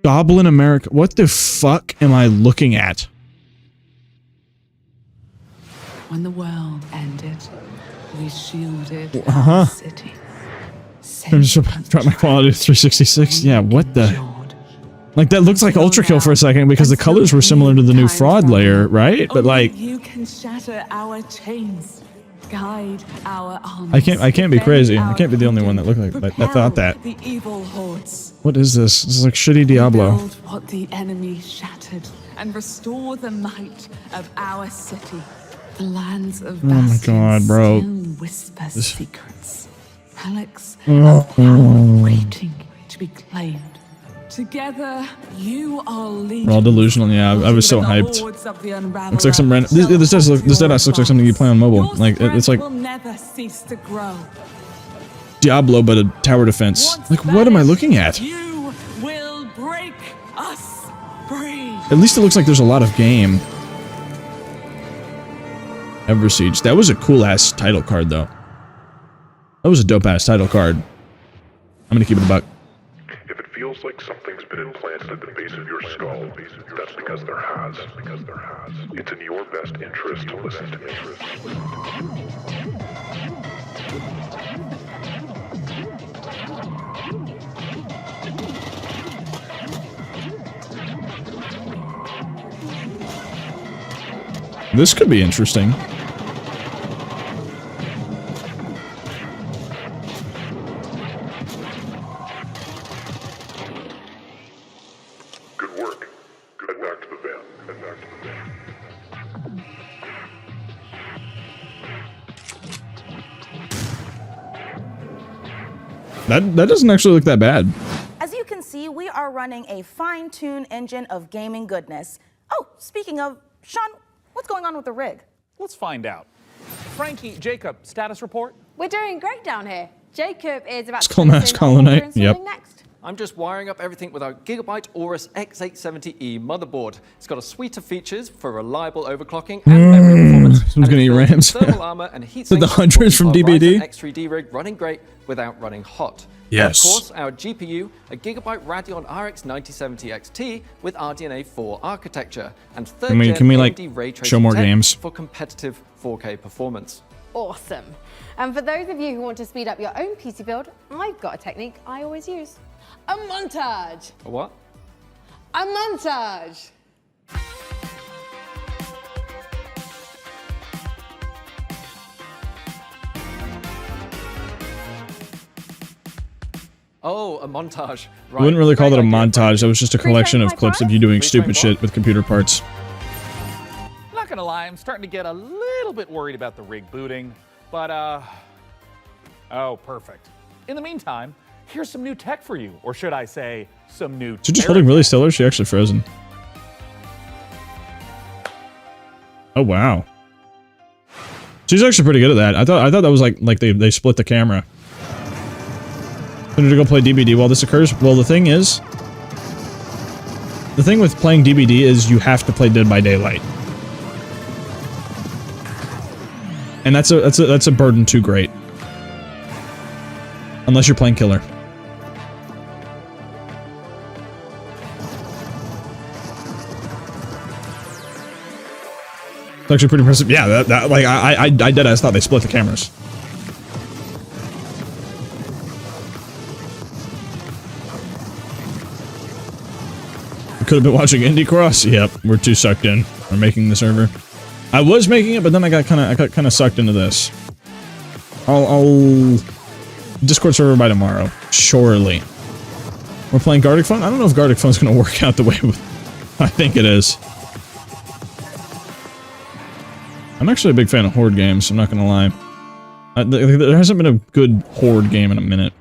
[SPEAKER 1] Goblin America. What the fuck am I looking at?
[SPEAKER 3] When the world ended, we shielded our city.
[SPEAKER 1] I'm just drop my quality to 366. Yeah, what the? Like that looks like Ultra Kill for a second because the colors were similar to the new fraud layer, right? But like,
[SPEAKER 3] you can shatter our chains, guide our armies.
[SPEAKER 1] I can't be crazy. I can't be the only one that looked like that. I thought that.
[SPEAKER 3] The evil hordes.
[SPEAKER 1] What is this? This is like shitty Diablo.
[SPEAKER 3] Build what the enemy shattered and restore the might of our city. The lands of
[SPEAKER 1] oh my god, bro.
[SPEAKER 3] Whisper secrets. Relics of power waiting to be claimed. Together, you are leading.
[SPEAKER 1] We're all delusional. Yeah, I was so hyped. Looks like some random. This deadass looks like something you play on mobile. Like it's like
[SPEAKER 3] will never cease to grow.
[SPEAKER 1] Diablo, but a tower defense. Like what am I looking at?
[SPEAKER 3] You will break us free.
[SPEAKER 1] At least it looks like there's a lot of game. Ever Siege. That was a cool ass title card though. That was a dope ass title card. I'm gonna keep it a buck.
[SPEAKER 7] If it feels like something's been implanted at the base of your skull, that's because there has. It's in your best interest to listen to me.
[SPEAKER 1] This could be interesting.
[SPEAKER 7] Good work. Head back to the van.
[SPEAKER 1] That doesn't actually look that bad.
[SPEAKER 12] As you can see, we are running a fine-tuned engine of gaming goodness. Oh, speaking of, Sean, what's going on with the rig?
[SPEAKER 9] Let's find out. Frankie, Jacob, status report?
[SPEAKER 2] We're doing great down here. Jacob is about
[SPEAKER 1] Skull Mask Hollow Knight. Yep.
[SPEAKER 2] next.
[SPEAKER 11] I'm just wiring up everything with our Gigabyte Aorus X870E motherboard. It's got a suite of features for reliable overclocking and memory performance.
[SPEAKER 1] Someone's gonna eat rams.
[SPEAKER 11] Thermal armor and heat
[SPEAKER 1] So the
[SPEAKER 11] sinks
[SPEAKER 1] hundreds from
[SPEAKER 11] will keep our
[SPEAKER 1] DBD?
[SPEAKER 11] Ryzen X3D rig running great without running hot.
[SPEAKER 1] Yes.
[SPEAKER 11] And of course, our GPU, a Gigabyte Radeon RX 9070 XT with RDNA 4 architecture, and third gen
[SPEAKER 1] Can we like
[SPEAKER 11] AMD ray tracing
[SPEAKER 1] show more
[SPEAKER 11] tech
[SPEAKER 1] games?
[SPEAKER 11] for competitive 4K performance.
[SPEAKER 2] Awesome. And for those of you who want to speed up your own PC build, I've got a technique I always use. A montage.
[SPEAKER 11] A what?
[SPEAKER 2] A montage.
[SPEAKER 11] Oh, a montage.
[SPEAKER 1] I wouldn't really call that a montage. That was just a collection of clips of you doing stupid shit with computer parts.
[SPEAKER 9] Not gonna lie, I'm starting to get a little bit worried about the rig booting, but oh, perfect. In the meantime, here's some new tech for you, or should I say, some new
[SPEAKER 1] Is she just holding really still or is she actually frozen? Oh wow. She's actually pretty good at that. I thought that was like they split the camera. To go play DBD while this occurs? Well, the thing with playing DBD is you have to play Dead by Daylight. And that's a burden too great. Unless you're playing Killer. It's actually pretty impressive. Yeah, that like I deadass thought they split the cameras. Could have been watching Indiecross. Yep, we're too sucked in. We're making the server. I was making it, but then I got kind of sucked into this. I'll Discord server by tomorrow, surely. We're playing Gartic Phone. I don't know if Gartic Phone's gonna work out the way I think it is. I'm actually a big fan of Horde games. I'm not gonna lie. There hasn't been a good Horde game in a minute.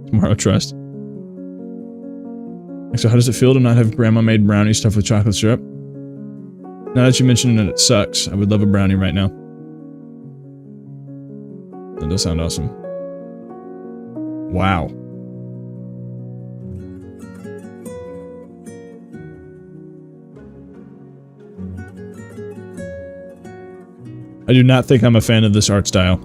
[SPEAKER 1] Tomorrow Trust. So how does it feel to not have grandma made brownie stuffed with chocolate syrup? Now that you mentioned it, it sucks. I would love a brownie right now. That does sound awesome. Wow. I do not think I'm a fan of this art style.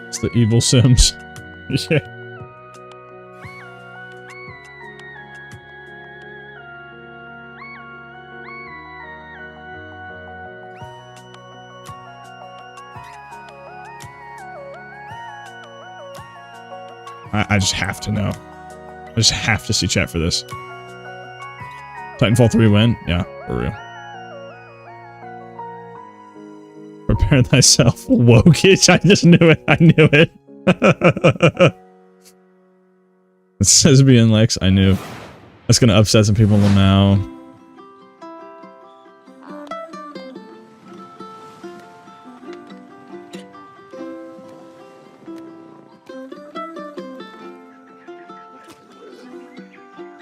[SPEAKER 1] It's the evil Sims. Yeah. I just have to know. I just have to see chat for this. Titanfall 3 win? Yeah, for real. Prepare thyself, wokish. I just knew it. I knew it. It says being Lex. I knew. That's gonna upset some people now.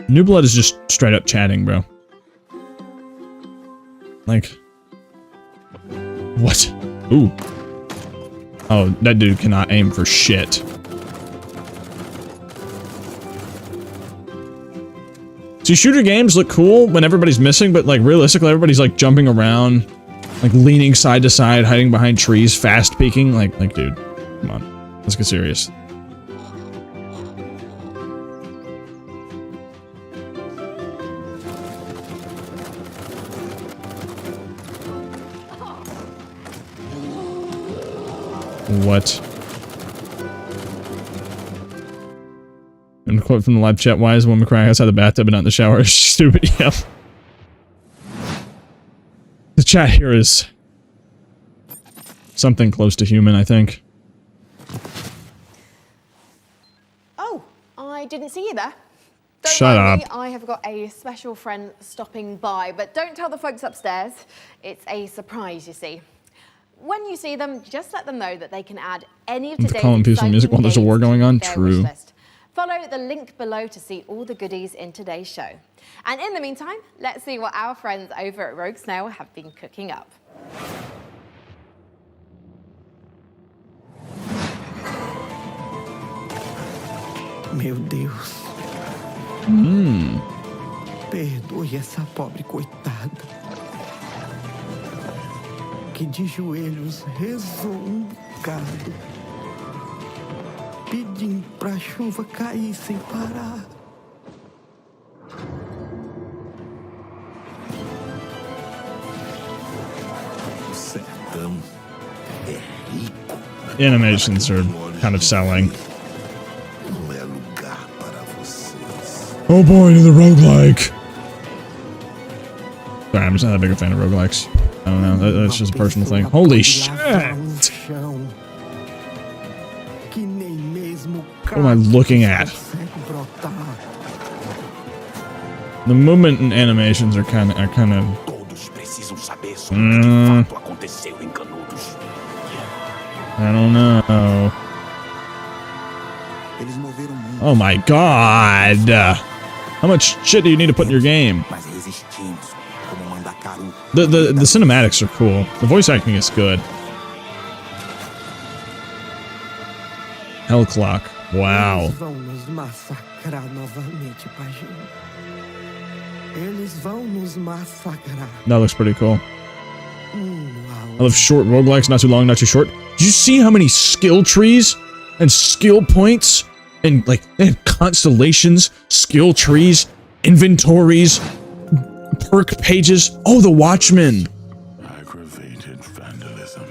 [SPEAKER 1] New Blood is just straight up chatting, bro. Like, what? Ooh. Oh, that dude cannot aim for shit. See, shooter games look cool when everybody's missing, but like realistically, everybody's like jumping around, like leaning side to side, hiding behind trees, fast peeking. Like, dude, come on, let's get serious. What? And a quote from the live chat, why is a woman crying outside the bathtub and not in the shower? Stupid, yeah. The chat here is something close to human, I think.
[SPEAKER 2] Oh, I didn't see you there. Don't
[SPEAKER 1] Shut
[SPEAKER 2] mind
[SPEAKER 1] up.
[SPEAKER 2] me, I have got a special friend stopping by, but don't tell the folks upstairs. It's a surprise, you see. When you see them, just let them know that they can add any of today's
[SPEAKER 1] Calling peaceful music while there's a war going on? True.
[SPEAKER 2] Follow the link below to see all the goodies in today's show. And in the meantime, let's see what our friends over at Rogue Snail have been cooking up.
[SPEAKER 4] Meu Deus. Perdoe essa pobre coitada. Que de joelhos rezou bocado, pedindo pra chuva cair sem parar.
[SPEAKER 7] O sertão é rico.
[SPEAKER 1] The animations are kind of selling.
[SPEAKER 7] Não é lugar para vocês.
[SPEAKER 1] Oh boy, the roguelike. Sorry, I'm just not that big a fan of roguelikes. I don't know. That's just a personal thing. Holy shit! What am I looking at? The movement and animations are kind of. I don't know. Oh my god! How much shit do you need to put in your game? The cinematics are cool. The voice acting is good. Hell Clock. Wow.
[SPEAKER 4] Eles vão nos massacrar novamente, Paginho. Eles vão nos massacrar.
[SPEAKER 1] That looks pretty cool. I love short roguelikes, not too long, not too short. Did you see how many skill trees and skill points and like they have constellations, skill trees, inventories, perk pages? Oh, the Watchmen.
[SPEAKER 7] Aggravated vandalism.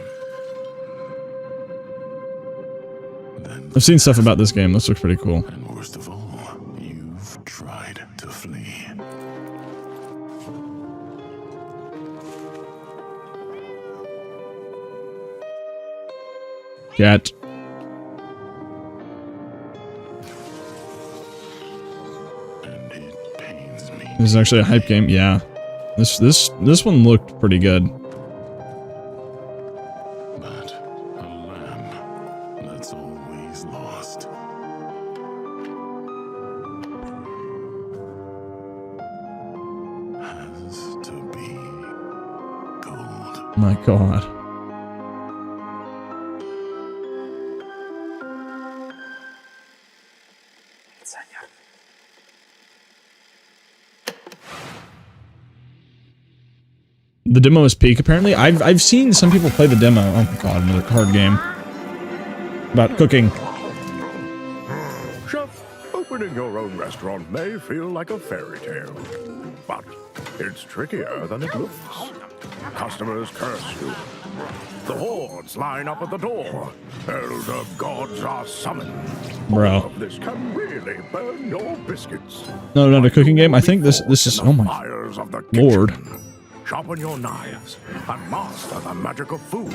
[SPEAKER 1] I've seen stuff about this game. This looks pretty cool.
[SPEAKER 7] And worst of all, you've tried to flee.
[SPEAKER 1] Cat. This is actually a hype game. Yeah. This one looked pretty good.
[SPEAKER 7] But a lamb that's always lost. Has to be gold.
[SPEAKER 1] My god. The demo is peak, apparently. I've seen some people play the demo. Oh my god, another card game. About cooking.
[SPEAKER 7] Chef, opening your own restaurant may feel like a fairy tale, but it's trickier than it looks. Customers curse you. The hordes line up at the door. Elder gods are summoned.
[SPEAKER 1] Bro.
[SPEAKER 7] All of this can really burn your biscuits.
[SPEAKER 1] No, not a cooking game. I think this is, oh my
[SPEAKER 7] Fires of the
[SPEAKER 1] lord.
[SPEAKER 7] Sharpen your knives and master the magic of food.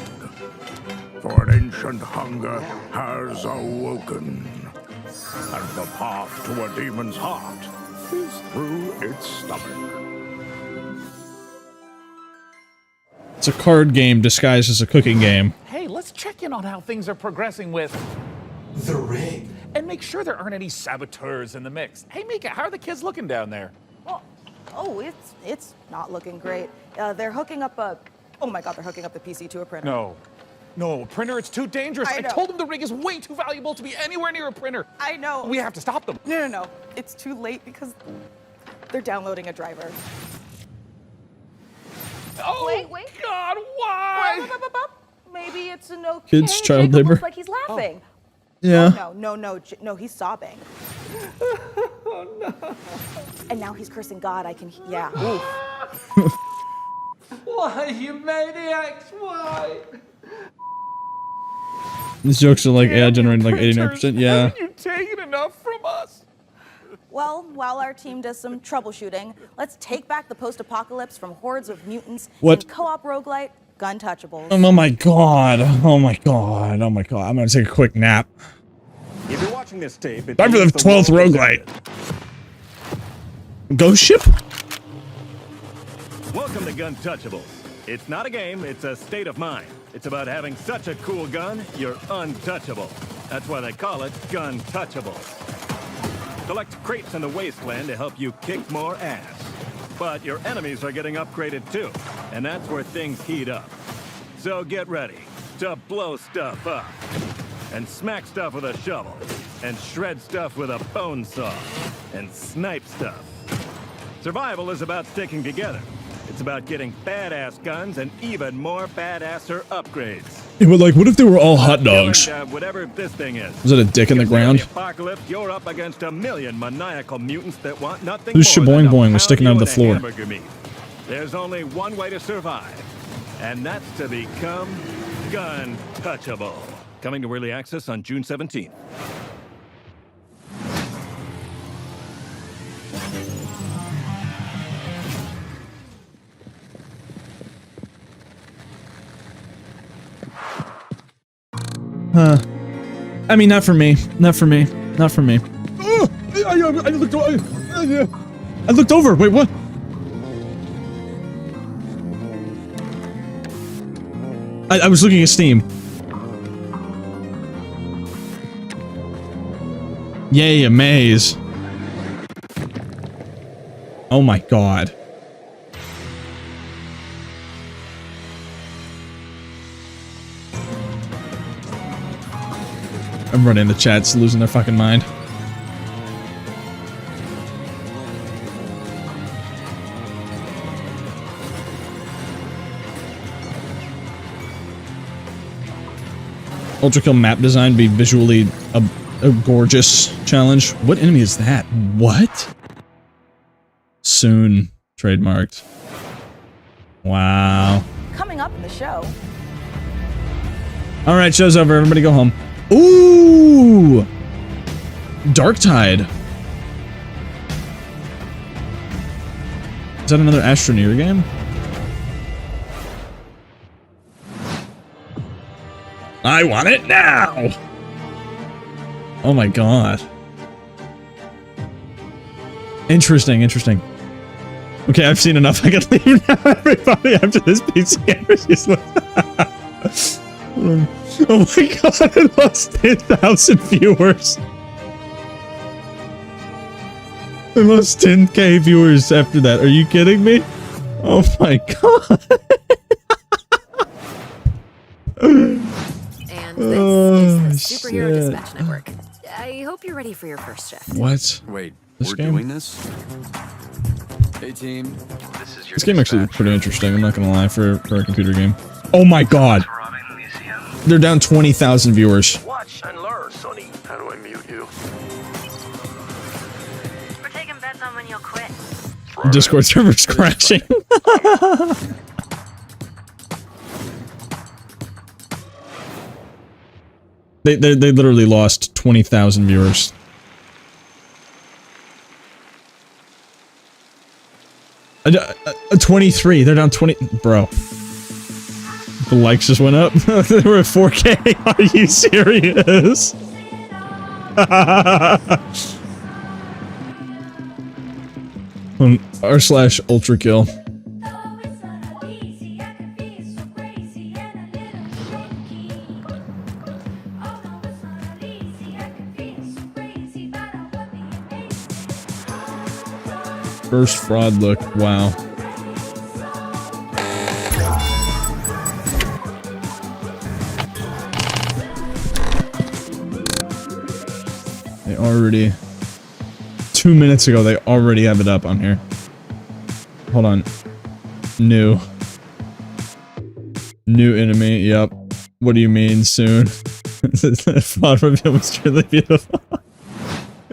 [SPEAKER 7] For an ancient hunger has awoken. And the path to a demon's heart is through its stomach.
[SPEAKER 1] It's a card game disguised as a cooking game.
[SPEAKER 9] Hey, let's check in on how things are progressing with
[SPEAKER 4] the rig.
[SPEAKER 9] And make sure there aren't any saboteurs in the mix. Hey, Mika, how are the kids looking down there?
[SPEAKER 12] Well, oh, it's not looking great. They're hooking up a... Oh my god, they're hooking up the PC to a printer.
[SPEAKER 9] No, a printer, it's too dangerous. I told them the rig is way too valuable to be anywhere near a printer.
[SPEAKER 12] I know.
[SPEAKER 9] We have to stop them.
[SPEAKER 12] No. It's too late because they're downloading a driver.
[SPEAKER 9] Oh,
[SPEAKER 12] wait.
[SPEAKER 9] God, why?
[SPEAKER 12] Maybe it's an okay.
[SPEAKER 1] Kids, child
[SPEAKER 12] Jacob
[SPEAKER 1] labor.
[SPEAKER 12] looks like he's laughing.
[SPEAKER 1] Yeah.
[SPEAKER 12] Oh, no, he's sobbing.
[SPEAKER 4] Oh, no.
[SPEAKER 12] And now he's cursing God. I can, yeah.
[SPEAKER 4] Why, you maniacs? Why?
[SPEAKER 1] These jokes are like AI generated like 89%. Yeah.
[SPEAKER 9] Haven't you taken enough from us?
[SPEAKER 12] Well, while our team does some troubleshooting, let's take back the post-apocalypse from hordes of mutants
[SPEAKER 1] What?
[SPEAKER 12] in co-op roguelite Guntouchables.
[SPEAKER 1] Oh my god. Oh my god. Oh my god. I'm gonna take a quick nap.
[SPEAKER 5] If you're watching this tape,
[SPEAKER 1] Time for the 12th roguelite. Ghost ship?
[SPEAKER 5] Welcome to Gun Touchables. It's not a game, it's a state of mind. It's about having such a cool gun, you're untouchable. That's why they call it Gun Touchables. Collect crates in the wasteland to help you kick more ass. But your enemies are getting upgraded too, and that's where things heat up. So get ready to blow stuff up. And smack stuff with a shovel. And shred stuff with a bone saw. And snipe stuff. Survival is about sticking together. It's about getting badass guns and even more badasser upgrades.
[SPEAKER 1] Yeah, but like, what if they were all hot dogs?
[SPEAKER 5] Whatever this thing is.
[SPEAKER 1] Was it a dick in the ground?
[SPEAKER 5] The apocalypse, you're up against a million maniacal mutants that want nothing
[SPEAKER 1] Whose
[SPEAKER 5] more than
[SPEAKER 1] shaboing
[SPEAKER 5] to
[SPEAKER 1] boing was
[SPEAKER 5] pound
[SPEAKER 1] sticking
[SPEAKER 5] you
[SPEAKER 1] out of the
[SPEAKER 5] with a
[SPEAKER 1] floor?
[SPEAKER 5] hamburger meat. There's only one way to survive, and that's to become gun touchable. Coming to early access on June 17th.
[SPEAKER 1] Huh. I mean, not for me. Not for me. Not for me. Oh, I looked over. I looked over. Wait, what? I was looking at Steam. Yay, a maze. Oh my god. Everybody in the chat's losing their fucking mind. Ultra Kill map design be visually a gorgeous challenge. What enemy is that? What? Soon trademarked. Wow.
[SPEAKER 12] Coming up in the show.
[SPEAKER 1] All right, show's over. Everybody go home. Ooh! Darktide. Is that another Astroneer game? I want it now! Oh my god. Interesting, interesting. Okay, I've seen enough. I can leave now, everybody, after this PC game is useless. Oh my god, I lost 10,000 viewers. I lost 10k viewers after that. Are you kidding me? Oh my god.
[SPEAKER 6] And this is the Superhero Dispatch Network. I hope you're ready for your first shift.
[SPEAKER 1] What?
[SPEAKER 8] Wait,
[SPEAKER 1] This
[SPEAKER 8] we're
[SPEAKER 1] game?
[SPEAKER 8] doing this? Hey team, this is your
[SPEAKER 1] This game actually looks pretty interesting, I'm not gonna lie, for a computer game. Oh my god! They're down 20,000 viewers.
[SPEAKER 16] Watch and learn, Sonny. How do I mute you?
[SPEAKER 6] We're taking bets on when you'll quit.
[SPEAKER 1] Discord server's crashing. They literally lost 20,000 viewers. A 23. They're down 20. Bro. The likes just went up. They were at 4K. Are you serious? r/ultra kill. First fraud look. Wow. They already... 2 minutes ago, they already have it up on here. Hold on. New. New enemy, yep. What do you mean, soon? Fraud reveal was truly beautiful.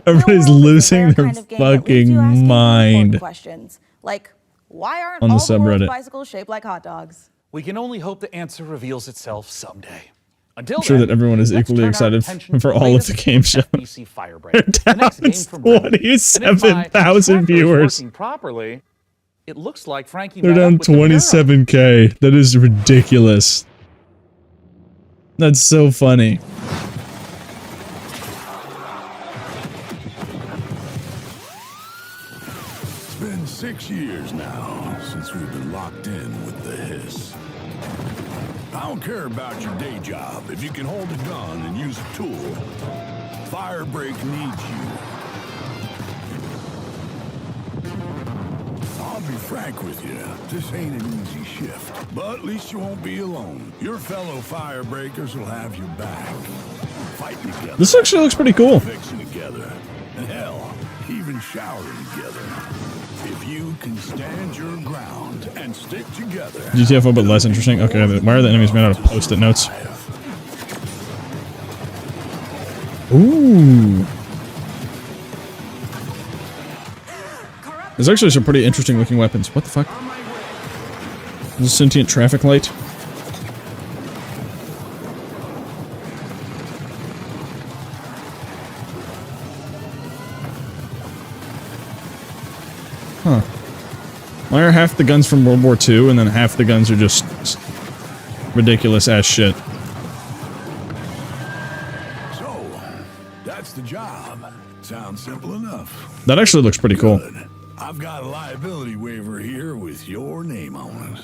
[SPEAKER 1] Everybody's losing their fucking mind.
[SPEAKER 12] Questions like, why aren't
[SPEAKER 1] On the
[SPEAKER 12] all the world's
[SPEAKER 1] subreddit.
[SPEAKER 12] bicycles shaped like hot dogs?
[SPEAKER 9] We can only hope the answer reveals itself someday. Until
[SPEAKER 1] I'm sure
[SPEAKER 9] then,
[SPEAKER 1] that everyone is
[SPEAKER 9] let's
[SPEAKER 1] equally
[SPEAKER 9] turn our
[SPEAKER 1] excited
[SPEAKER 9] attention
[SPEAKER 1] for
[SPEAKER 9] to
[SPEAKER 1] all of the
[SPEAKER 9] latest
[SPEAKER 1] game shows.
[SPEAKER 9] FBC Firebreak.
[SPEAKER 1] They're
[SPEAKER 9] The
[SPEAKER 1] down
[SPEAKER 9] next game from Reddit. And if my
[SPEAKER 1] 27,000
[SPEAKER 9] tracker's
[SPEAKER 1] viewers.
[SPEAKER 9] working properly, it looks like Frankie
[SPEAKER 1] They're
[SPEAKER 9] met up
[SPEAKER 1] down
[SPEAKER 9] with the Bureau.
[SPEAKER 1] 27k. That is ridiculous. That's so funny.
[SPEAKER 10] 6 years now since we've been locked in with the hiss. I don't care about your day job if you can hold a gun and use a tool. Firebreak needs you. I'll be frank with you, this ain't an easy shift, but at least you won't be alone. Your fellow Firebreakers will have your back. Fighting together.
[SPEAKER 1] This actually looks pretty cool.
[SPEAKER 10] Fixing together. And hell, even showering together. If you can stand your ground and stick together.
[SPEAKER 1] GTFO, a little bit less interesting. Okay, why are the enemies made out of post-it notes? Ooh. There's actually some pretty interesting looking weapons. What the fuck? Is a sentient traffic light? Huh. Why are half the guns from World War II and then half the guns are just ridiculous ass shit?
[SPEAKER 10] So, that's the job. Sounds simple enough.
[SPEAKER 1] That actually looks pretty cool.
[SPEAKER 10] Good. I've got a liability waiver here with your name on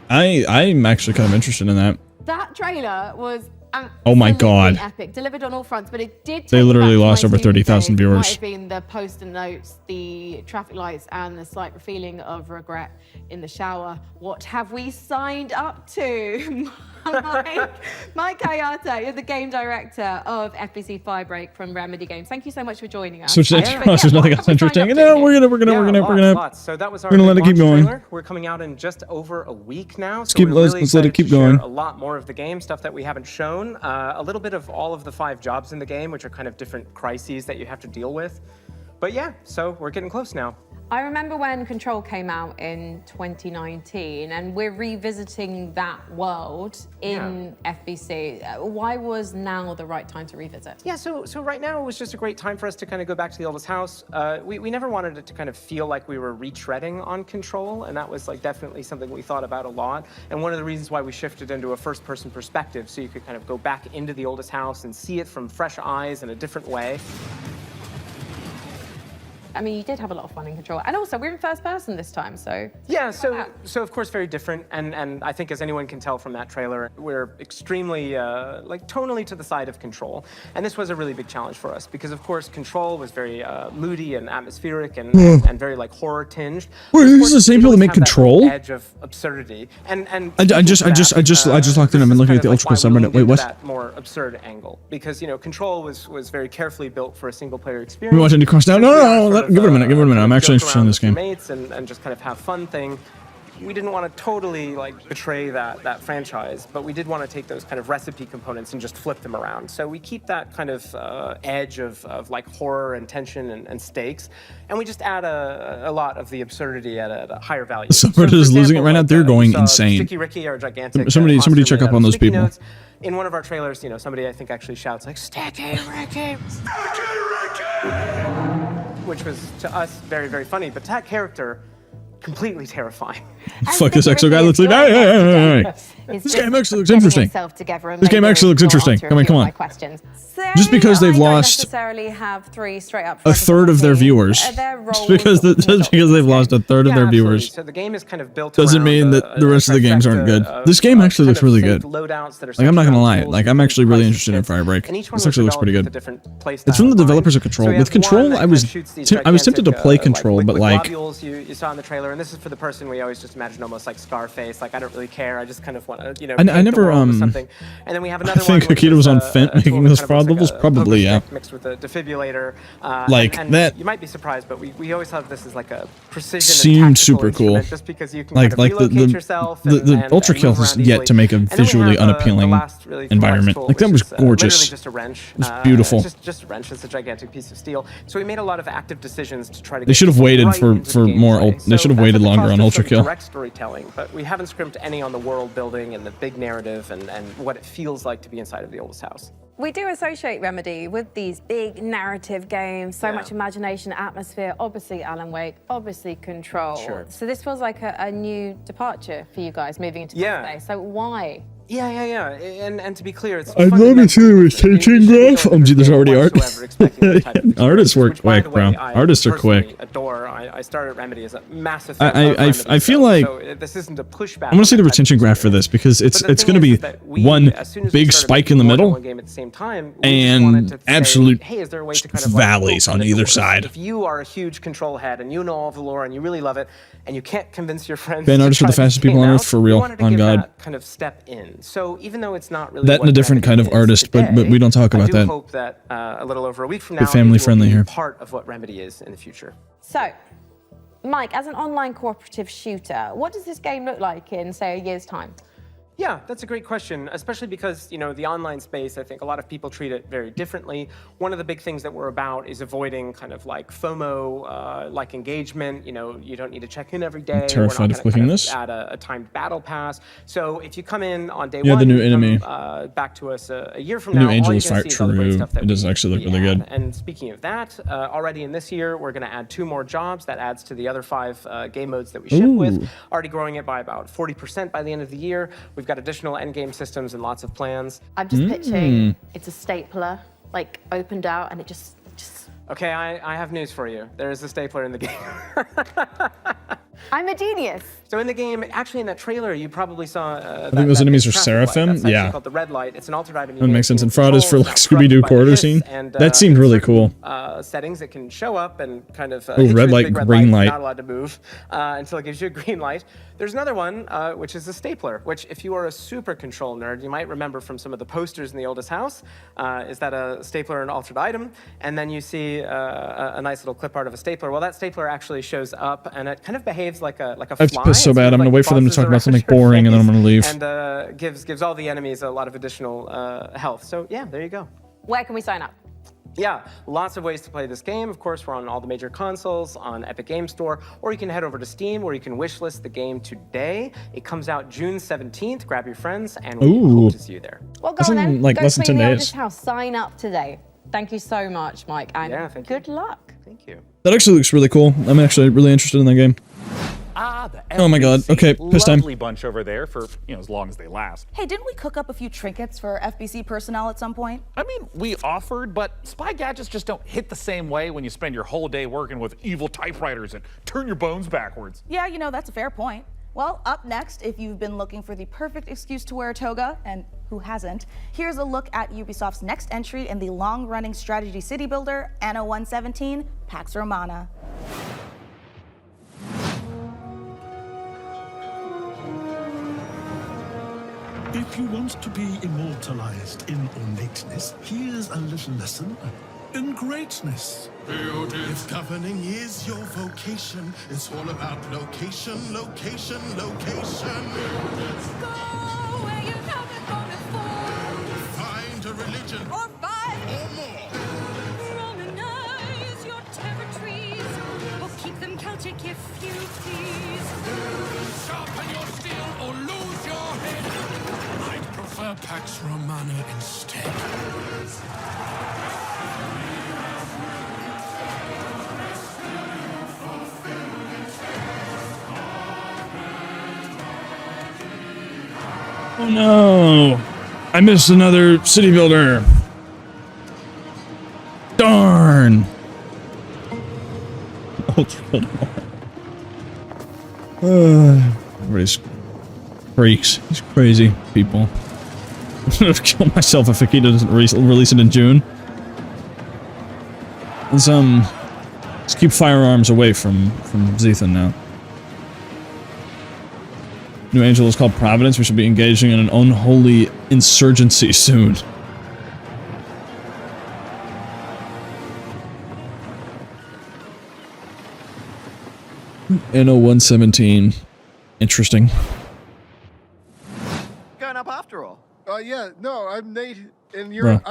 [SPEAKER 10] it.
[SPEAKER 1] I'm actually kind of interested in that.
[SPEAKER 2] That trailer was
[SPEAKER 1] Oh my god.
[SPEAKER 2] epic, delivered on all fronts, but it did.
[SPEAKER 1] They literally lost over 30,000
[SPEAKER 2] Might
[SPEAKER 1] viewers.
[SPEAKER 2] have been the post-it notes, the traffic lights, and the slight feeling of regret in the shower. What have we signed up to? Mike Kayata, you're the game director of FBC Firebreak from Remedy Games. Thank you so much for joining us.
[SPEAKER 1] Switch to Indiecross, there's nothing else interesting. No, we're gonna
[SPEAKER 11] Lots. So that was our
[SPEAKER 1] we're gonna let it keep going.
[SPEAKER 11] trailer. We're coming out in just over a week now.
[SPEAKER 1] Let's
[SPEAKER 11] So
[SPEAKER 1] keep-
[SPEAKER 11] we're
[SPEAKER 1] let's-
[SPEAKER 11] really
[SPEAKER 1] let's let it
[SPEAKER 11] excited
[SPEAKER 1] keep
[SPEAKER 11] to share
[SPEAKER 1] going.
[SPEAKER 11] A lot more of the game, stuff that we haven't shown. A little bit of all of the 5 jobs in the game, which are kind of different crises that you have to deal with. But yeah, so we're getting close now.
[SPEAKER 2] I remember when Control came out in 2019, and we're revisiting that world in FBC. Why was now the right time to revisit?
[SPEAKER 11] Yeah, so right now it was just a great time for us to kind of go back to the oldest house. We never wanted it to kind of feel like we were retreading on Control, and that was like definitely something we thought about a lot. And one of the reasons why we shifted into a first-person perspective, so you could kind of go back into the oldest house and see it from fresh eyes in a different way.
[SPEAKER 2] I mean, you did have a lot of fun in Control, and also we're in first person this time, so
[SPEAKER 11] Yeah, so of course very different, and I think as anyone can tell from that trailer, we're extremely like tonally to the side of Control, and this was a really big challenge for us because of course Control was very moody and atmospheric and very like horror tinged.
[SPEAKER 1] Wait, these are the same people that make Control?
[SPEAKER 11] Edge of absurdity, and
[SPEAKER 1] I just locked in. I've been looking at the Ultra subreddit. Wait, what?
[SPEAKER 11] That more absurd angle because Control was very carefully built for a single player experience.
[SPEAKER 1] We watch Indiecross now. No, give it a minute. Give it a minute. I'm actually interested in this game.
[SPEAKER 11] Mates and just kind of have fun thing. We didn't want to totally like betray that franchise, but we did want to take those kind of recipe components and just flip them around. So we keep that kind of edge of like horror and tension and stakes, and we just add a lot of the absurdity at a higher value.
[SPEAKER 1] The subreddit is losing it right now. They're going insane.
[SPEAKER 11] Sticky Ricky, our gigantic
[SPEAKER 1] Somebody check up on those people.
[SPEAKER 11] Notes. In one of our trailers, somebody I think actually shouts like "Sticky Ricky, Sticky Ricky," which was to us very, very funny, but to that character, completely terrifying.
[SPEAKER 1] Fuck this exo guy. Let's leave. Hey. This game actually looks interesting. This game actually looks interesting. Come on. Just because they've lost
[SPEAKER 2] necessarily have 3 straight up
[SPEAKER 1] a third of their viewers, just because they've lost a third of their viewers,
[SPEAKER 11] so the game is kind of built
[SPEAKER 1] doesn't mean that the rest of the games aren't good. This game actually looks really good. Like, I'm not gonna lie. Like, I'm actually really interested in Firebreak. This actually looks pretty good. It's from the developers of Control. With Control, I was tempted to play Control, but like,
[SPEAKER 11] you saw in the trailer, and this is for the person we always just imagine almost like Scarface. Like, I don't really care. I just kind of want to,
[SPEAKER 1] I never
[SPEAKER 11] something. And then we have another
[SPEAKER 1] I think Akita was on Fent making those fraud levels. Probably, yeah.
[SPEAKER 11] Mixed with a defibrillator.
[SPEAKER 1] Like
[SPEAKER 11] and
[SPEAKER 1] that.
[SPEAKER 11] You might be surprised, but we always have this as like a precision.
[SPEAKER 1] Seemed super cool.
[SPEAKER 11] Just because you can
[SPEAKER 1] like
[SPEAKER 11] kind of relocate yourself
[SPEAKER 1] the Ultra Kill has yet to make a visually unappealing environment. Like, that was gorgeous.
[SPEAKER 11] Just a wrench.
[SPEAKER 1] It was beautiful.
[SPEAKER 11] Just a wrench. It's a gigantic piece of steel. So we made a lot of active decisions to try to.
[SPEAKER 1] They should have waited for more. They should have waited longer on Ultra Kill.
[SPEAKER 11] Direct storytelling, but we haven't scrimped any on the world building and the big narrative and what it feels like to be inside of the oldest house.
[SPEAKER 2] We do associate Remedy with these big narrative games, so much imagination, atmosphere, obviously Alan Wake, obviously Control.
[SPEAKER 11] Sure.
[SPEAKER 2] So this feels like a new departure for you guys moving into this space. So why?
[SPEAKER 11] Yeah. And to be clear, it's
[SPEAKER 1] I'd love to see the retention graph. Oh, gee, there's already art. Artists work quick, bro. Artists are quick.
[SPEAKER 11] Adore. I started Remedy as a massive fan of Remedy,
[SPEAKER 1] I feel like
[SPEAKER 11] so this isn't a pushback.
[SPEAKER 1] I want to see the retention graph for this because it's going to be one big spike in the middle and absolute valleys on either side.
[SPEAKER 11] If you are a huge Control head and you know all the lore and you really love it and you can't convince your friends,
[SPEAKER 1] fan artists are the fastest people on earth for real. On God.
[SPEAKER 11] Kind of step in. So even though it's not really
[SPEAKER 1] that and a different kind of artist, but we don't talk about that.
[SPEAKER 11] I do hope that a little over a week from now,
[SPEAKER 1] family friendly here.
[SPEAKER 11] Part of what Remedy is in the future.
[SPEAKER 2] So, Mike, as an online cooperative shooter, what does this game look like in, say, a year's time?
[SPEAKER 11] Yeah, that's a great question, especially because, you know, the online space, I think a lot of people treat it very differently. One of the big things that we're about is avoiding kind of like FOMO, like engagement. You know, you don't need to check in every day.
[SPEAKER 1] I'm terrified of clicking this.
[SPEAKER 11] Add a timed battle pass. So if you come in on day
[SPEAKER 1] one,
[SPEAKER 11] the new
[SPEAKER 1] enemy.
[SPEAKER 11] Back to us a year from
[SPEAKER 1] the
[SPEAKER 11] now,
[SPEAKER 1] new Angel
[SPEAKER 11] all
[SPEAKER 1] is
[SPEAKER 11] you're gonna see is all the great stuff that
[SPEAKER 1] it does actually look really good.
[SPEAKER 11] And speaking of that, already in this year, we're going to add 2 more jobs. That adds to the other 5 game modes that we ship with. Already growing it by about 40% by the end of the year. We've got additional endgame systems and lots of plans.
[SPEAKER 2] I'm just pitching it's a stapler, like opened out, and it just.
[SPEAKER 11] Okay, I have news for you. There is a stapler in the game.
[SPEAKER 2] I'm a genius.
[SPEAKER 11] So in the game, actually in that trailer, you probably saw.
[SPEAKER 1] I think those enemies are Seraphim. Yeah.
[SPEAKER 11] Called the red light. It's an altered item.
[SPEAKER 1] That makes sense. And fraud is for like Scooby-Doo quarter scene. That seemed really cool.
[SPEAKER 11] Settings that can show up and kind of.
[SPEAKER 1] Red light, green light.
[SPEAKER 11] Not allowed to move until it gives you a green light. There's another one, which is a stapler, which if you are a super control nerd, you might remember from some of the posters in the oldest house. Is that a stapler and altered item? And then you see a nice little clip art of a stapler. Well, that stapler actually shows up, and it kind of behaves like a fly.
[SPEAKER 1] I have to piss so bad. I'm going to wait for them to talk about something boring, and then I'm going to leave.
[SPEAKER 11] And gives all the enemies a lot of additional health. So yeah, there you go.
[SPEAKER 2] Where can we sign up?
[SPEAKER 11] Yeah, lots of ways to play this game. Of course, we're on all the major consoles, on Epic Game Store, or you can head over to Steam where you can wishlist the game today. It comes out June 17th. Grab your friends, and we hope to see you there.
[SPEAKER 2] Well, go on then.
[SPEAKER 1] Like
[SPEAKER 2] go
[SPEAKER 1] less than 10
[SPEAKER 2] clean the
[SPEAKER 1] days.
[SPEAKER 2] oldest house. Sign up today. Thank you so much, Mike, and good luck.
[SPEAKER 11] Thank you.
[SPEAKER 1] That actually looks really cool. I'm actually really interested in that game. Oh my god. Okay, piss time.
[SPEAKER 9] Lovely bunch over there for, you know, as long as they last.
[SPEAKER 12] Hey, didn't we cook up a few trinkets for FBC personnel at some point?
[SPEAKER 9] I mean, we offered, but spy gadgets just don't hit the same way when you spend your whole day working with evil typewriters and turn your bones backwards.
[SPEAKER 12] Yeah, you know, that's a fair point. Well, up next, if you've been looking for the perfect excuse to wear a toga, and who hasn't, here's a look at Ubisoft's next entry in the long-running strategy city builder, Anno 117, Pax Romana.
[SPEAKER 10] If you want to be immortalized in ornateness, here's a little lesson in greatness. If governing is your vocation, it's all about location, location, location.
[SPEAKER 3] Go where you haven't gone before.
[SPEAKER 10] Find a religion
[SPEAKER 3] Or fight.
[SPEAKER 10] or more.
[SPEAKER 3] Colonize your territories, or keep them Celtic if you please.
[SPEAKER 10] Sharpen your steel or lose your head. I'd prefer Pax Romana instead.
[SPEAKER 1] Oh no! I missed another city builder. Darn! Everybody's freaks. These crazy people. I'm gonna kill myself if Akita doesn't release it in June. Let's keep firearms away from Zethan now. New Angel is called Providence. We should be engaging in an unholy insurgency soon. Anno 117. Interesting.
[SPEAKER 13] Going up after all.
[SPEAKER 14] Yeah, no, I'm Nate, and you're.
[SPEAKER 1] No.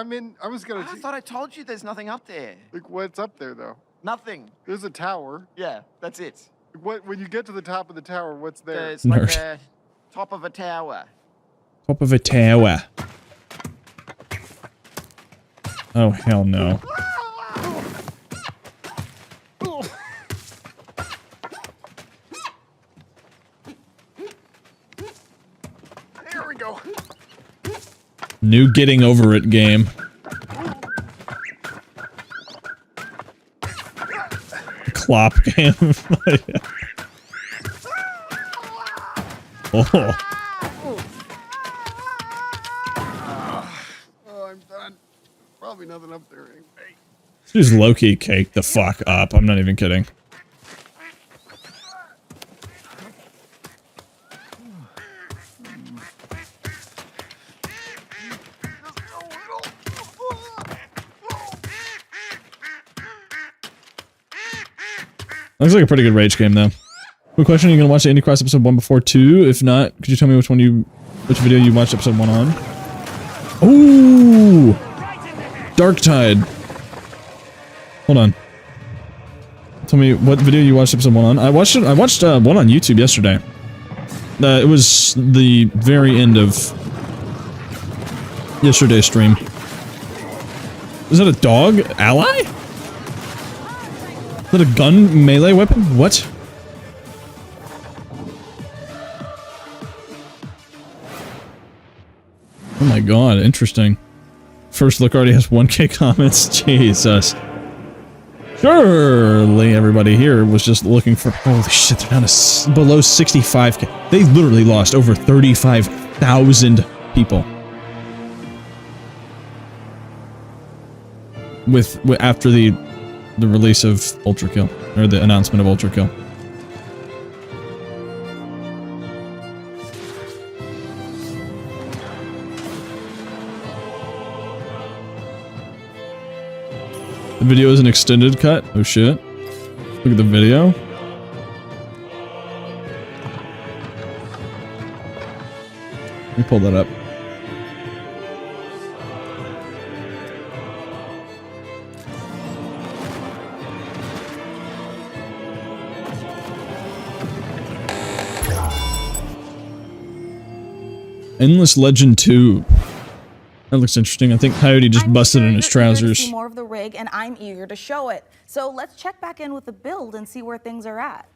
[SPEAKER 14] I was gonna.
[SPEAKER 13] I thought I told you there's nothing up there.
[SPEAKER 14] Like, what's up there though?
[SPEAKER 13] Nothing.
[SPEAKER 14] There's a tower.
[SPEAKER 13] Yeah, that's it.
[SPEAKER 14] What? When you get to the top of the tower, what's there?
[SPEAKER 13] It's like the top of a tower.
[SPEAKER 1] Top of a tower. Oh hell no.
[SPEAKER 14] There we go.
[SPEAKER 1] New getting over it game. Clop game. Oh.
[SPEAKER 14] Oh, I'm done. Probably nothing up there anyway.
[SPEAKER 1] Just low-key cake the fuck up. I'm not even kidding. Looks like a pretty good rage game, though. Quick question: are you gonna watch the Indiecross episode 1 before 2? If not, could you tell me which video you watched episode 1 on? Ooh, Dark Tide. Hold on. Tell me what video you watched episode 1 on. I watched one on YouTube yesterday. It was the very end of yesterday's stream. Is that a dog ally? Is that a gun melee weapon? What? Oh my god, interesting. First look already has 1K comments. Jesus. Surely everybody here was just looking for... Holy shit, they're down to below 65K. They literally lost over 35,000 people. After the release of Ultra Kill, or the announcement of Ultra Kill. The video is an extended cut. Oh shit. Look at the video. Let me pull that up. Endless Legend 2. That looks interesting. I think Coyote just busted in his trousers.
[SPEAKER 12] See more of the rig, and I'm eager to show it. So let's check back in with the build and see where things are at.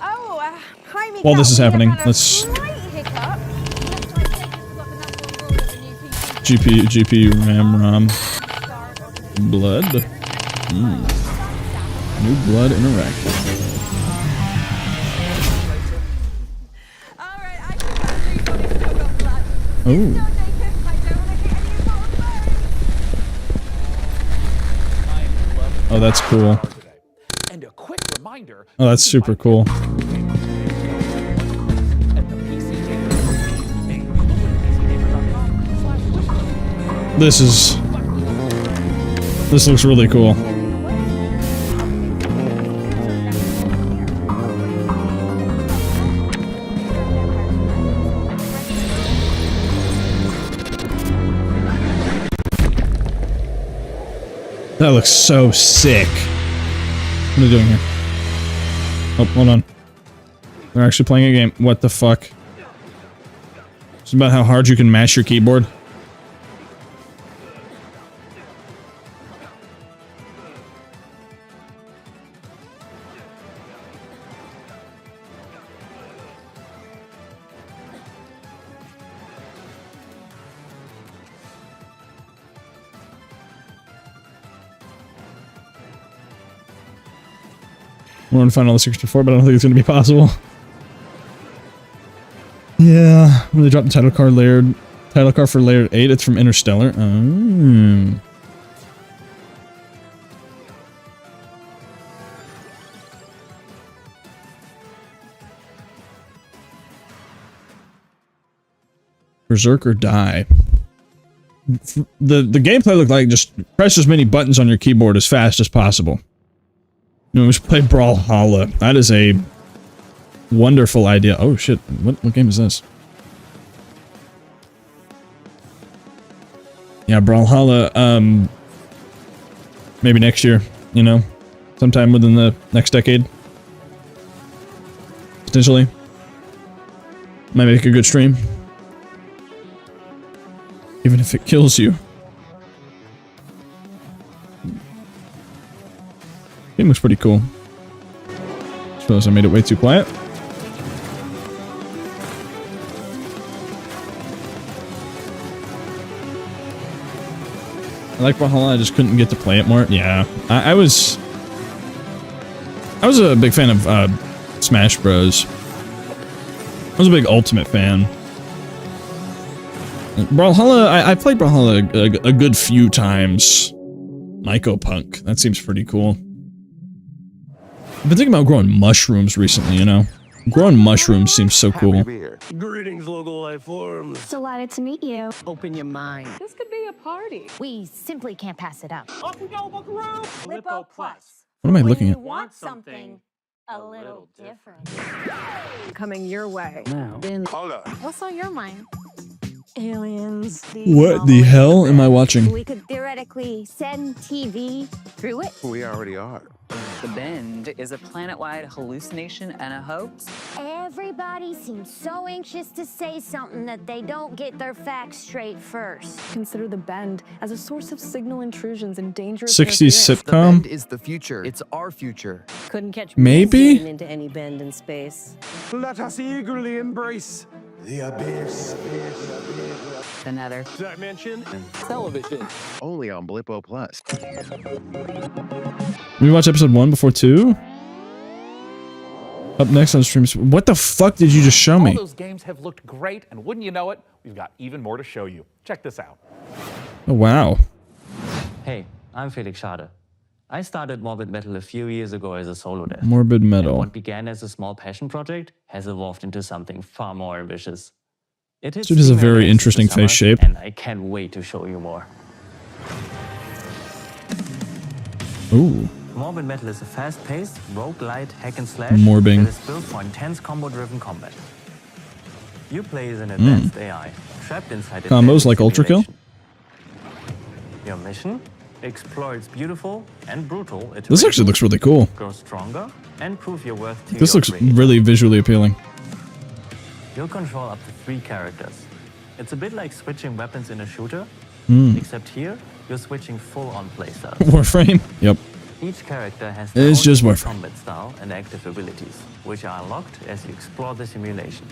[SPEAKER 2] Oh, hi, Mika.
[SPEAKER 1] While this is happening, let's GPU, RAM, blood. New blood interactive. Oh. Oh, that's cool.
[SPEAKER 9] And a quick reminder.
[SPEAKER 1] Oh, that's super cool. This looks really cool. That looks so sick. What are they doing here? Oh, hold on. They're actually playing a game. What the fuck? It's about how hard you can mash your keyboard. I want to find all the 64, but I don't think it's going to be possible. Yeah, when they dropped the title card for layered 8, it's from Interstellar. Oh. Berserk or die. The gameplay looked like just press as many buttons on your keyboard as fast as possible. No, we should play Brawlhalla. That is a wonderful idea. Oh shit, what game is this? Yeah, Brawlhalla, maybe next year, you know? Sometime within the next decade. Potentially. Might make a good stream. Even if it kills you. Game looks pretty cool. Suppose I made it way too quiet. I like Brawlhalla, I just couldn't get to play it more. Yeah, I was a big fan of Smash Bros. I was a big Ultimate fan. Brawlhalla, I played Brawlhalla a good few times. Myco Punk, that seems pretty cool. I've been thinking about growing mushrooms recently, you know? Growing mushrooms seems so cool.
[SPEAKER 16] Greetings, local life forms.
[SPEAKER 15] Delighted to meet you.
[SPEAKER 16] Open your mind.
[SPEAKER 15] This could be a party. We simply can't pass it up.
[SPEAKER 16] Up we go, Buckaroo!
[SPEAKER 15] Lippo Plus.
[SPEAKER 1] What am I looking at?
[SPEAKER 15] Want something a little different.
[SPEAKER 17] Coming your way.
[SPEAKER 16] Now.
[SPEAKER 15] What's on your mind?
[SPEAKER 17] Aliens.
[SPEAKER 1] What the hell am I watching?
[SPEAKER 15] We could theoretically send TV through it.
[SPEAKER 18] We already are.
[SPEAKER 24] The Bend is a planet-wide hallucination and a hoax.
[SPEAKER 15] Everybody seems so anxious to say something that they don't get their facts straight first.
[SPEAKER 17] Consider the Bend as a source of signal intrusions and dangerous
[SPEAKER 1] 60s sitcom?
[SPEAKER 18] The Bend is the future. It's our future.
[SPEAKER 17] Couldn't catch
[SPEAKER 1] Maybe?
[SPEAKER 17] me into any bend in space.
[SPEAKER 16] Let us eagerly embrace the abyss.
[SPEAKER 24] Another
[SPEAKER 16] dimension and
[SPEAKER 24] television.
[SPEAKER 18] Only on Blippo Plus.
[SPEAKER 1] We watch episode 1 before 2? Up next on streams. What the fuck did you just show me?
[SPEAKER 9] All those games have looked great, and wouldn't you know it, we've got even more to show you. Check this out.
[SPEAKER 1] Oh, wow.
[SPEAKER 25] Hey, I'm Felix Schade. I started Morbid Metal a few years ago as a solo dev.
[SPEAKER 1] Morbid Metal.
[SPEAKER 25] And what began as a small passion project has evolved into something far more ambitious. It
[SPEAKER 1] Dude has a very interesting face shape.
[SPEAKER 25] And I can't wait to show you more.
[SPEAKER 1] Ooh.
[SPEAKER 25] Morbid Metal is a fast-paced, roguelite hack and slash
[SPEAKER 1] Morbing.
[SPEAKER 25] that is built for intense combo-driven combat. You play as an advanced AI, trapped inside a
[SPEAKER 1] Combos like Ultra Kill?
[SPEAKER 25] Your mission? Explore its beautiful and brutal
[SPEAKER 1] This actually looks really cool.
[SPEAKER 25] grow stronger, and prove your worth to
[SPEAKER 1] This
[SPEAKER 25] your
[SPEAKER 1] looks
[SPEAKER 25] creator.
[SPEAKER 1] really visually appealing.
[SPEAKER 25] You'll control up to 3 characters. It's a bit like switching weapons in a shooter, except here, you're switching full-on playstyle.
[SPEAKER 1] Warframe? Yep.
[SPEAKER 25] Each character has
[SPEAKER 1] It's
[SPEAKER 25] their own
[SPEAKER 1] just
[SPEAKER 25] unique
[SPEAKER 1] Warframe.
[SPEAKER 25] combat style and active abilities, which are unlocked as you explore the simulation.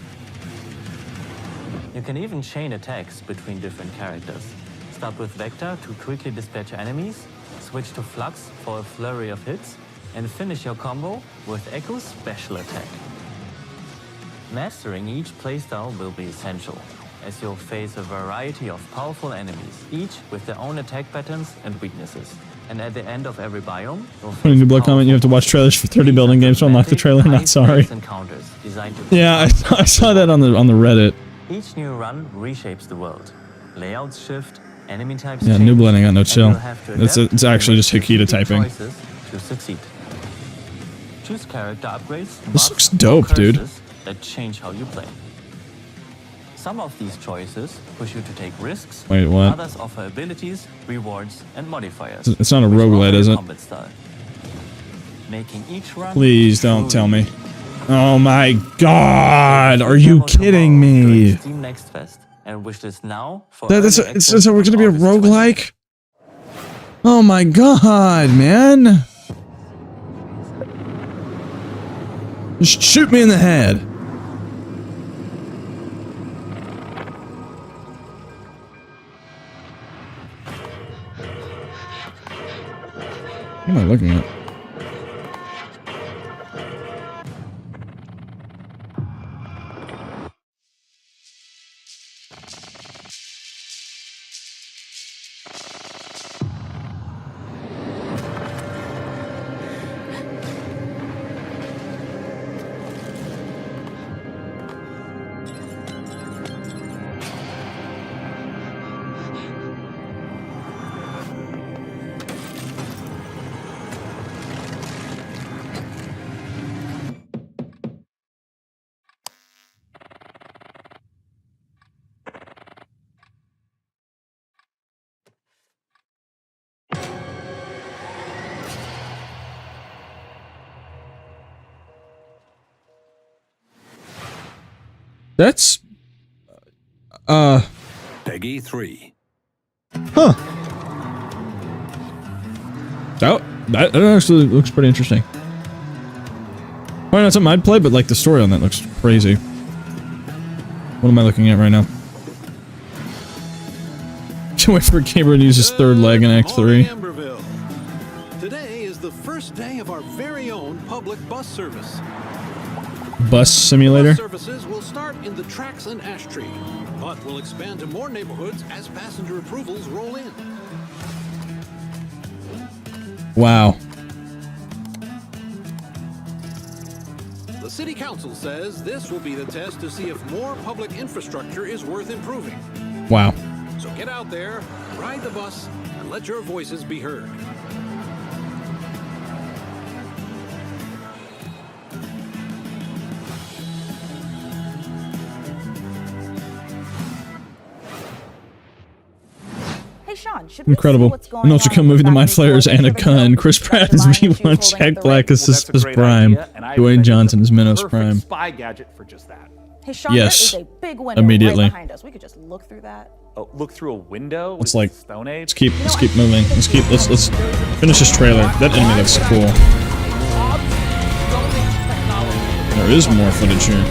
[SPEAKER 25] You can even chain attacks between different characters. Start with Vector to quickly dispatch enemies, switch to Flux for a flurry of hits, and finish your combo with Echo's special attack. Mastering each playstyle will be essential, as you'll face a variety of powerful enemies, each with their own attack patterns and weaknesses. And at the end of every biome, you'll
[SPEAKER 1] When you block comment, you have to watch trailers for 30 building games to unlock the trailer. Not sorry.
[SPEAKER 25] encounters designed to
[SPEAKER 1] Yeah, I saw that on the Reddit.
[SPEAKER 25] Each new run reshapes the world. Layouts shift, enemy types
[SPEAKER 1] Yeah,
[SPEAKER 25] change,
[SPEAKER 1] Noob Landing got no
[SPEAKER 25] and
[SPEAKER 1] chill.
[SPEAKER 25] you'll have to
[SPEAKER 1] It's
[SPEAKER 25] adapt
[SPEAKER 1] actually
[SPEAKER 25] and
[SPEAKER 1] just
[SPEAKER 25] make
[SPEAKER 1] Hikita
[SPEAKER 25] specific
[SPEAKER 1] typing.
[SPEAKER 25] choices to succeed. Choose character upgrades.
[SPEAKER 1] This
[SPEAKER 25] buffs,
[SPEAKER 1] looks
[SPEAKER 25] or
[SPEAKER 1] dope, dude.
[SPEAKER 25] curses that change how you play. Some of these choices push you to take risks.
[SPEAKER 1] Wait, what?
[SPEAKER 25] Others offer abilities, rewards, and modifiers.
[SPEAKER 1] It's not a
[SPEAKER 25] which
[SPEAKER 1] roguelite,
[SPEAKER 25] alter
[SPEAKER 1] is
[SPEAKER 25] your
[SPEAKER 1] it?
[SPEAKER 25] combat style. Making each run
[SPEAKER 1] Please don't
[SPEAKER 25] truly
[SPEAKER 1] tell me.
[SPEAKER 25] unique.
[SPEAKER 1] Oh my god, are you kidding me?
[SPEAKER 25] Steam Next Fest and wishlist now for
[SPEAKER 1] That's
[SPEAKER 25] early
[SPEAKER 1] it's
[SPEAKER 25] access
[SPEAKER 1] we're gonna be a
[SPEAKER 25] on August 20th.
[SPEAKER 1] roguelike? Oh my god, man. Just shoot me in the head. What am I looking at? That's
[SPEAKER 10] Peggy 3.
[SPEAKER 1] Huh. That actually looks pretty interesting. Probably not something I'd play, but like the story on that looks crazy. What am I looking at right now? Can't wait for Gabriel to use his third leg in Act 3.
[SPEAKER 19] Amberville. Today is the first day of our very own public bus service.
[SPEAKER 1] Bus simulator?
[SPEAKER 19] Bus services will start in the tracks and ash tree, but will expand to more neighborhoods as passenger approvals roll in.
[SPEAKER 1] Wow.
[SPEAKER 19] The City Council says this will be the test to see if more public infrastructure is worth improving.
[SPEAKER 1] Wow.
[SPEAKER 19] So get out there, ride the bus, and let your voices be heard.
[SPEAKER 12] Hey Sean, should we
[SPEAKER 1] Incredible.
[SPEAKER 12] see what's going
[SPEAKER 1] An ultra
[SPEAKER 12] on
[SPEAKER 1] kill movie, The
[SPEAKER 12] with
[SPEAKER 1] Mind
[SPEAKER 12] Factory
[SPEAKER 1] Flayers,
[SPEAKER 12] Floor
[SPEAKER 1] and a
[SPEAKER 12] Base
[SPEAKER 1] gun.
[SPEAKER 12] Survey?
[SPEAKER 1] Chris Pratt is
[SPEAKER 12] Remind you
[SPEAKER 1] V1,
[SPEAKER 12] holding
[SPEAKER 1] Jack
[SPEAKER 12] the
[SPEAKER 1] Black
[SPEAKER 12] ring.
[SPEAKER 1] is Sisyphus
[SPEAKER 9] Great
[SPEAKER 1] Prime,
[SPEAKER 9] idea, and I
[SPEAKER 1] Dwayne
[SPEAKER 9] bet
[SPEAKER 1] Johnson
[SPEAKER 9] it's
[SPEAKER 1] is Minos
[SPEAKER 9] perfect
[SPEAKER 1] Prime.
[SPEAKER 9] spy gadget for just that.
[SPEAKER 12] Hey Sean,
[SPEAKER 1] Yes.
[SPEAKER 12] there is a big window
[SPEAKER 1] Immediately.
[SPEAKER 12] right behind us. We could just look through that.
[SPEAKER 9] Oh, look through a window?
[SPEAKER 1] Let's
[SPEAKER 9] with
[SPEAKER 1] like,
[SPEAKER 9] Stone Age?
[SPEAKER 1] let's keep moving. Let's finish this trailer. That enemy looks cool. There is more footage here.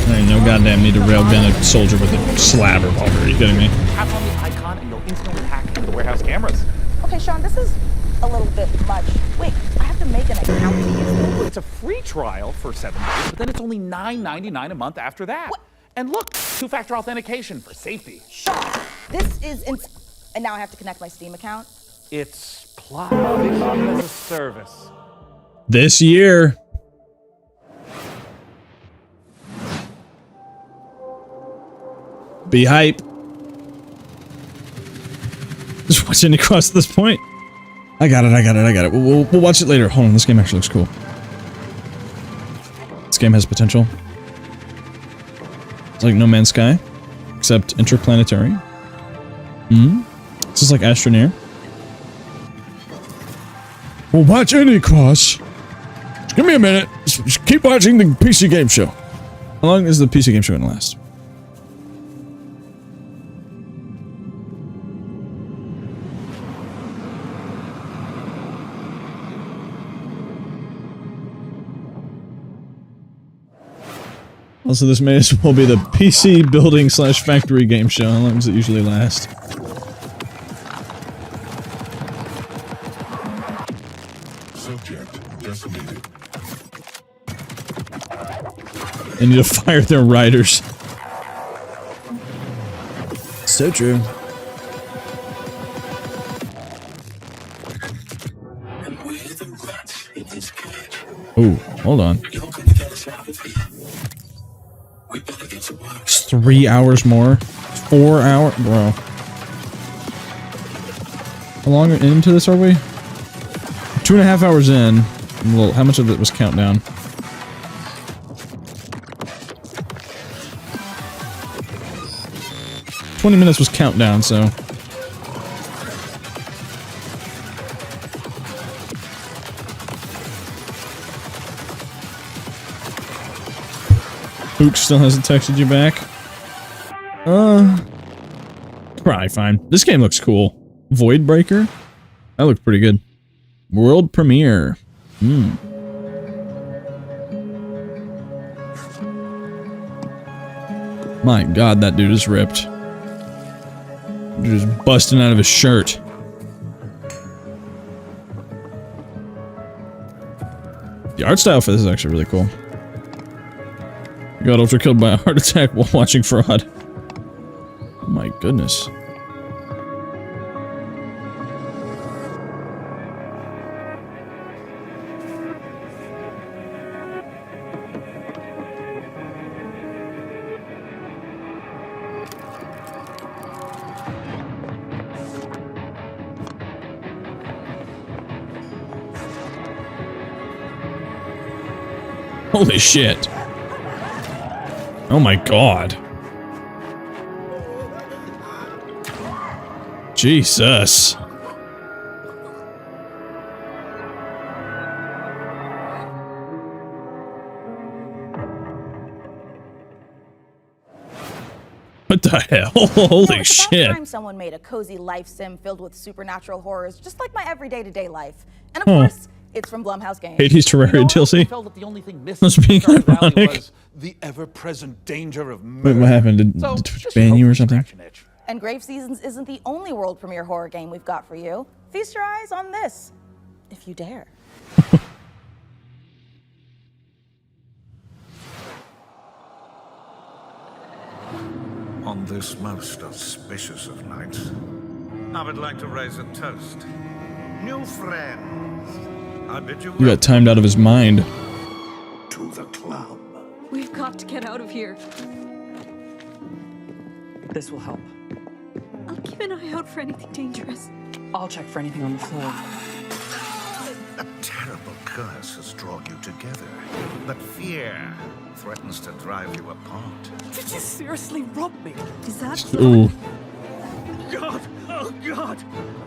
[SPEAKER 1] I ain't no goddamn need to railgun a soldier with a slab revolver. Are you kidding me?
[SPEAKER 9] Tap on the icon and you'll instantly hack into the warehouse cameras.
[SPEAKER 12] Okay, Sean, this is a little bit much. Wait, I have to make an account to use this.
[SPEAKER 9] It's a free trial for 7 days, but then it's only $9.99 a month after that. What? And look, two-factor authentication for safety.
[SPEAKER 12] Sean, this is and now I have to connect my Steam account.
[SPEAKER 9] It's platform as a service.
[SPEAKER 1] This year. Be hype. Just watch Indiecross at this point. I got it. We'll watch it later. Hold on, this game actually looks cool. This game has potential. It's like No Man's Sky, except interplanetary. This is like Astroneer. We'll watch Indiecross. Just give me a minute. Just keep watching the PC game show. How long is the PC game show gonna last? Also, this may as well be the PC building / factory game show. How long does it usually last?
[SPEAKER 10] Subject decimated.
[SPEAKER 1] They need to fire their riders. So true. Oh, hold on. It's 3 hours more. 4 hours, bro. How long into this are we? 2.5 hours in. Well, how much of it was countdown? $20 minutes was countdown, so. Hook still hasn't texted you back. Probably fine. This game looks cool. Void Breaker? That looked pretty good. World premiere. My god, that dude is ripped. Dude is busting out of his shirt. The art style for this is actually really cool. Got ultra killed by a heart attack while watching Fraud. Oh my goodness. Holy shit. Oh my god. Jesus. What the hell? Holy shit.
[SPEAKER 12] It's about time someone made a cozy life sim filled with supernatural horrors, just like my everyday-to-day life. And of course, It's from Blumhouse Games.
[SPEAKER 1] Hades Terraria DLC.
[SPEAKER 9] felt that the only thing missing
[SPEAKER 1] Must
[SPEAKER 9] from
[SPEAKER 1] be
[SPEAKER 9] Stardew Valley
[SPEAKER 1] ironic.
[SPEAKER 9] was the ever-present danger of
[SPEAKER 1] Wait,
[SPEAKER 9] murder.
[SPEAKER 1] what happened? Did Twitch ban you or something?
[SPEAKER 12] And Grave Seasons isn't the only world premiere horror game we've got for you. Feast your eyes on this, if you dare.
[SPEAKER 7] On this most auspicious of nights, I would like to raise a toast. New friends, I bid you
[SPEAKER 1] He got timed out of his mind.
[SPEAKER 7] to the club.
[SPEAKER 17] We've got to get out of here.
[SPEAKER 24] This will help.
[SPEAKER 17] I'll keep an eye out for anything dangerous.
[SPEAKER 24] I'll check for anything on the floor.
[SPEAKER 7] A terrible curse has drawn you together, but fear threatens to drive you apart.
[SPEAKER 4] Did you seriously rob me?
[SPEAKER 17] Is that
[SPEAKER 1] Ooh.
[SPEAKER 7] God! Oh, God!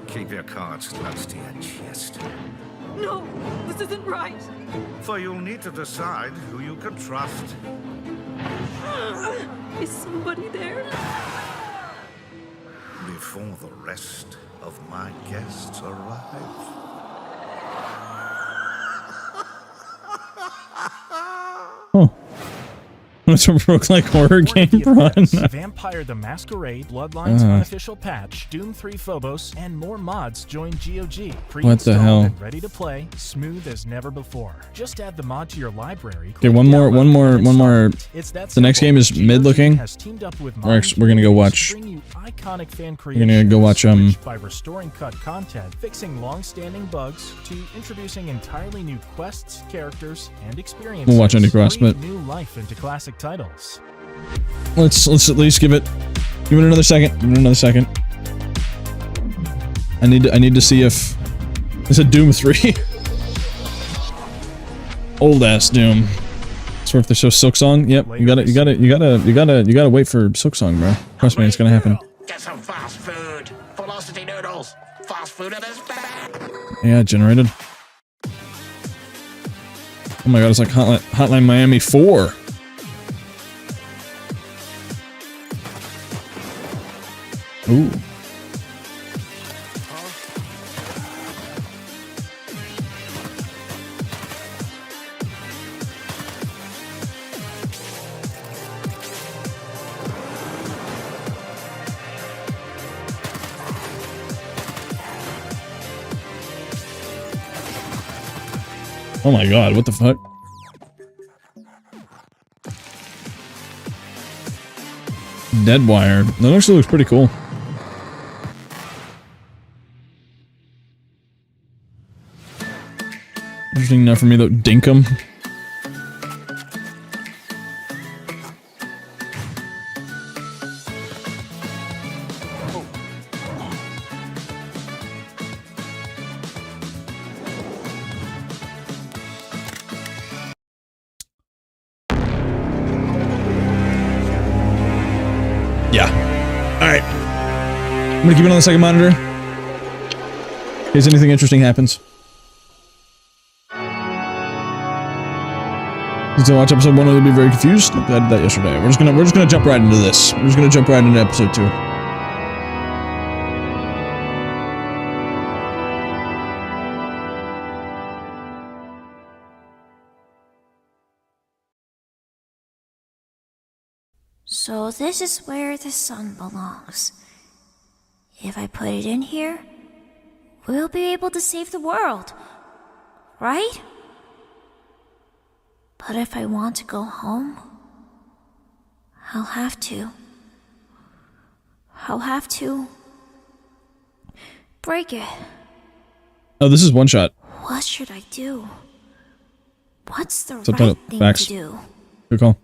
[SPEAKER 7] Keep your cards close to your chest.
[SPEAKER 17] No, this isn't right.
[SPEAKER 7] For you'll need to decide who you can trust.
[SPEAKER 17] Is somebody there?
[SPEAKER 7] Before the rest of my guests arrive.
[SPEAKER 1] Oh. What's a roguelike horror game run?
[SPEAKER 20] Vampire the Masquerade, Bloodlines unofficial patch, Doom 3 Phobos, and more mods join GOG.
[SPEAKER 1] What the hell?
[SPEAKER 20] And ready to play, smooth as never before. Just add the mod to your library.
[SPEAKER 1] Okay, one more.
[SPEAKER 20] It's that
[SPEAKER 1] The next game is mid looking.
[SPEAKER 20] has teamed up with
[SPEAKER 1] We're gonna go watch.
[SPEAKER 20] bring you iconic fan
[SPEAKER 1] We're gonna go watch
[SPEAKER 20] by restoring cut content, fixing long-standing bugs, to introducing entirely new quests, characters, and experiences.
[SPEAKER 1] We'll watch Indiecross, but
[SPEAKER 20] new life into classic titles.
[SPEAKER 1] let's at least give it another second. Give it another second. I need to see if it's a Doom 3. Old ass Doom. So if they show Silksong, yep, you gotta wait for Silksong, bro. Trust me, it's gonna happen.
[SPEAKER 16] Get some fast food. Velocity noodles. Fast food at its best.
[SPEAKER 1] Yeah, generated. Oh my god, it's like Hotline Miami 4. Ooh. Oh my god, what the fuck? Dead wire. That actually looks pretty cool. Interesting enough for me though. Dinkum. Yeah. Alright. I'm gonna keep it on the second monitor. In case anything interesting happens. Since I watched episode 1, I'll be very confused. I did that yesterday. We're just gonna jump right into this. We're just gonna jump right into episode 2.
[SPEAKER 15] So this is where the sun belongs. If I put it in here, we'll be able to save the world, right? But if I want to go home, I'll have to break it.
[SPEAKER 1] Oh, this is one shot.
[SPEAKER 15] What should I do? What's the
[SPEAKER 1] Subtitle.
[SPEAKER 15] right thing
[SPEAKER 1] Facts.
[SPEAKER 15] to do?
[SPEAKER 1] Good call.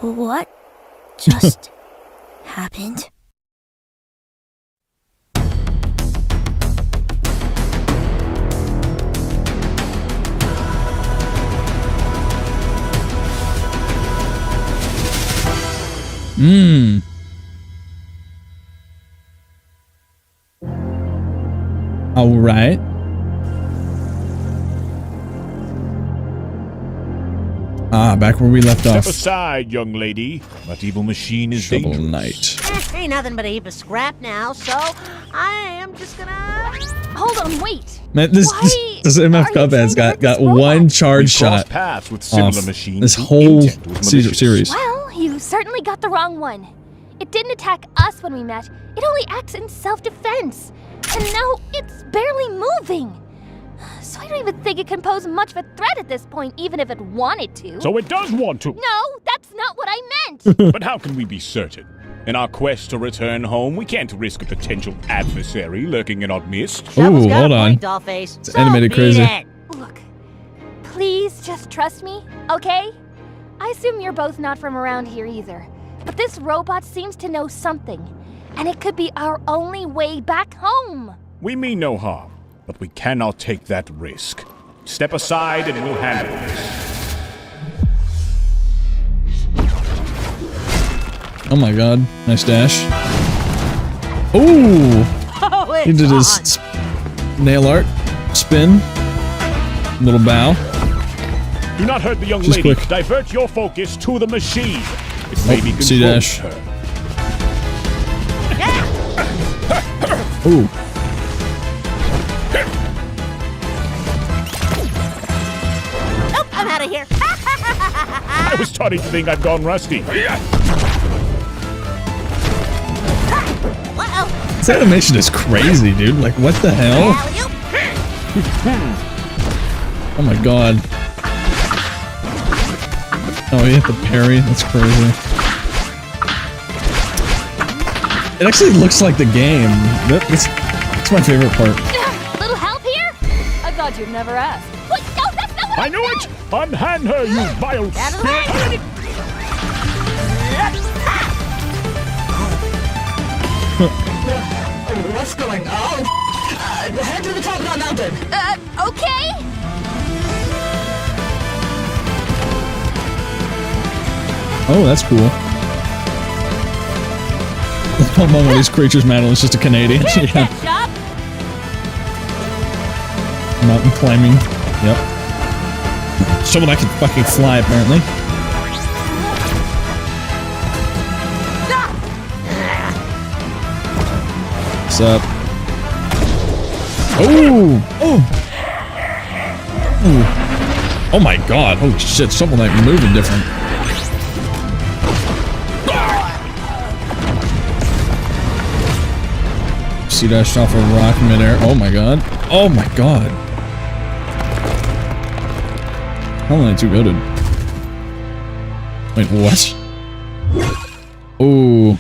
[SPEAKER 15] What just happened?
[SPEAKER 1] All right. Ah, back where we left off.
[SPEAKER 5] Step aside, young lady. That evil machine is
[SPEAKER 1] Shovel
[SPEAKER 5] dangerous.
[SPEAKER 1] Knight.
[SPEAKER 8] Ain't nothing but a heap of scrap now, so I am just gonna... Hold on, wait.
[SPEAKER 1] Man, this MF Cuphead's got one charge shot
[SPEAKER 5] paths with similar machines.
[SPEAKER 1] This whole series.
[SPEAKER 21] Well, you certainly got the wrong one. It didn't attack us when we met. It only acts in self-defense. And now it's barely moving. So I don't even think it can pose much of a threat at this point, even if it wanted to.
[SPEAKER 5] So it does want to.
[SPEAKER 21] No, that's not what I meant.
[SPEAKER 5] But how can we be certain? In our quest to return home, we can't risk a potential adversary lurking in our midst.
[SPEAKER 1] Ooh, hold on.
[SPEAKER 8] Dollface.
[SPEAKER 1] It's animated crazy.
[SPEAKER 21] Look, please just trust me, okay? I assume you're both not from around here either. But this robot seems to know something. And it could be our only way back home.
[SPEAKER 5] We mean no harm, but we cannot take that risk. Step aside and we'll handle this.
[SPEAKER 1] Oh my god. Nice dash. Ooh!
[SPEAKER 8] Oh,
[SPEAKER 1] he did his nail art. Spin. Little bow.
[SPEAKER 5] Do not hurt the young
[SPEAKER 1] Just
[SPEAKER 5] lady.
[SPEAKER 1] quick.
[SPEAKER 5] Divert your focus to the machine. It may be
[SPEAKER 1] C
[SPEAKER 5] controlled
[SPEAKER 1] dash.
[SPEAKER 5] her.
[SPEAKER 1] Ooh.
[SPEAKER 8] Nope, I'm out of here.
[SPEAKER 5] I was starting to think I've gone rusty.
[SPEAKER 1] This animation is crazy, dude. Like, what the hell? Oh my god. Oh, he hit the parry. That's crazy. It actually looks like the game. That's my favorite part.
[SPEAKER 21] Little help here? I thought you'd never ask. What? No, that's not what
[SPEAKER 5] I knew it! Unhand her, you vile spirit!
[SPEAKER 22] What's going on? Head to the top of that mountain.
[SPEAKER 21] Okay.
[SPEAKER 1] Oh, that's cool. One of these creatures medal is just a Canadian. Yeah. Mountain climbing. Yep. Someone I can fucking fly, apparently. What's up? Oh! Oh! Ooh. Oh my god, holy shit, something like moving different. C-dashed off a rock midair. Oh my god. Oh my god. How am I too goated? Wait, what? Oh.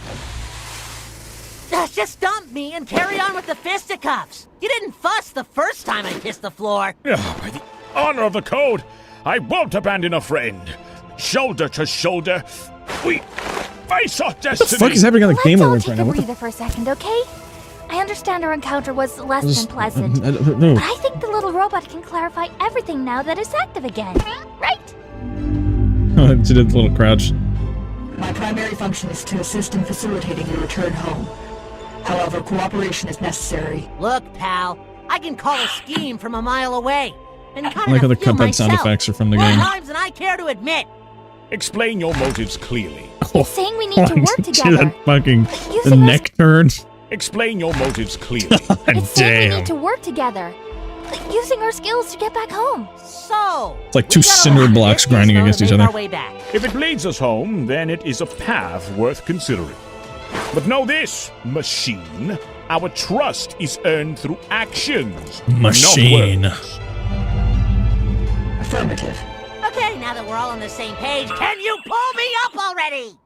[SPEAKER 8] Just dump me and carry on with the fisticuffs. You didn't fuss the first time I kissed the floor.
[SPEAKER 5] By the honor of the code, I won't abandon a friend. Shoulder to shoulder, we face our destiny.
[SPEAKER 1] What the fuck is happening on the game over right
[SPEAKER 21] Take
[SPEAKER 1] now?
[SPEAKER 21] a
[SPEAKER 1] What the
[SPEAKER 21] breather for a second, okay? I understand our encounter was less than pleasant.
[SPEAKER 1] I don't know.
[SPEAKER 21] But I think the little robot can clarify everything now that it's active again. Right?
[SPEAKER 1] She did the little crouch.
[SPEAKER 22] My primary function is to assist in facilitating your return home. However, cooperation is necessary.
[SPEAKER 8] Look, pal, I can call a scheme from a mile away. And kind
[SPEAKER 1] I like how the Cuphead sound effects are from the
[SPEAKER 8] More
[SPEAKER 1] game.
[SPEAKER 8] times than I care to admit.
[SPEAKER 5] Explain your motives clearly.
[SPEAKER 21] It's saying we need to work
[SPEAKER 1] See
[SPEAKER 21] together.
[SPEAKER 1] that fucking
[SPEAKER 21] Using
[SPEAKER 1] the
[SPEAKER 21] us-
[SPEAKER 1] neck turn.
[SPEAKER 5] Explain your motives clearly.
[SPEAKER 21] It's saying we
[SPEAKER 1] Damn.
[SPEAKER 21] need to work together. Like, using our skills to get back home.
[SPEAKER 8] So,
[SPEAKER 1] It's like two cinder blocks grinding against each other.
[SPEAKER 5] If it leads us home, then it is a path worth considering. But know this, machine, our trust is earned through actions,
[SPEAKER 1] Machine.
[SPEAKER 5] not words.
[SPEAKER 22] Affirmative.
[SPEAKER 8] Okay, now that we're all on the same page, can you pull me up already?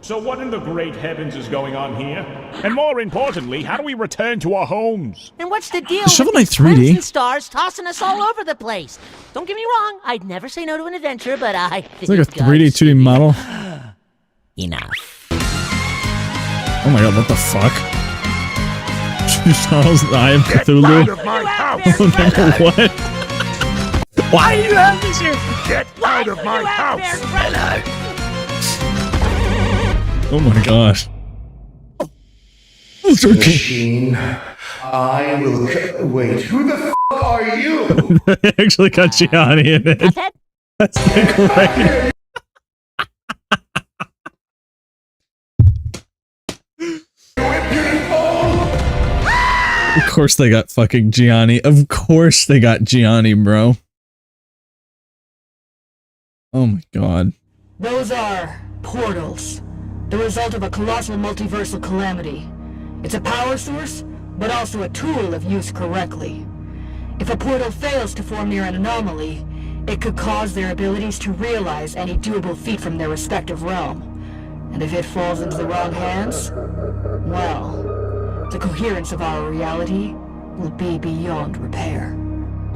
[SPEAKER 5] So what in the great heavens is going on here? And more importantly, how do we return to our homes?
[SPEAKER 8] And what's the deal
[SPEAKER 1] Is Shovel
[SPEAKER 8] with
[SPEAKER 1] Knight
[SPEAKER 8] these
[SPEAKER 1] 3D?
[SPEAKER 8] crimson stars tossing us all over the place? Don't get me wrong, I'd never say no to an adventure, but I think
[SPEAKER 1] It's like a 3D 2D model.
[SPEAKER 8] enough.
[SPEAKER 1] Oh my god, what the fuck? Charles, the Eye of Cthulhu.
[SPEAKER 10] Out of my house!
[SPEAKER 1] What?
[SPEAKER 10] Why do you have this here? Get out of my house!
[SPEAKER 1] Oh my gosh.
[SPEAKER 23] Machine, I will. Wait, who the f are you?
[SPEAKER 1] They actually got Gianni in it. That's great. Of course they got fucking Gianni. Of course they got Gianni, bro. Oh my god.
[SPEAKER 22] Those are portals, the result of a colossal multiversal calamity. It's a power source, but also a tool if used correctly. If a portal fails to form near an anomaly, it could cause their abilities to realize any doable feat from their respective realm. And if it falls into the wrong hands, well, the coherence of our reality will be beyond repair.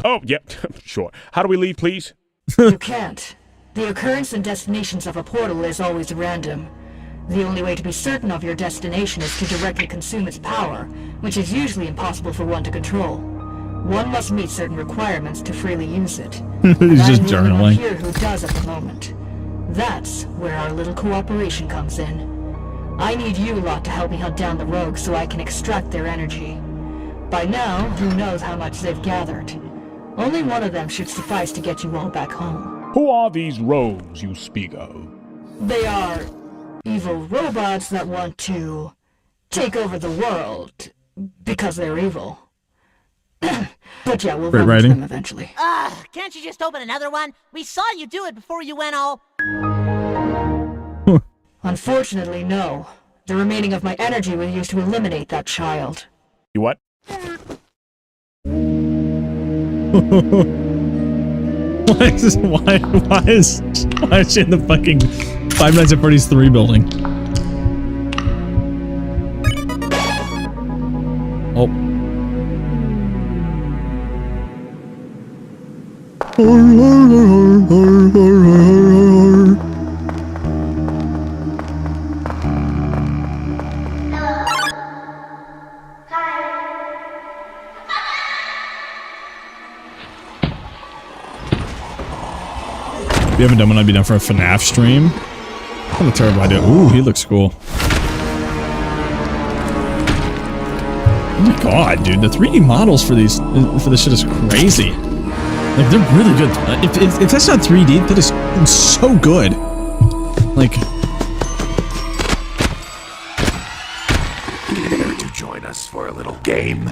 [SPEAKER 5] Oh, yep, sure. How do we leave, please?
[SPEAKER 22] You can't. The occurrence and destinations of a portal is always random. The only way to be certain of your destination is to directly consume its power, which is usually impossible for one to control. One must meet certain requirements to freely use it.
[SPEAKER 1] He's just journaling.
[SPEAKER 22] Here who does at the moment. That's where our little cooperation comes in. I need you lot to help me hunt down the rogues so I can extract their energy. By now, who knows how much they've gathered. Only one of them should suffice to get you all back home.
[SPEAKER 5] Who are these rogues you speak of?
[SPEAKER 22] They are evil robots that want to take over the world because they're evil. But yeah, we'll run into them eventually.
[SPEAKER 8] Can't you just open another one? We saw you do it before you went all...
[SPEAKER 22] Unfortunately, no. The remaining of my energy was used to eliminate that child.
[SPEAKER 5] You what?
[SPEAKER 1] Why is she in the fucking Five Nights at Freddy's 3 building? Oh. If you haven't done one, I'd be down for a FNAF stream. What a terrible idea. Ooh, he looks cool. Oh my god, dude, the 3D models for these this shit is crazy. Like, they're really good. If that's not 3D, that is so good. Like,
[SPEAKER 3] Care to join us for a little game?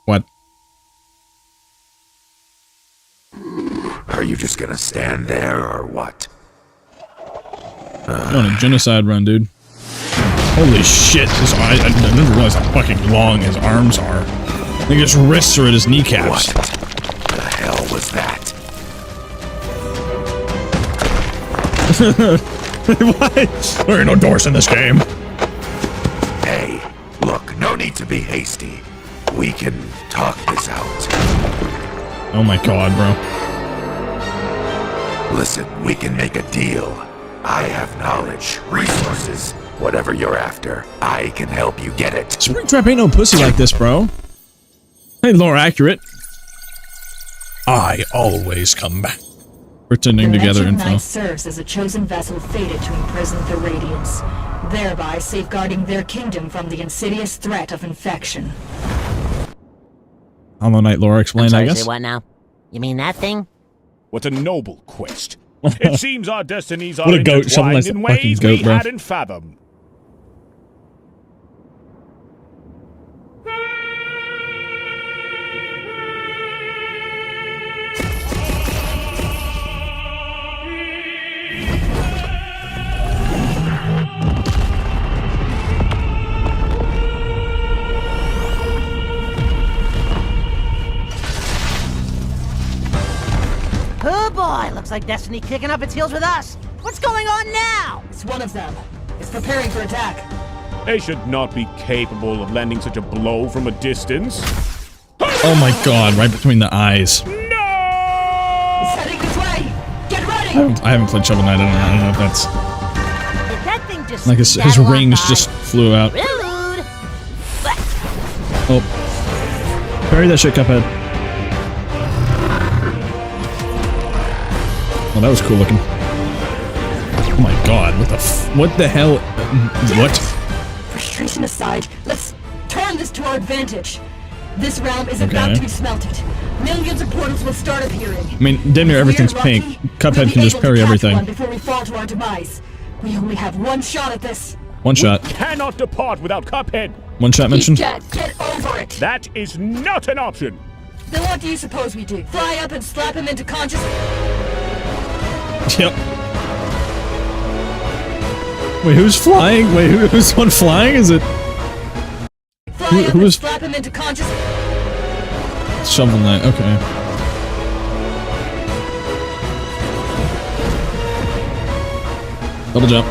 [SPEAKER 1] what?
[SPEAKER 3] Are you just gonna stand there or what?
[SPEAKER 1] On a genocide run, dude. Holy shit! I never realized how fucking long his arms are. I think his wrists are at his kneecaps.
[SPEAKER 3] What the hell was that?
[SPEAKER 1] What? There ain't no doors in this game.
[SPEAKER 3] Hey, look, no need to be hasty. We can talk this out.
[SPEAKER 1] Oh my god, bro.
[SPEAKER 3] Listen, we can make a deal. I have knowledge, resources, whatever you're after. I can help you get it.
[SPEAKER 1] Springtrap ain't no pussy like this, bro. Ain't lore accurate. I always come back. Pretending to gather info.
[SPEAKER 22] Knight serves as a chosen vessel fated to imprison the Radiants, thereby safeguarding their kingdom from the insidious threat of infection.
[SPEAKER 1] Hollow Knight lore explained, I guess.
[SPEAKER 8] Say what now? You mean that thing?
[SPEAKER 5] What a noble quest. It seems our destinies are
[SPEAKER 1] What a goat, something
[SPEAKER 5] intertwined
[SPEAKER 1] like
[SPEAKER 5] in
[SPEAKER 1] a fucking
[SPEAKER 5] ways
[SPEAKER 1] goat,
[SPEAKER 5] we
[SPEAKER 1] bro.
[SPEAKER 5] hadn't fathomed.
[SPEAKER 8] Oh boy, looks like Destiny kicking up its heels with us. What's going on now?
[SPEAKER 22] It's one of them. It's preparing for attack.
[SPEAKER 5] They should not be capable of landing such a blow from a distance.
[SPEAKER 1] Oh my god, right between the eyes.
[SPEAKER 22] It's heading this way. Get ready.
[SPEAKER 1] I haven't played Shovel Knight. I don't know if that's
[SPEAKER 8] If that thing just
[SPEAKER 1] like his rings just flew out.
[SPEAKER 8] Rude.
[SPEAKER 1] Oh, parry that shit, Cuphead. Oh, that was cool looking. Oh my god, what the hell? What?
[SPEAKER 22] Frustration aside, let's turn this to our advantage. This realm is about to be smelted. Millions of portals will start appearing.
[SPEAKER 1] I mean, damn near everything's pink. Cuphead can just parry everything.
[SPEAKER 22] Before we fall to our demise. We only have one shot at this.
[SPEAKER 1] One shot.
[SPEAKER 5] We cannot depart without Cuphead.
[SPEAKER 1] One shot mentioned.
[SPEAKER 22] Get over it.
[SPEAKER 5] That is not an option.
[SPEAKER 22] Then what do you suppose we do? Fly up and slap him into consciousness?
[SPEAKER 1] Yep. Wait, who's flying? Wait, who's the one flying? Is it? Who is?
[SPEAKER 22] Slap him into consciousness?
[SPEAKER 1] Shovel Knight. Okay. Double jump.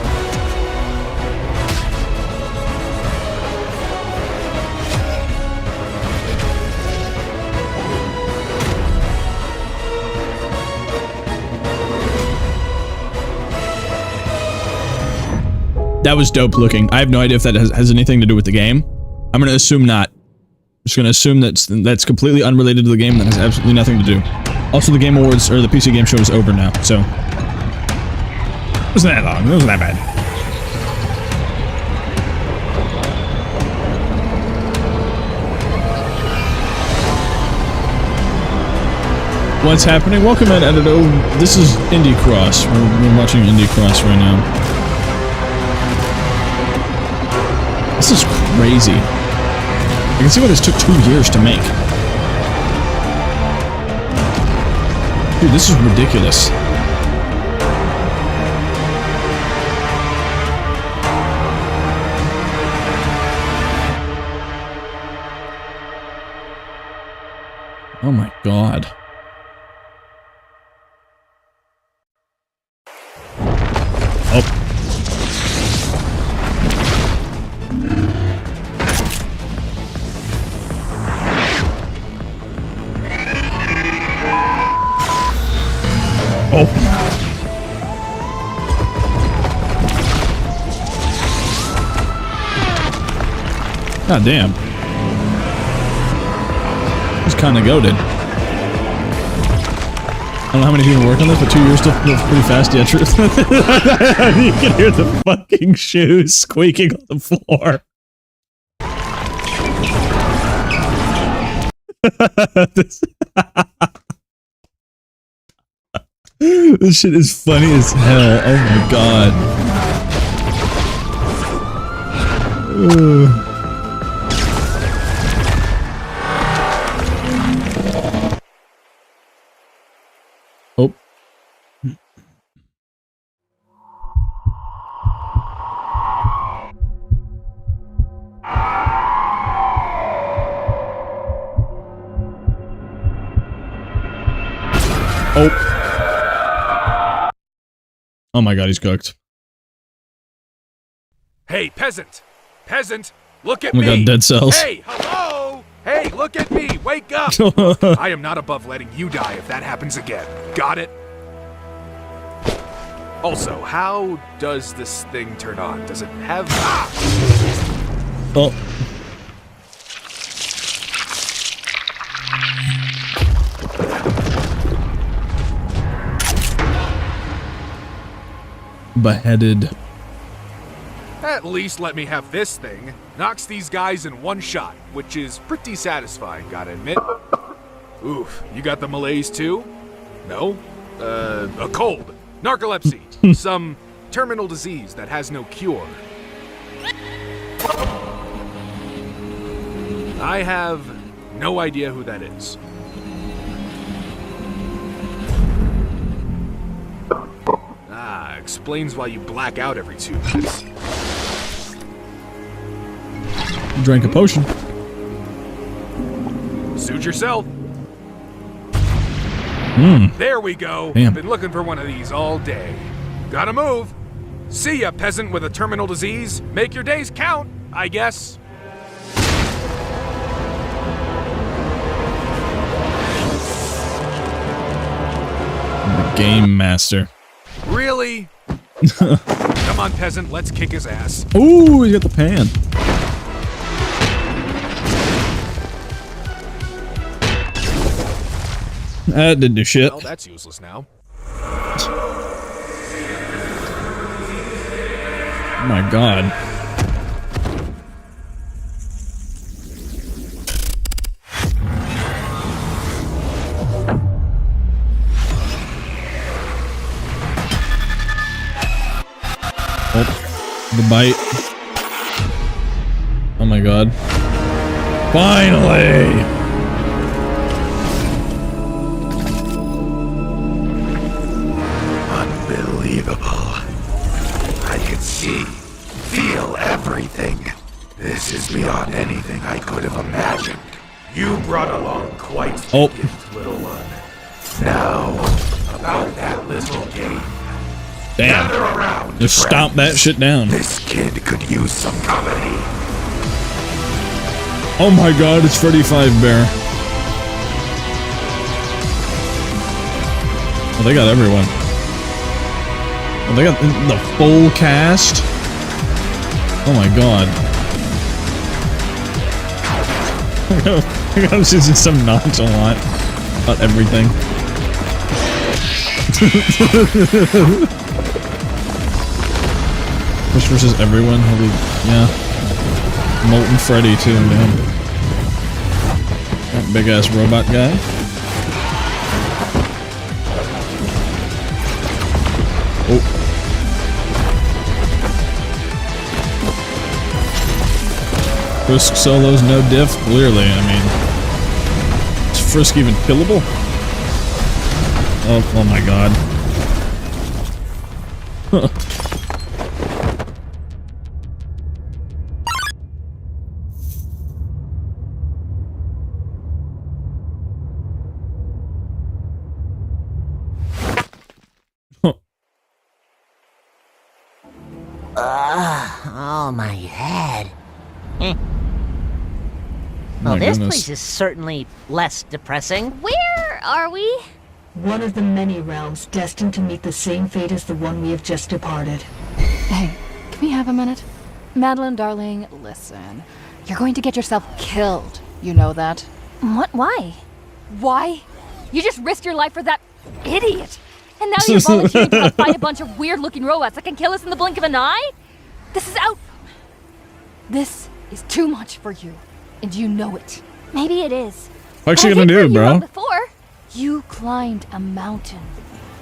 [SPEAKER 1] That was dope looking. I have no idea if that has anything to do with the game. I'm gonna assume not. I'm just gonna assume that's completely unrelated to the game. That has absolutely nothing to do. Also, the Game Awards or the PC Game Show is over now, so it wasn't that long. It wasn't that bad. What's happening? Welcome in, Editor. This is Indiecross. We're watching Indiecross right now. This is crazy. I can see why this took 2 years to make. Dude, this is ridiculous. Oh my god. Oh. Oh. God damn. He's kind of goated. I don't know how many people worked on this, but 2 years still feels pretty fast. Yeah, true. You can hear the fucking shoes squeaking on the floor. This shit is funny as hell. Oh my god. Oh. Oh. Oh my god, he's cooked.
[SPEAKER 2] Hey, peasant! Peasant! Look at
[SPEAKER 1] Oh my
[SPEAKER 2] me!
[SPEAKER 1] god, dead cells.
[SPEAKER 2] Hey, hello! Hey, look at me! Wake up! I am not above letting you die if that happens again. Got it? Also, how does this thing turn on? Does it have... Ah!
[SPEAKER 1] Oh. Beheaded.
[SPEAKER 2] At least let me have this thing. Knocks these guys in one shot, which is pretty satisfying, gotta admit. Oof, you got the malaise too? No? A cold, narcolepsy, some terminal disease that has no cure. I have no idea who that is. Ah, explains why you black out every 2 minutes.
[SPEAKER 1] Drank a potion.
[SPEAKER 2] Suit yourself. There we go.
[SPEAKER 1] Damn.
[SPEAKER 2] Been looking for one of these all day. Gotta move. See ya, peasant with a terminal disease. Make your days count, I guess.
[SPEAKER 1] The Game Master.
[SPEAKER 2] Really? Come on, peasant, let's kick his ass.
[SPEAKER 1] Ooh, he got the pan. That didn't do shit.
[SPEAKER 2] Well, that's useless now.
[SPEAKER 1] Oh my god. Oh, the bite. Oh my god. Finally!
[SPEAKER 3] Unbelievable. I can see, feel everything. This is beyond anything I could have imagined. You brought along quite the gift, little one. Now, about that little game.
[SPEAKER 1] Damn.
[SPEAKER 3] Gather around,
[SPEAKER 1] Just stomp that shit down.
[SPEAKER 3] This kid could use some company.
[SPEAKER 1] Oh my god, it's Freddy Fazbear. Oh, they got everyone. Oh, they got the full cast. Oh my god. I'm just some nonchalant about everything. Push versus everyone. Holy, yeah. Molten Freddy too, man. That big ass robot guy. Oh. Frisk solos no diff? Clearly, I mean. Is Frisk even killable? Oh my god.
[SPEAKER 8] Oh, my head. Well,
[SPEAKER 22] My
[SPEAKER 8] this
[SPEAKER 22] goodness.
[SPEAKER 8] place is certainly less depressing.
[SPEAKER 21] Where are we?
[SPEAKER 22] One of the many realms destined to meet the same fate as the one we have just departed.
[SPEAKER 6] Hey, can we have a minute? Madeline, darling, listen. You're going to get yourself killed. You know that?
[SPEAKER 21] What? Why? Why? You just risked your life for that idiot. And now you're volunteering to fight a bunch of weird-looking robots that can kill us in the blink of an eye? This is out. This is too much for you, and you know it. Maybe it is.
[SPEAKER 1] What's
[SPEAKER 21] But
[SPEAKER 1] she
[SPEAKER 21] I
[SPEAKER 1] gonna
[SPEAKER 21] did
[SPEAKER 1] do,
[SPEAKER 21] bring you
[SPEAKER 1] bro?
[SPEAKER 21] up Before, you climbed a mountain.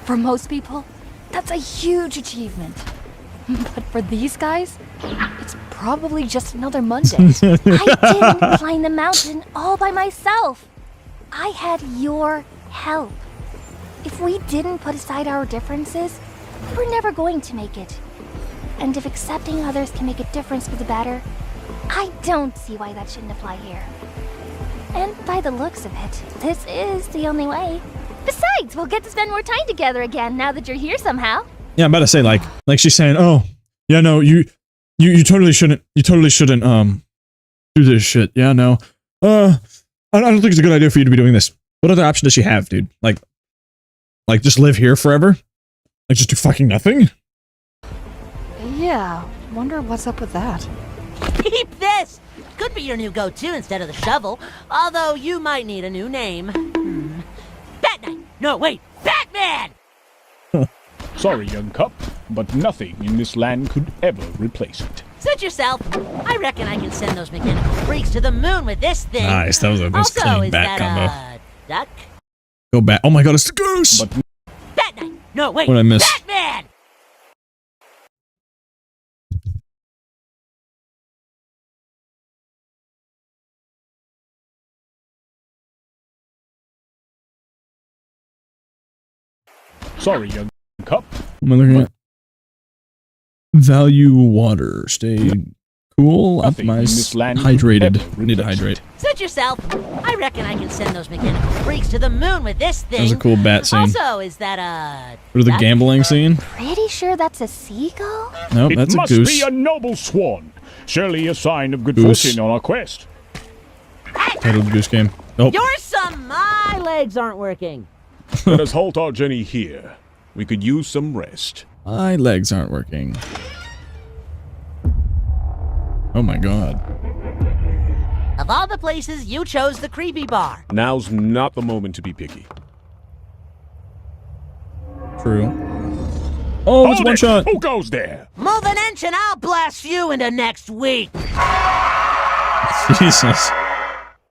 [SPEAKER 21] For most people, that's a huge achievement. But for these guys, it's probably just another Monday. I didn't climb the mountain all by myself. I had your help. If we didn't put aside our differences, we were never going to make it. And if accepting others can make a difference for the better, I don't see why that shouldn't apply here. And by the looks of it, this is the only way. Besides, we'll get to spend more time together again now that you're here somehow.
[SPEAKER 1] Yeah, I'm about to say like she's saying, oh, yeah, no, you totally shouldn't, do this shit. Yeah, no, I don't think it's a good idea for you to be doing this. What other option does she have, dude? Like just live here forever? Like just do fucking nothing?
[SPEAKER 6] Yeah, wonder what's up with that.
[SPEAKER 8] Peep this! Could be your new go-to instead of the shovel, although you might need a new name. Bat Knight! No, wait! Batman!
[SPEAKER 5] Sorry, young cup, but nothing in this land could ever replace it.
[SPEAKER 8] Suit yourself. I reckon I can send those mechanical freaks to the moon with this thing.
[SPEAKER 1] Nice, that was a nice
[SPEAKER 8] also,
[SPEAKER 1] clean
[SPEAKER 8] is
[SPEAKER 1] bat
[SPEAKER 8] that
[SPEAKER 1] combo.
[SPEAKER 8] duck?
[SPEAKER 1] Go back. Oh my god, it's the goose!
[SPEAKER 8] Bat Knight! No, wait!
[SPEAKER 1] What'd I miss?
[SPEAKER 8] Batman!
[SPEAKER 5] Sorry, young cup.
[SPEAKER 1] What am I looking at? Value water. Stay cool,
[SPEAKER 5] Nothing in this
[SPEAKER 1] optimize,
[SPEAKER 5] land could
[SPEAKER 1] hydrated.
[SPEAKER 5] ever
[SPEAKER 1] We need to
[SPEAKER 5] replace
[SPEAKER 1] hydrate.
[SPEAKER 8] Suit yourself. I reckon I can send those mechanical freaks to the moon with this thing.
[SPEAKER 1] That was a cool bat scene.
[SPEAKER 8] Also, is that
[SPEAKER 1] Or the
[SPEAKER 8] duck?
[SPEAKER 1] gambling scene?
[SPEAKER 21] Pretty sure that's a seagull?
[SPEAKER 1] Nope,
[SPEAKER 5] It
[SPEAKER 1] that's a
[SPEAKER 5] must
[SPEAKER 1] goose.
[SPEAKER 5] be a noble swan. Surely a sign of good
[SPEAKER 1] Goose.
[SPEAKER 5] fortune on our quest.
[SPEAKER 1] Titled goose game. Nope.
[SPEAKER 8] You're some. My legs aren't working.
[SPEAKER 5] Let us halt our journey here. We could use some rest.
[SPEAKER 1] My legs aren't working. Oh my god.
[SPEAKER 8] Of all the places, you chose the creepy bar.
[SPEAKER 5] Now's not the moment to be picky.
[SPEAKER 1] True. Oh, it's
[SPEAKER 5] Hold
[SPEAKER 1] one
[SPEAKER 5] it!
[SPEAKER 1] shot.
[SPEAKER 5] Who goes there?
[SPEAKER 8] Move an inch and I'll blast you into next week.
[SPEAKER 1] Jesus.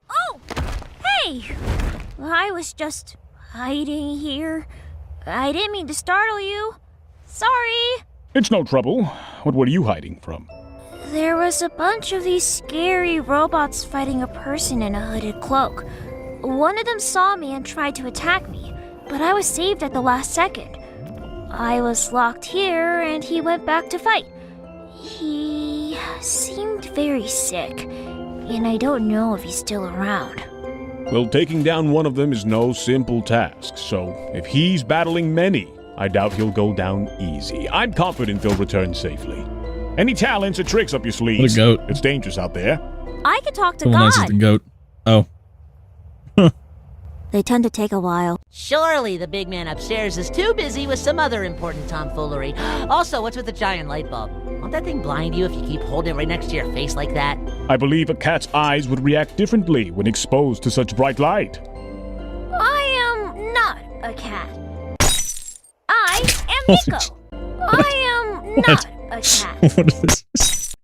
[SPEAKER 15] Oh! Hey! I was just hiding here. I didn't mean to startle you. Sorry.
[SPEAKER 5] It's no trouble. What were you hiding from?
[SPEAKER 15] There was a bunch of these scary robots fighting a person in a hooded cloak. One of them saw me and tried to attack me, but I was saved at the last second. I was locked here and he went back to fight. He seemed very sick, and I don't know if he's still around.
[SPEAKER 5] Well, taking down one of them is no simple task, so if he's battling many, I doubt he'll go down easy. I'm confident they'll return safely. Any talents or tricks up your sleeves?
[SPEAKER 1] What a goat.
[SPEAKER 5] It's dangerous out there.
[SPEAKER 15] I could talk to
[SPEAKER 1] Someone else is
[SPEAKER 15] God.
[SPEAKER 1] the goat. Oh.
[SPEAKER 15] They tend to take a while.
[SPEAKER 8] Surely the big man upstairs is too busy with some other important tomfoolery. Also, what's with the giant light bulb? Won't that thing blind you if you keep holding it right next to your face like that?
[SPEAKER 5] I believe a cat's eyes would react differently when exposed to such bright light.
[SPEAKER 15] I am not a cat. I am Nico. I am not a cat.
[SPEAKER 1] What is this?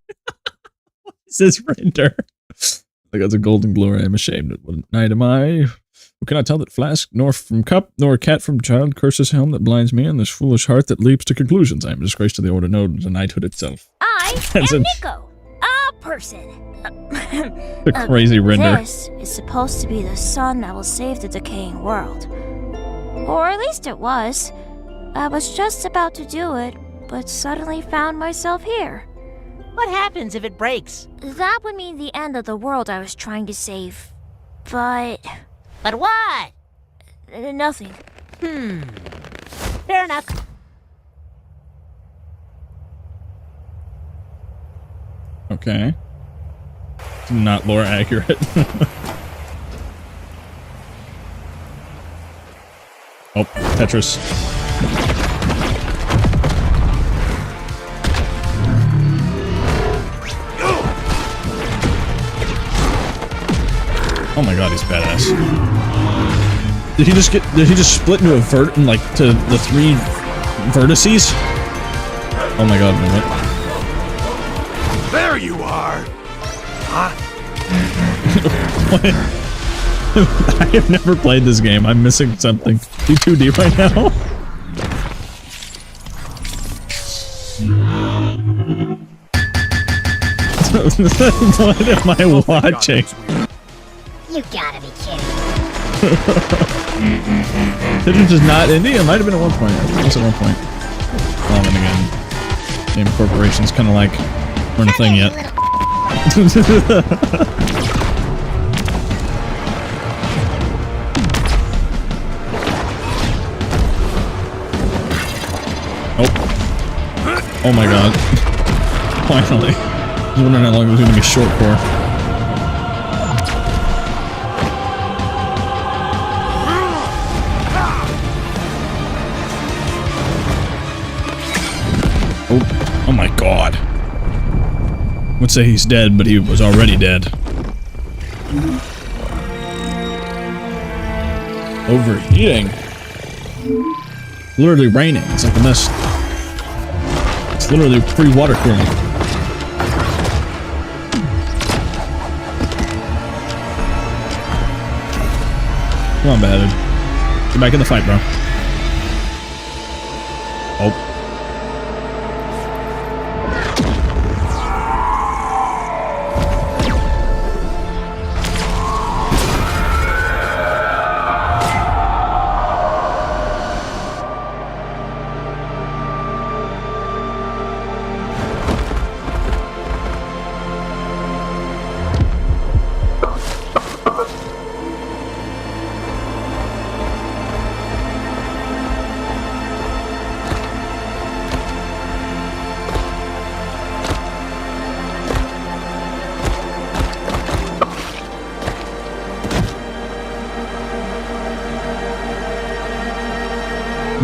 [SPEAKER 1] What is this render? Like that's a golden glory. I'm ashamed. What night am I? Who cannot tell that flask, nor from cup, nor cat from child, curses helm that blinds me, and this foolish heart that leaps to conclusions. I am a disgrace to the order known as the knighthood itself.
[SPEAKER 15] I am Nico, a person.
[SPEAKER 1] The crazy render.
[SPEAKER 15] This is supposed to be the sun that will save the decaying world. Or at least it was. I was just about to do it, but suddenly found myself here.
[SPEAKER 8] What happens if it breaks?
[SPEAKER 15] That would mean the end of the world I was trying to save. But
[SPEAKER 8] what?
[SPEAKER 15] Nothing.
[SPEAKER 8] Fair enough.
[SPEAKER 1] Okay. Not lore accurate. Oh, Tetris. Oh my god, he's badass. Did he just split into a to the 3 vertices? Oh my god, no, what?
[SPEAKER 3] There you are! Huh?
[SPEAKER 1] I have never played this game. I'm missing something. Is he 2D right now? What am I watching?
[SPEAKER 21] You gotta be kidding.
[SPEAKER 1] Tetris is not indie? It might have been at one point. I think it was at one point. Well, then again, game corporations kind of like weren't a thing yet. Oh. Oh my god. Finally. I was wondering how long it was going to be short for. Oh my god. Would say he's dead, but he was already dead. Overheating. Literally raining. It's like a mist. It's literally free water cooling. Come on, Bad. Get back in the fight, bro. Oh.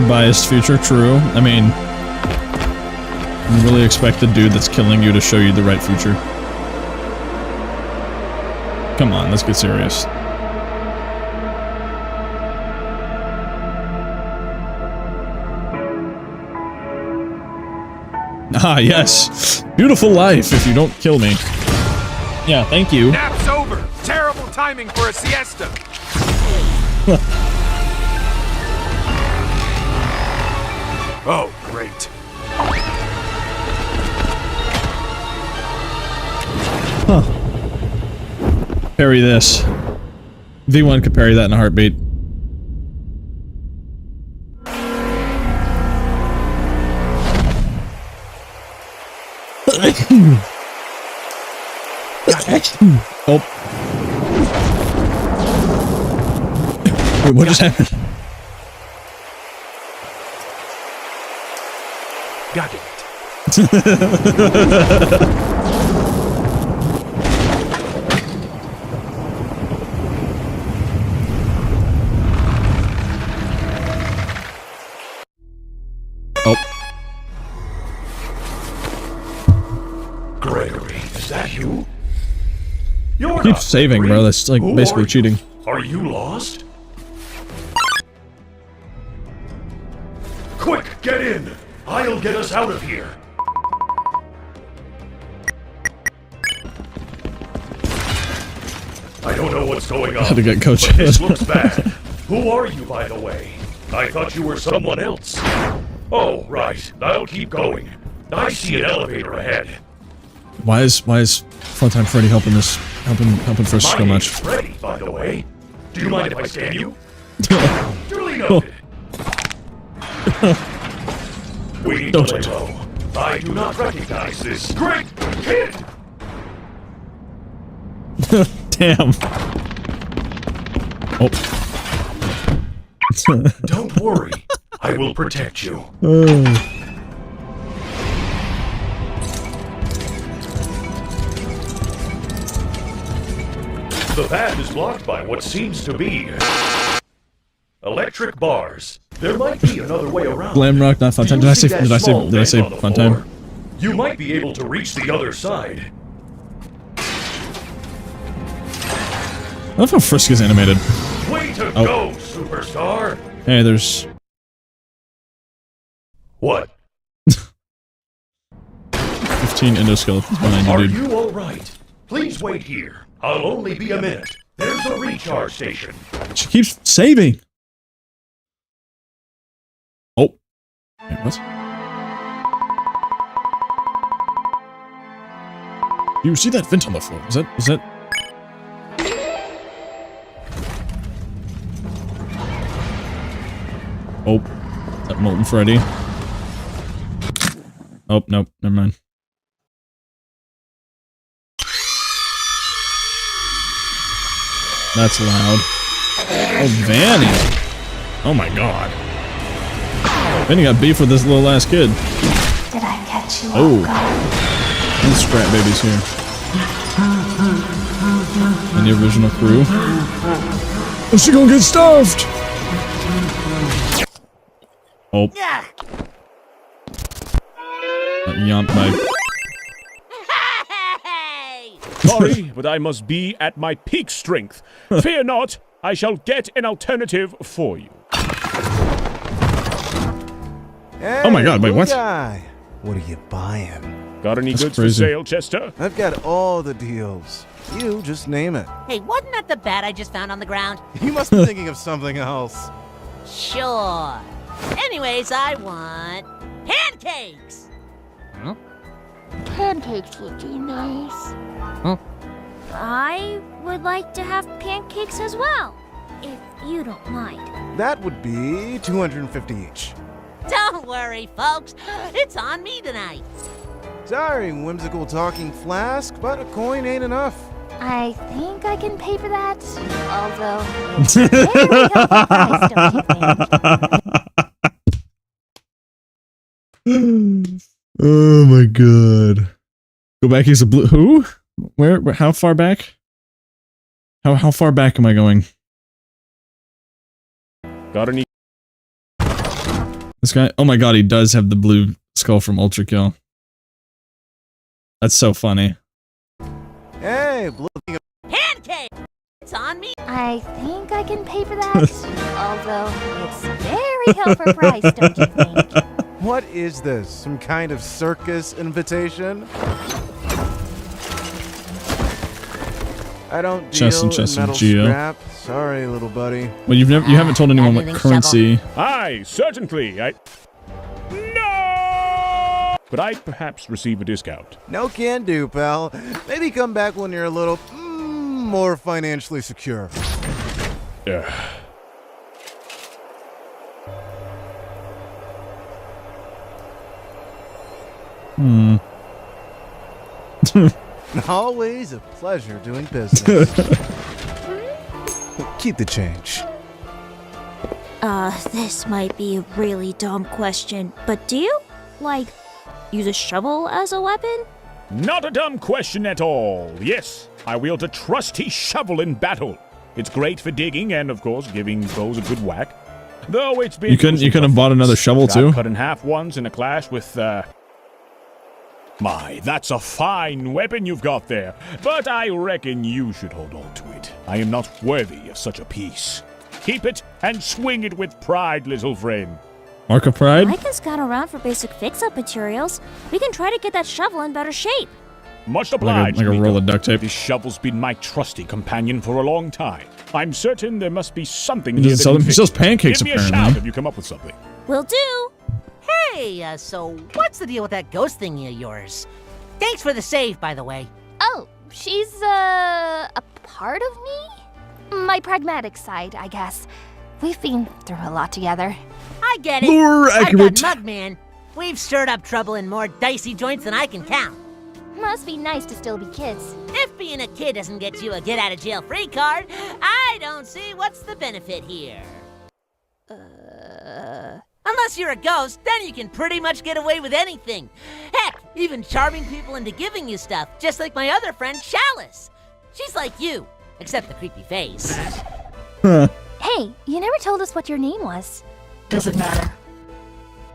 [SPEAKER 1] Biased future, true. I mean, you really expect the dude that's killing you to show you the right future. Come on, let's get serious. Ah, yes. Beautiful life if you don't kill me. Yeah, thank you.
[SPEAKER 2] Nap's over. Terrible timing for a siesta.
[SPEAKER 3] Oh, great.
[SPEAKER 1] Parry this. V1 could parry that in a heartbeat. Oh. Wait, what just happened?
[SPEAKER 2] God damn
[SPEAKER 1] Oh.
[SPEAKER 3] Gregory, is that you? You're
[SPEAKER 1] Keep
[SPEAKER 3] not
[SPEAKER 1] saving,
[SPEAKER 3] Gregory.
[SPEAKER 1] bro. That's like
[SPEAKER 3] Who
[SPEAKER 1] basically
[SPEAKER 3] are you?
[SPEAKER 1] cheating.
[SPEAKER 3] Are you lost? Quick, get in! I'll get us out of here. I don't know what's going on.
[SPEAKER 1] Had to get Coach.
[SPEAKER 3] But this looks bad. Who are you, by the way? I thought you were someone else. Oh, right. I'll keep going. I see an elevator ahead.
[SPEAKER 1] Why is Funtime Freddy helping Frisk so much?
[SPEAKER 3] Freddy, by the way. Do you mind if I scan you? Duly
[SPEAKER 1] Oh.
[SPEAKER 3] noted. We need to lay low. I do not recognize this great kid.
[SPEAKER 1] Damn. Oh.
[SPEAKER 3] Don't worry. I will protect you. The path is blocked by what seems to be electric bars. There might be another way around.
[SPEAKER 1] Glamrock, not Funtime. Did I say Funtime?
[SPEAKER 3] You might be able to reach the other side.
[SPEAKER 1] I love how Frisk is animated.
[SPEAKER 3] Way to go, superstar!
[SPEAKER 1] Hey, there's...
[SPEAKER 3] What?
[SPEAKER 1] 15 endoskeletons behind
[SPEAKER 3] Are
[SPEAKER 1] you, dude.
[SPEAKER 3] you alright? Please wait here. I'll only be a minute. There's a recharge station.
[SPEAKER 1] She keeps saving. Oh. Wait, what? You see that vent on the floor? Is that... Oh. Is that Molten Freddy? Oh, nope. Never mind. That's loud. Oh, Vanny. Oh my god. Vanny got beef with this little ass kid.
[SPEAKER 11] Did I catch you?
[SPEAKER 1] Oh. And Scrap Baby's here. And the original crew. Oh, she gonna get stuffed! Oh. Yomp my...
[SPEAKER 5] Sorry, but I must be at my peak strength. Fear not, I shall get an alternative for you.
[SPEAKER 13] Hey,
[SPEAKER 1] Oh my god, wait, what?
[SPEAKER 13] Guy. What are you buying?
[SPEAKER 5] Got any
[SPEAKER 1] That's
[SPEAKER 5] goods
[SPEAKER 1] crazy.
[SPEAKER 5] for sale, Chester?
[SPEAKER 13] I've got all the deals. You just name it.
[SPEAKER 8] Hey, wasn't that the bat I just found on the ground?
[SPEAKER 13] You must be thinking of something else.
[SPEAKER 8] Sure. Anyways, I want pancakes.
[SPEAKER 11] Huh? Pancakes would be nice.
[SPEAKER 15] I would like to have pancakes as well, if you don't mind.
[SPEAKER 13] That would be 250 each.
[SPEAKER 8] Don't worry, folks. It's on me tonight.
[SPEAKER 13] Sorry, whimsical talking flask, but a coin ain't enough.
[SPEAKER 21] I think I can pay for that, although it's very helpful price, don't you think?
[SPEAKER 1] Oh my god. Go back, he's a blue... Who? Where? How far back? How far back am I going?
[SPEAKER 5] Got any...
[SPEAKER 1] This guy? Oh my god, he does have the blue skull from Ultra Kill. That's so funny.
[SPEAKER 13] Hey, blue...
[SPEAKER 8] Pancake! It's on me.
[SPEAKER 21] I think I can pay for that, although it's very helpful price, don't you think?
[SPEAKER 13] What is this? Some kind of circus invitation? I don't deal
[SPEAKER 1] Chest and
[SPEAKER 13] in
[SPEAKER 1] chest of
[SPEAKER 13] metal
[SPEAKER 1] Geo.
[SPEAKER 13] scrap. Sorry, little buddy.
[SPEAKER 1] Well, you haven't told anyone what currency...
[SPEAKER 5] Aye, certainly. No! Could I perhaps receive a discount?
[SPEAKER 13] No can do, pal. Maybe come back when you're a little more financially secure.
[SPEAKER 5] Yeah.
[SPEAKER 1] Hmm.
[SPEAKER 13] Always a pleasure doing business. Keep the change.
[SPEAKER 15] This might be a really dumb question, but do you, like, use a shovel as a weapon?
[SPEAKER 5] Not a dumb question at all. Yes, I wield a trusty shovel in battle. It's great for digging and, of course, giving foes a good whack. Though it's been...
[SPEAKER 1] You couldn't have bought another shovel, too?
[SPEAKER 5] Cut in half once in a clash with, My, that's a fine weapon you've got there. But I reckon you should hold on to it. I am not worthy of such a piece. Keep it and swing it with pride, little friend.
[SPEAKER 1] Mark of pride?
[SPEAKER 15] I can scout around for basic fix-up materials. We can try to get that shovel in better shape.
[SPEAKER 5] Much obliged,
[SPEAKER 1] like a roll of duct tape.
[SPEAKER 5] This shovel's been my trusty companion for a long time. I'm certain there must be something
[SPEAKER 1] He
[SPEAKER 5] here
[SPEAKER 1] doesn't
[SPEAKER 5] that
[SPEAKER 1] sell them. He
[SPEAKER 5] fits.
[SPEAKER 1] sells pancakes,
[SPEAKER 5] Give me
[SPEAKER 1] apparently.
[SPEAKER 5] a shout if you come up with something.
[SPEAKER 15] Will do.
[SPEAKER 8] Hey, so what's the deal with that ghost thingy of yours? Thanks for the save, by the way.
[SPEAKER 21] Oh, she's, a part of me? My pragmatic side, I guess. We've been through a lot together.
[SPEAKER 8] I get it.
[SPEAKER 1] More accurate.
[SPEAKER 8] I've got Mugman. We've stirred up trouble in more dicey joints than I can count.
[SPEAKER 21] Must be nice to still be kids.
[SPEAKER 8] If being a kid doesn't get you a get-out-of-jail-free card, I don't see what's the benefit here. Unless you're a ghost, then you can pretty much get away with anything. Heck, even charming people into giving you stuff, just like my other friend, Chalice. She's like you, except the creepy face.
[SPEAKER 21] Hey, you never told us what your name was.
[SPEAKER 22] Doesn't matter.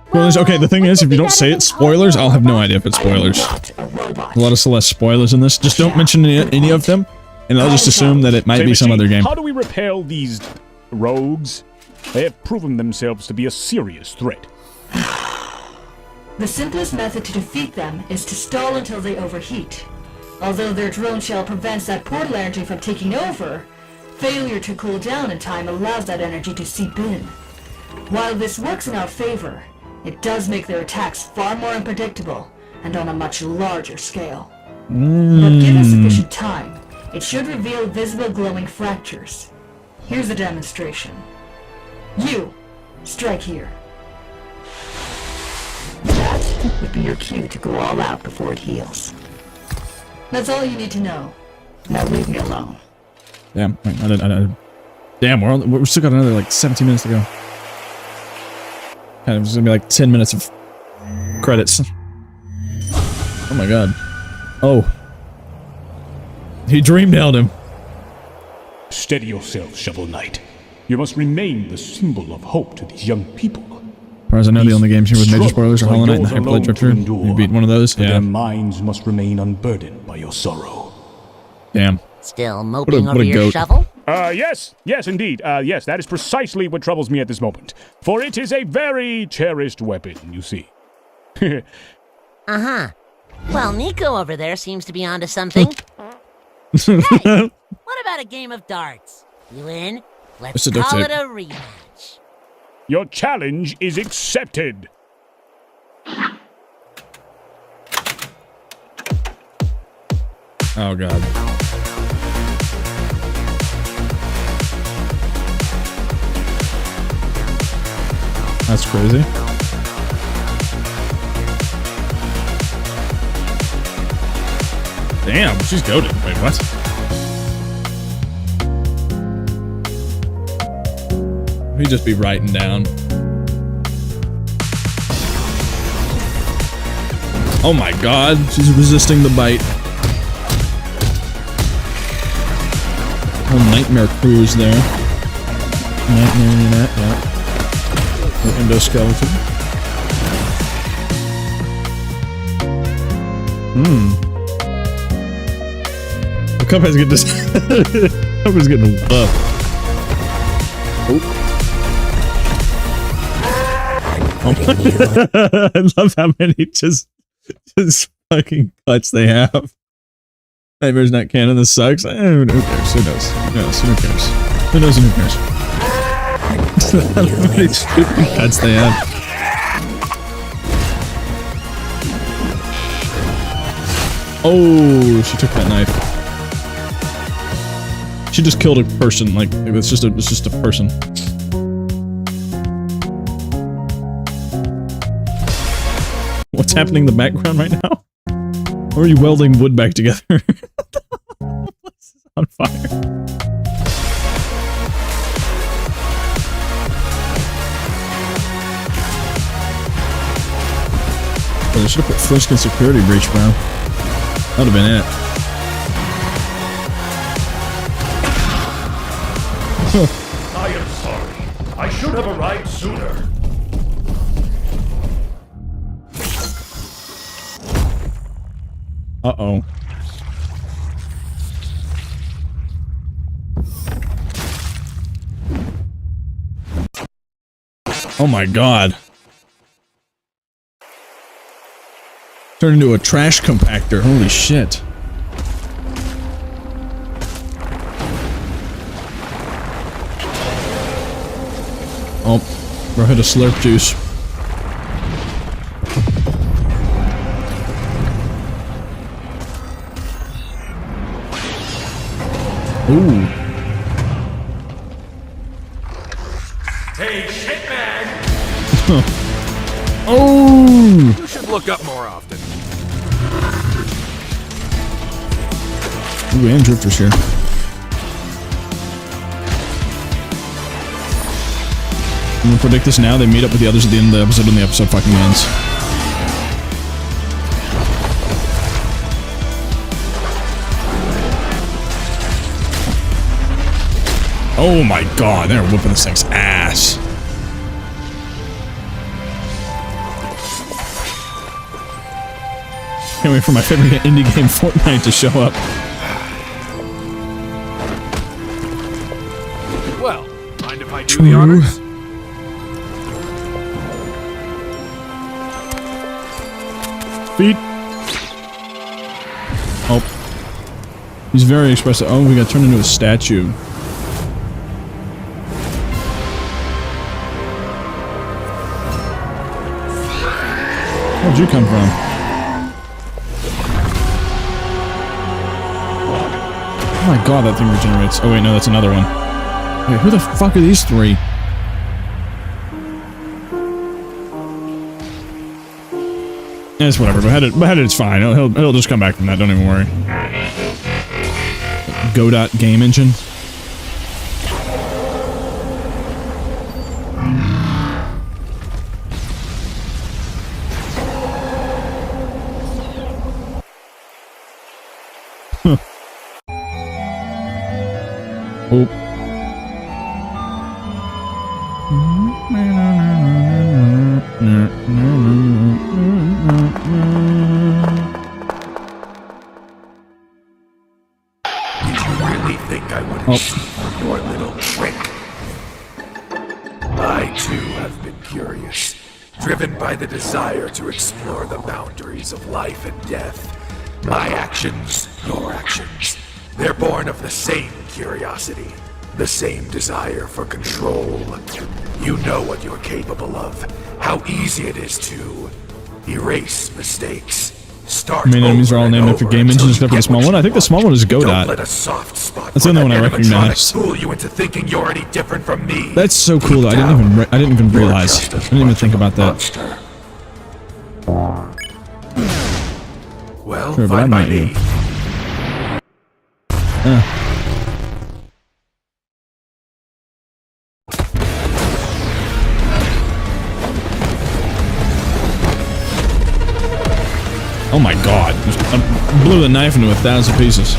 [SPEAKER 1] Spoilers. Okay, the thing is, if you don't say it, spoilers, I'll have no idea if it's spoilers. A lot of Celeste spoilers in this. Just don't mention any of them, and I'll just assume that it might be some other game.
[SPEAKER 5] How do we repel these rogues? They have proven themselves to be a serious threat.
[SPEAKER 22] The simplest method to defeat them is to stall until they overheat. Although their drone shell prevents that portal energy from taking over, failure to cool down in time allows that energy to seep in. While this works in our favor, it does make their attacks far more unpredictable and on a much larger scale. But given sufficient time, it should reveal visible glowing fractures. Here's a demonstration. You, strike here. That would be your cue to go all out before it heals. That's all you need to know. Now leave me alone.
[SPEAKER 1] Damn, wait, I didn't. Damn, we're still got another like 17 minutes to go. Kind of, it's gonna be like 10 minutes of credits. Oh my god. Oh. He dream-nailed him.
[SPEAKER 5] Steady yourself, Shovel Knight. You must remain the symbol of hope to these young people.
[SPEAKER 1] As far as I know, the only games here with major spoilers are Hollow Knight and Hyperlight Drifter. You beat one of those? Yeah.
[SPEAKER 5] Their minds must remain unburdened by your sorrow.
[SPEAKER 1] Damn.
[SPEAKER 8] Still moping
[SPEAKER 1] what
[SPEAKER 8] over
[SPEAKER 1] a
[SPEAKER 8] your
[SPEAKER 1] goat.
[SPEAKER 8] shovel?
[SPEAKER 5] Yes, indeed. Yes, that is precisely what troubles me at this moment. For it is a very cherished weapon, you see.
[SPEAKER 8] Uh-huh. Well, Nico over there seems to be onto something. Hey, what about a game of darts? You in? Let's call it a rematch.
[SPEAKER 5] Your challenge is accepted.
[SPEAKER 1] Oh god. That's crazy. Damn, she's goated. Wait, what? He'd just be writing down. Oh my god, she's resisting the bite. Oh, Nightmare Cruise there. Nightmare that, yeah. The endoskeleton. The Cuphead's getting this. Cuphead's getting buff. Oh. I love how many just fucking cuts they have. Nightmare's not canon, this sucks. Who cares? Who knows? Who knows? Who cares? Who knows and who cares? How many stupid cuts they have. Oh, she took that knife. She just killed a person. Like it's just a person. What's happening in the background right now? Or are you welding wood back together? This is on fire. Well, they should have put frisk and security breach, bro. That would have been it.
[SPEAKER 10] I am sorry. I should have arrived sooner.
[SPEAKER 1] Uh-oh. Oh my god. Turned into a trash compactor. Holy shit. Oh, bro hit a slurp juice. Ooh.
[SPEAKER 2] Hey, shit man!
[SPEAKER 1] Oh!
[SPEAKER 2] You should look up more often.
[SPEAKER 1] Ooh, and drifters here. I'm gonna predict this now. They meet up with the others at the end of the episode when the episode fucking ends. Oh my god, they're whooping this thing's ass. Can't wait for my favorite indie game, Fortnite, to show up.
[SPEAKER 2] Well, mind if I do the honors?
[SPEAKER 1] Feet. Oh. He's very expressive. Oh, we got turned into a statue. Where'd you come from? Oh my god, that thing regenerates. Oh wait, no, that's another one. Wait, who the fuck are these three? Yeah, it's whatever. Beheaded, it's fine. He'll just come back from that. Don't even worry. Godot game engine. Oh.
[SPEAKER 3] Did you really think I would achieve your little trick? I too have been curious, driven by the desire to explore the boundaries of life and death. My actions, your actions, they're born of the same curiosity, the same desire for control. You know what you're capable of, how easy it is to erase mistakes. Start
[SPEAKER 1] Main enemies are all named after game engines except for the small one. I think the small one is Godot.
[SPEAKER 3] Don't let a soft spot
[SPEAKER 1] That's the only one I recognize.
[SPEAKER 3] fool you into thinking you're any different from me.
[SPEAKER 1] That's so cool though. I didn't even realize. I didn't even think about that.
[SPEAKER 3] Well,
[SPEAKER 1] sure, but I
[SPEAKER 3] fine by
[SPEAKER 1] might
[SPEAKER 3] me.
[SPEAKER 1] Oh my god. I blew the knife into 1,000 pieces.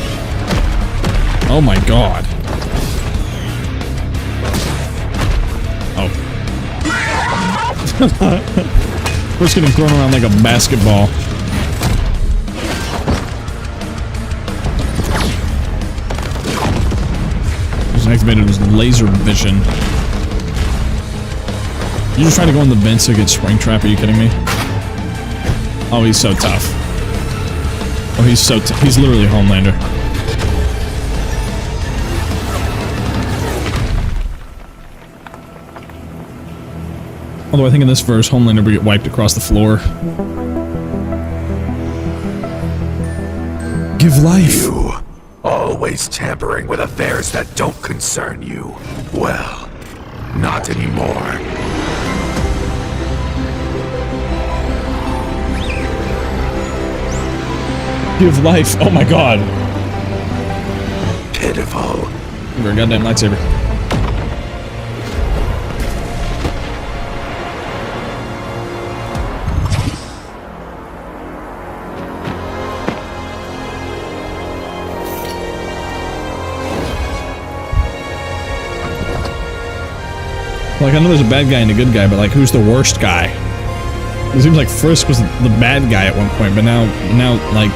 [SPEAKER 1] Oh my god. Oh. First getting thrown around like a basketball. Just activated his laser vision. You just trying to go in the vent so you get Springtrap? Are you kidding me? Oh, he's so tough. Oh, he's so he's literally Homelander. Although I think in this verse, Homelander would get wiped across the floor. Give life.
[SPEAKER 3] You always always tampering with affairs that don't concern you. Well, not anymore.
[SPEAKER 1] Give life. Oh my god.
[SPEAKER 3] Pitiful.
[SPEAKER 1] Give her a goddamn lightsaber. Like, I know there's a bad guy and a good guy, but like, who's the worst guy? It seems like Frisk was the bad guy at one point, but now, like,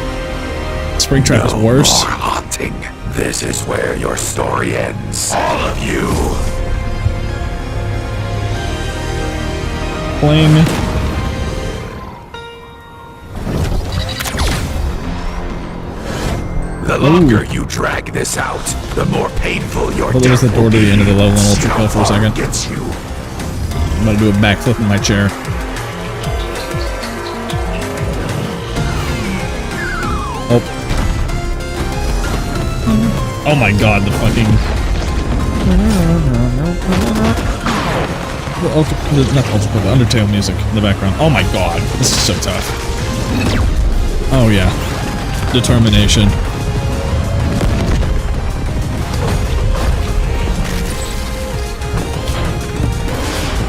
[SPEAKER 1] Springtrap is worse.
[SPEAKER 3] More haunting. This is where your story ends. All of you.
[SPEAKER 1] Playing.
[SPEAKER 3] The longer you drag this out, the more painful your
[SPEAKER 1] Well, there's
[SPEAKER 3] death
[SPEAKER 1] the door to the end of the level, and Ultra Kill for a second.
[SPEAKER 3] gets you.
[SPEAKER 1] I'm gonna do a backflip in my chair. Oh. Oh my god, the fucking... Not the Ultra Kill, the Undertale music in the background. Oh my god, this is so tough. Oh yeah. Determination.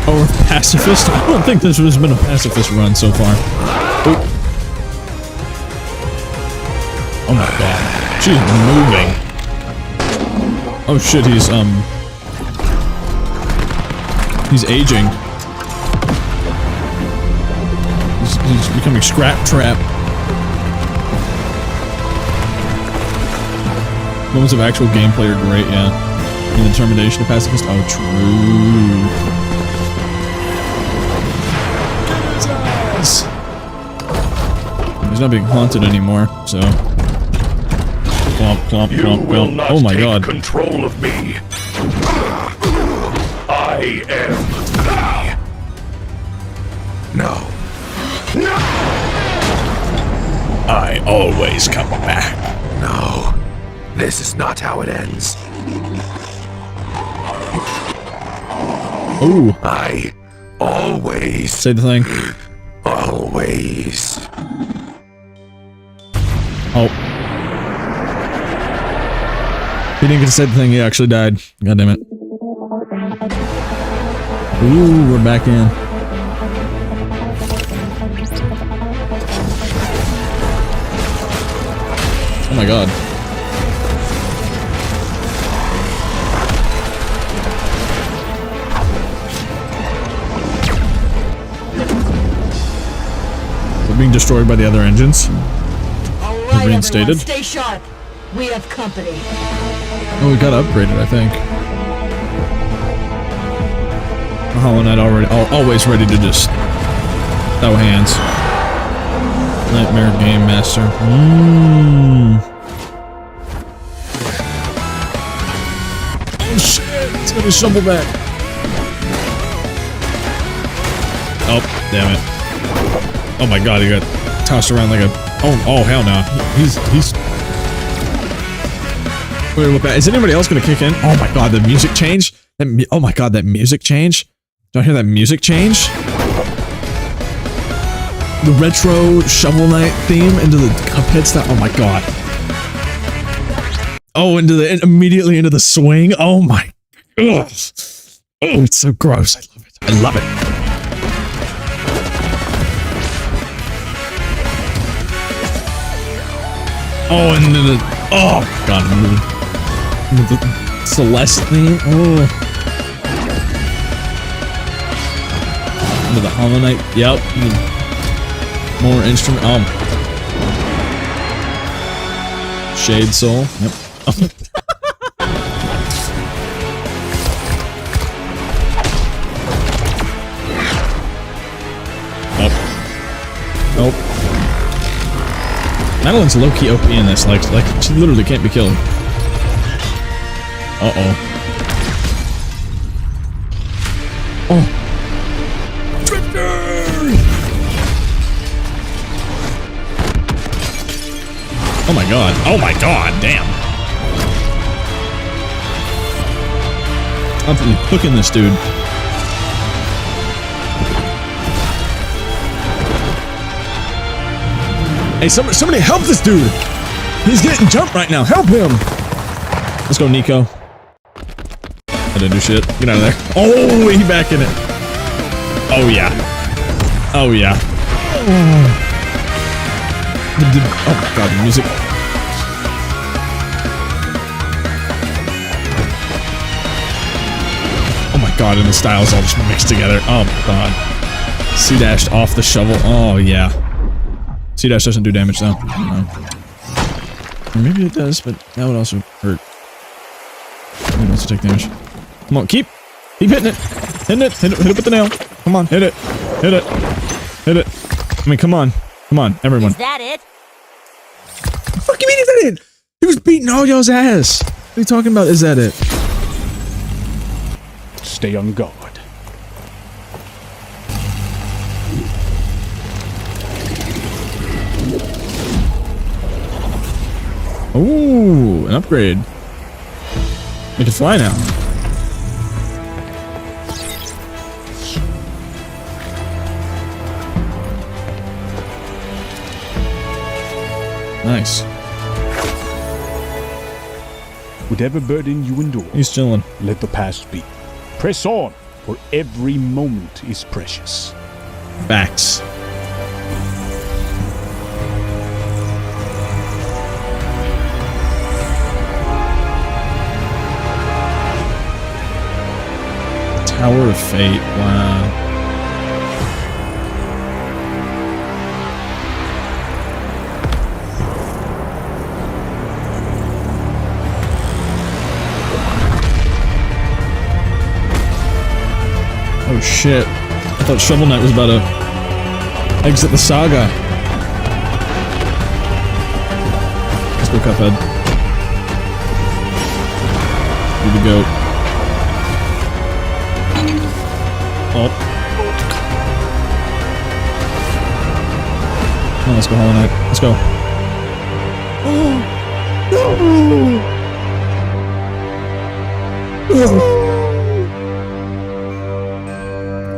[SPEAKER 1] Or pacifist? I don't think this has been a pacifist run so far. Oop. Oh my god. She's moving. Oh shit, he's aging. He's becoming scrap trap. Moments of actual gameplay are great, yeah. And the determination of pacifist? Oh, true. He's not being haunted anymore, so... Clomp, clomp, clomp, clomp. Oh my god.
[SPEAKER 3] Control of me. I am me. No. No!
[SPEAKER 1] I always come back.
[SPEAKER 3] No. This is not how it ends.
[SPEAKER 1] Ooh.
[SPEAKER 3] I always...
[SPEAKER 1] Say the thing.
[SPEAKER 3] Always.
[SPEAKER 1] Oh. He didn't get to say the thing, he actually died. God damn it. Ooh, we're back in. Oh my god. We're being destroyed by the other engines.
[SPEAKER 22] Right,
[SPEAKER 1] Reinstated.
[SPEAKER 22] everyone, stay sharp. We have company.
[SPEAKER 1] Oh, we got upgraded, I think. Hollow Knight already, always ready to just throw hands. Nightmare Game Master. Oh shit! It's gonna be Shovelback. Oh, damn it! Oh my god, he got tossed around like a. Oh hell no! He's. Wait, look, is anybody else gonna kick in? Oh my god, the music change! Oh my god, that music change! Do I hear that music change? The retro Shovel Knight theme into the Cuphead style. Oh my god. Oh, immediately into the swing. Oh my. Ugh. Oh, it's so gross. I love it. I love it. Oh, and then the. Oh god. The Celeste theme. Oh. Into the Hollow Knight. Yep. More instrument. Shade Soul. Yep. Nope. Madeline's low-key OP in this. Like she literally can't be killed. Uh-oh. Oh. Oh my god. Oh my god, damn. Absolutely cooking this dude. Hey, somebody help this dude! He's getting jumped right now. Help him! Let's go, Nico. I didn't do shit. Get out of there. Oh, he back in it. Oh, yeah. Oh, yeah. Oh, my God, the music. Oh, my God, and the styles all just mixed together. Oh, my God. C-dashed off the shovel. Oh, yeah. C-dash doesn't do damage, though. No. Or maybe it does, but that would also hurt. Maybe also take damage. Come on, keep hitting it. Hitting it. Hit it with the nail. Come on, hit it. Hit it. Hit it. I mean, come on. Come on, everyone.
[SPEAKER 8] Is that it?
[SPEAKER 1] Fuck you mean, is that it? He was beating all y'all's ass. What are you talking about? Is that it?
[SPEAKER 5] Stay on guard.
[SPEAKER 1] Ooh, an upgrade. We can fly now. Nice.
[SPEAKER 5] Whatever burden you endure,
[SPEAKER 1] he's chilling.
[SPEAKER 5] Let the past be. Press on, for every moment is precious.
[SPEAKER 1] Facts. Tower of Fate, wow. Oh shit. I thought Shovel Knight was about to exit the saga. Let's go, Cuphead. Here we go. Oh. Oh, let's go, Hollow Knight. Let's go. Oh! No!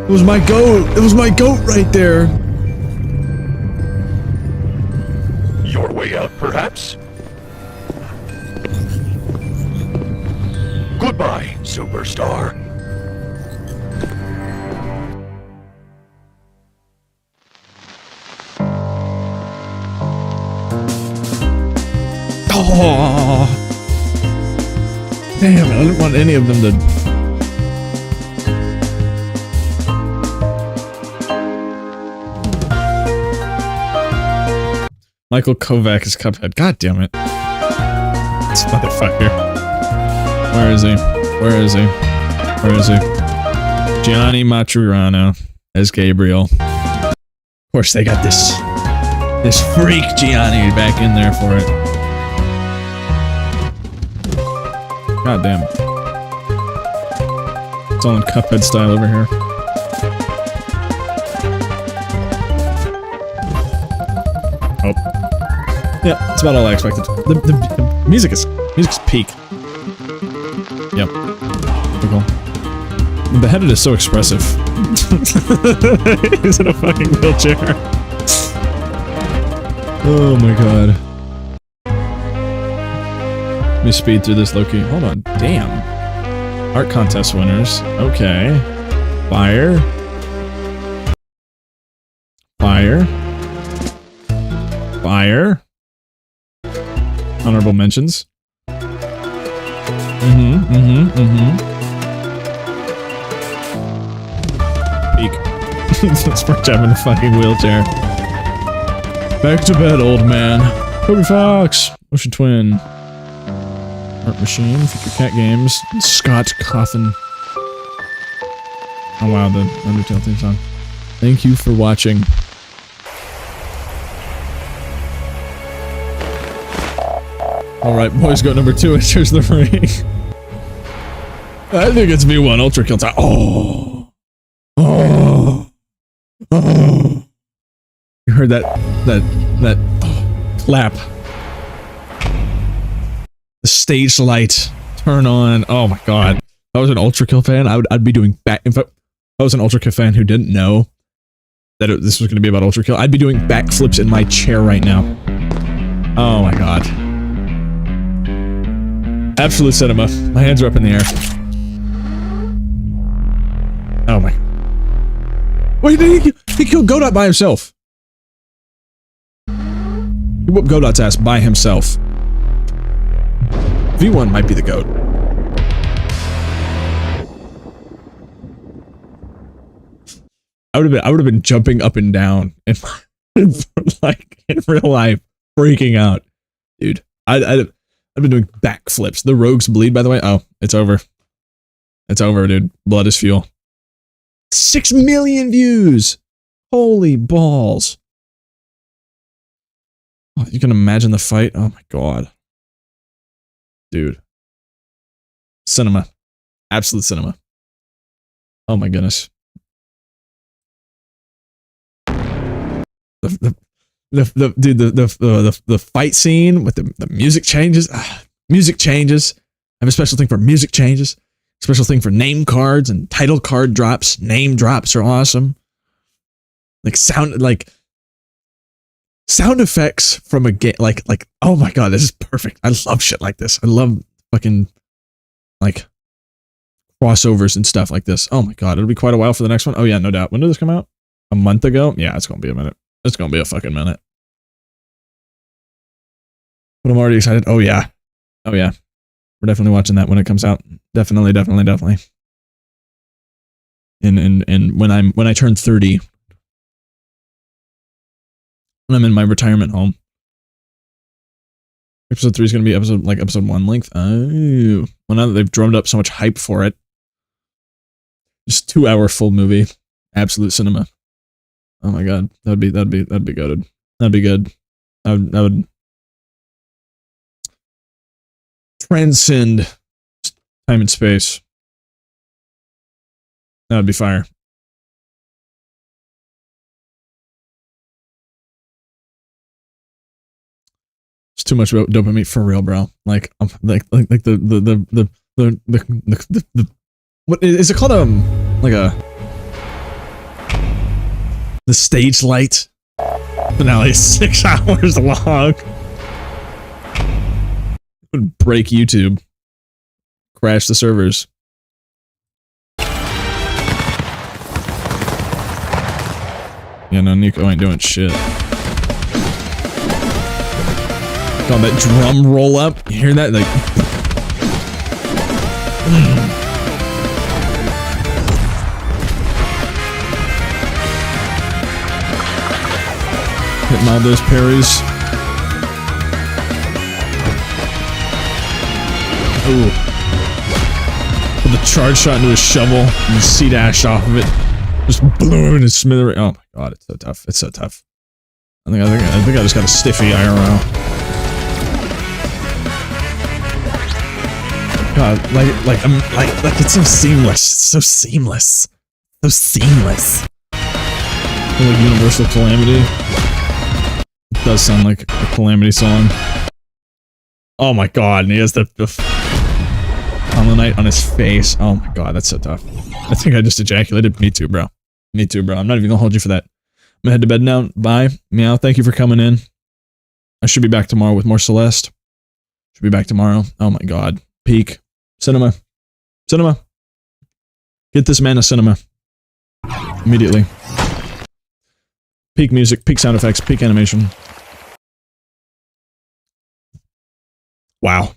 [SPEAKER 1] It was my goat! It was my goat right there!
[SPEAKER 3] Your way out, perhaps? Goodbye, superstar.
[SPEAKER 1] Oh, damn it, I didn't want any of them to... Michael Kovac is Cuphead. God damn it. This motherfucker. Where is he? Where is he? Where is he? Gianni Maturano as Gabriel. Of course they got this freak Gianni back in there for it. God damn it. It's all in Cuphead style over here. Oh. Yeah, that's about all I expected. The music's peak. Yep. Pretty cool. The beheaded is so expressive. He's in a fucking wheelchair. Oh my god. Let me speed through this Loki. Hold on. Damn. Art contest winners. Okay. Fire. Fire. Fire. Honorable mentions. Peak. Spring Jam in a fucking wheelchair. Back to bed, old man. Toby Fox. Ocean Twin. Art Machine. Future Cat Games. Scott Cawthon. Oh wow, the Undertale theme song. Thank you for watching. Alright, boys, go number 2. Here's the ring. I think it's V1 Ultra Kill time. Oh. Oh. Oh. You heard that clap. The stage light turn on. Oh my god. I was an Ultra Kill fan, I'd be doing back. In fact, if I was an Ultra Kill fan who didn't know that this was going to be about Ultra Kill, I'd be doing backflips in my chair right now. Oh my god. Absolute cinema. My hands are up in the air. Oh my. Wait, he killed Godot by himself. He whooped Godot's ass by himself. V1 might be the GOAT. I would have been jumping up and down in like in real life, freaking out, dude. I've been doing backflips. The rogues bleed, by the way. Oh, it's over. It's over, dude. Blood is fuel. 6 million views. Holy balls. Oh, you can imagine the fight. Oh my god, dude. Cinema, absolute cinema. Oh my goodness. The fight scene with the music changes. Music changes. I have a special thing for music changes. Special thing for name cards and title card drops. Name drops are awesome. Like sound effects from a game. Like oh my god, this is perfect. I love shit like this. I love fucking like crossovers and stuff like this. Oh my god, it'll be quite a while for the next one. Oh yeah, no doubt. When did this come out? A month ago? Yeah, it's gonna be a minute. It's gonna be a fucking minute. But I'm already excited. Oh yeah. Oh yeah. We're definitely watching that when it comes out. Definitely. And when I turn 30, when I'm in my retirement home, episode 3 is gonna be episode 1 length. Oh, well now that they've drummed up so much hype for it, just 2-hour full movie, absolute cinema. Oh my god, that'd be goated. That'd be good. I would transcend time and space. That would be fire. It's too much about dopamine for real, bro. Like the what is it called? The stage light finale is 6 hours long. It would break YouTube. Crash the servers. Yeah, no, Nico ain't doing shit. God, that drum roll up. You hear that? Like. Hitting all those parries. Ooh. Put the charge shot into a shovel and C-dash off of it. Just bloom and smother it. Oh my god, it's so tough. It's so tough. I think I just got a stiffy IRL. God, like it's so seamless. It's so seamless. So seamless. Like Universal Calamity. It does sound like a Calamity song. Oh my god, and he has the Hollow Knight on his face. Oh my god, that's so tough. I think I just ejaculated. Me too, bro. Me too, bro. I'm not even gonna hold you for that. I'm gonna head to bed now. Bye. Meow, thank you for coming in. I should be back tomorrow with more Celeste. Should be back tomorrow. Oh my god. Peak. Cinema. Cinema. Get this man a cinema. Immediately. Peak music, peak sound effects, peak animation. Wow.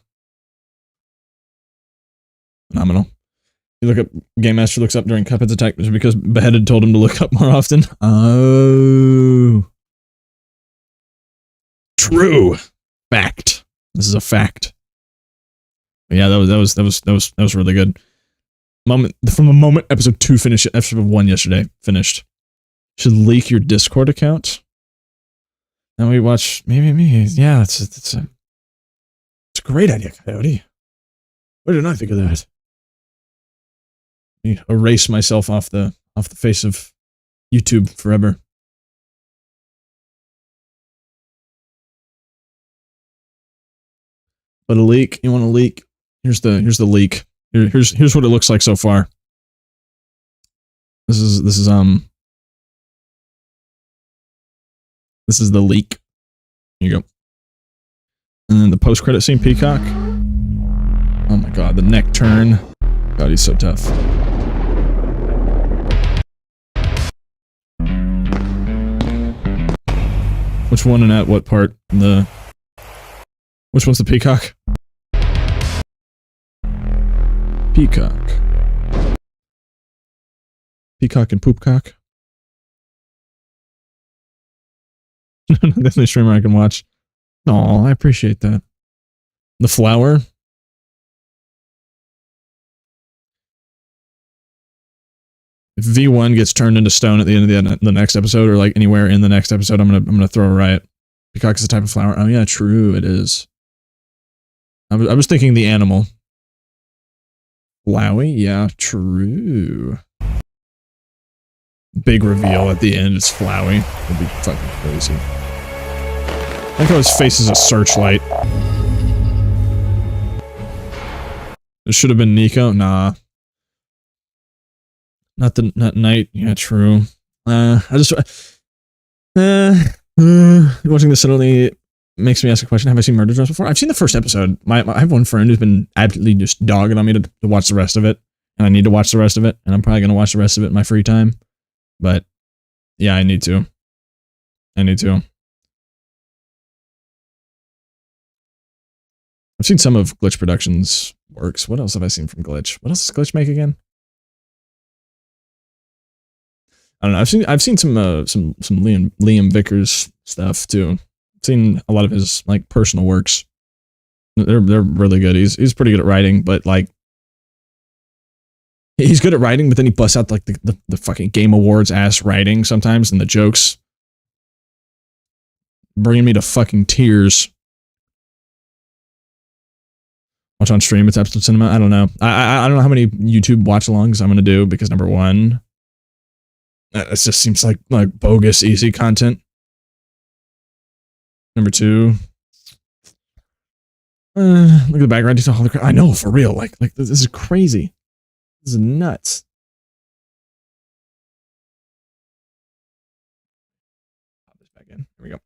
[SPEAKER 1] Phenomenal. You look up, Game Master looks up during Cuphead's attack because Beheaded told him to look up more often. Oh. True. Fact. This is a fact. But yeah, that was really good. From the moment episode 2 finished, episode 1 yesterday finished. Should leak your Discord account. And we watch maybe yeah, it's a great idea, Coyote. Why didn't I think of that? Let me erase myself off the face of YouTube forever. But a leak, you want a leak? Here's the leak. Here's what it looks like so far. This is the leak. Here you go. And then the post-credit scene, Peacock. Oh my god, the neck turn. God, he's so tough. Which one and at what part? Which one's the Peacock? Peacock. Peacock and Poopcock. Definitely a streamer I can watch. Aw, I appreciate that. The flower. If V1 gets turned into stone at the end of the next episode, or like anywhere in the next episode, I'm gonna throw a riot. Peacock is a type of flower. Oh yeah, true, it is. I was thinking the animal. Flowey? Yeah, true. Big reveal at the end, it's Flowey. It'd be fucking crazy. I like how his face is a searchlight. It should have been Nico? Nah. Not Night. Yeah, true. Watching this suddenly makes me ask a question. Have I seen Murder Dress before? I've seen the first episode. I have one friend who's been absolutely just dogging on me to watch the rest of it. And I need to watch the rest of it. And I'm probably going to watch the rest of it in my free time. But, yeah, I need to. I've seen some of Glitch Productions' works. What else have I seen from Glitch? What else does Glitch make again? I don't know. I've seen some Liam Vickers stuff too. I've seen a lot of his like personal works. They're really good. He's pretty good at writing, but like he's good at writing, but then he busts out like the fucking Game Awards ass writing sometimes, and the jokes bringing me to fucking tears. Watch on stream, it's Absolute Cinema. I don't know. I don't know how many YouTube watch-alongs I'm gonna do because number one, it just seems like bogus easy content. Number two, look at the background detail. Holy crap! I know, for real. Like this is crazy. This is nuts. Pop this back in. Here we go.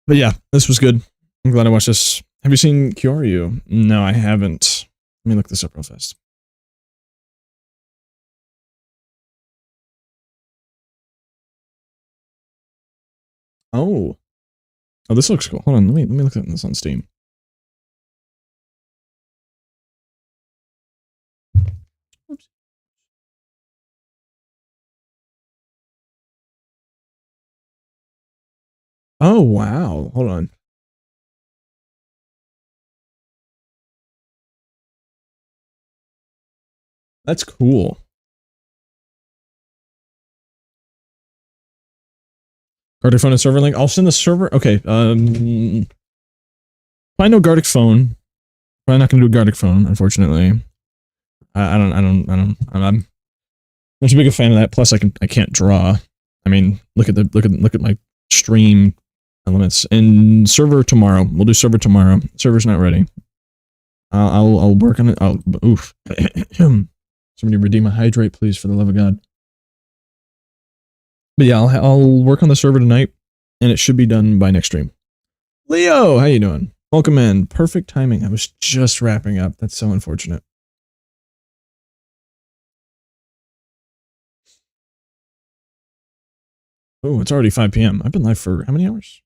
[SPEAKER 1] But yeah, this was good. I'm glad I watched this. Have you seen Kyoryu? No, I haven't. Let me look this up real fast. Oh, this looks cool. Hold on, let me look at this on Steam. Oops. Oh wow, hold on. That's cool. Gartic phone and server link. I'll send the server. Okay. If I know Gartic phone, probably not gonna do Gartic phone, unfortunately. I'm not too big a fan of that. Plus, I can't draw. I mean, look at my stream elements. And server tomorrow. We'll do server tomorrow. Server's not ready. I'll work on it. Oof. Somebody redeem a hydrate, please, for the love of God. But yeah, I'll work on the server tonight, and it should be done by next stream. Leo, how you doing? Welcome in. Perfect timing. I was just wrapping up. That's so unfortunate. Oh, it's already 5 p.m. I've been live for how many hours?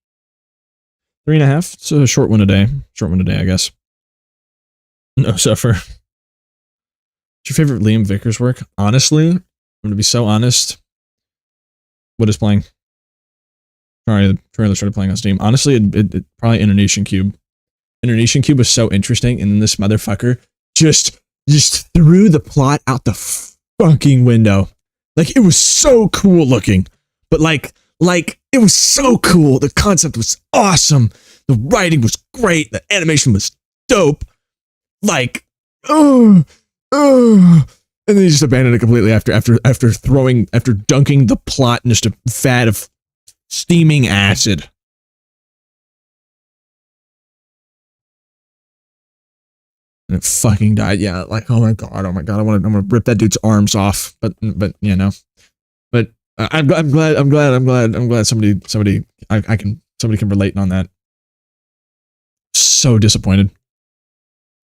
[SPEAKER 1] 3.5. It's a short one a day. I guess. No suffer. What's your favorite Liam Vickers work? Honestly, I'm going to be so honest. What is playing? Sorry, the trailer started playing on Steam. Honestly, it probably Indonesian Cube. Indonesian Cube was so interesting, and then this motherfucker just threw the plot out the fucking window. Like, it was so cool looking. But like it was so cool. The concept was awesome. The writing was great. The animation was dope. Like, and then he just abandoned it completely after dunking the plot in just a vat of steaming acid. and it fucking died. Yeah, like oh my god, I want to rip that dude's arms off. But you know, but I'm glad somebody can relate on that. So disappointed.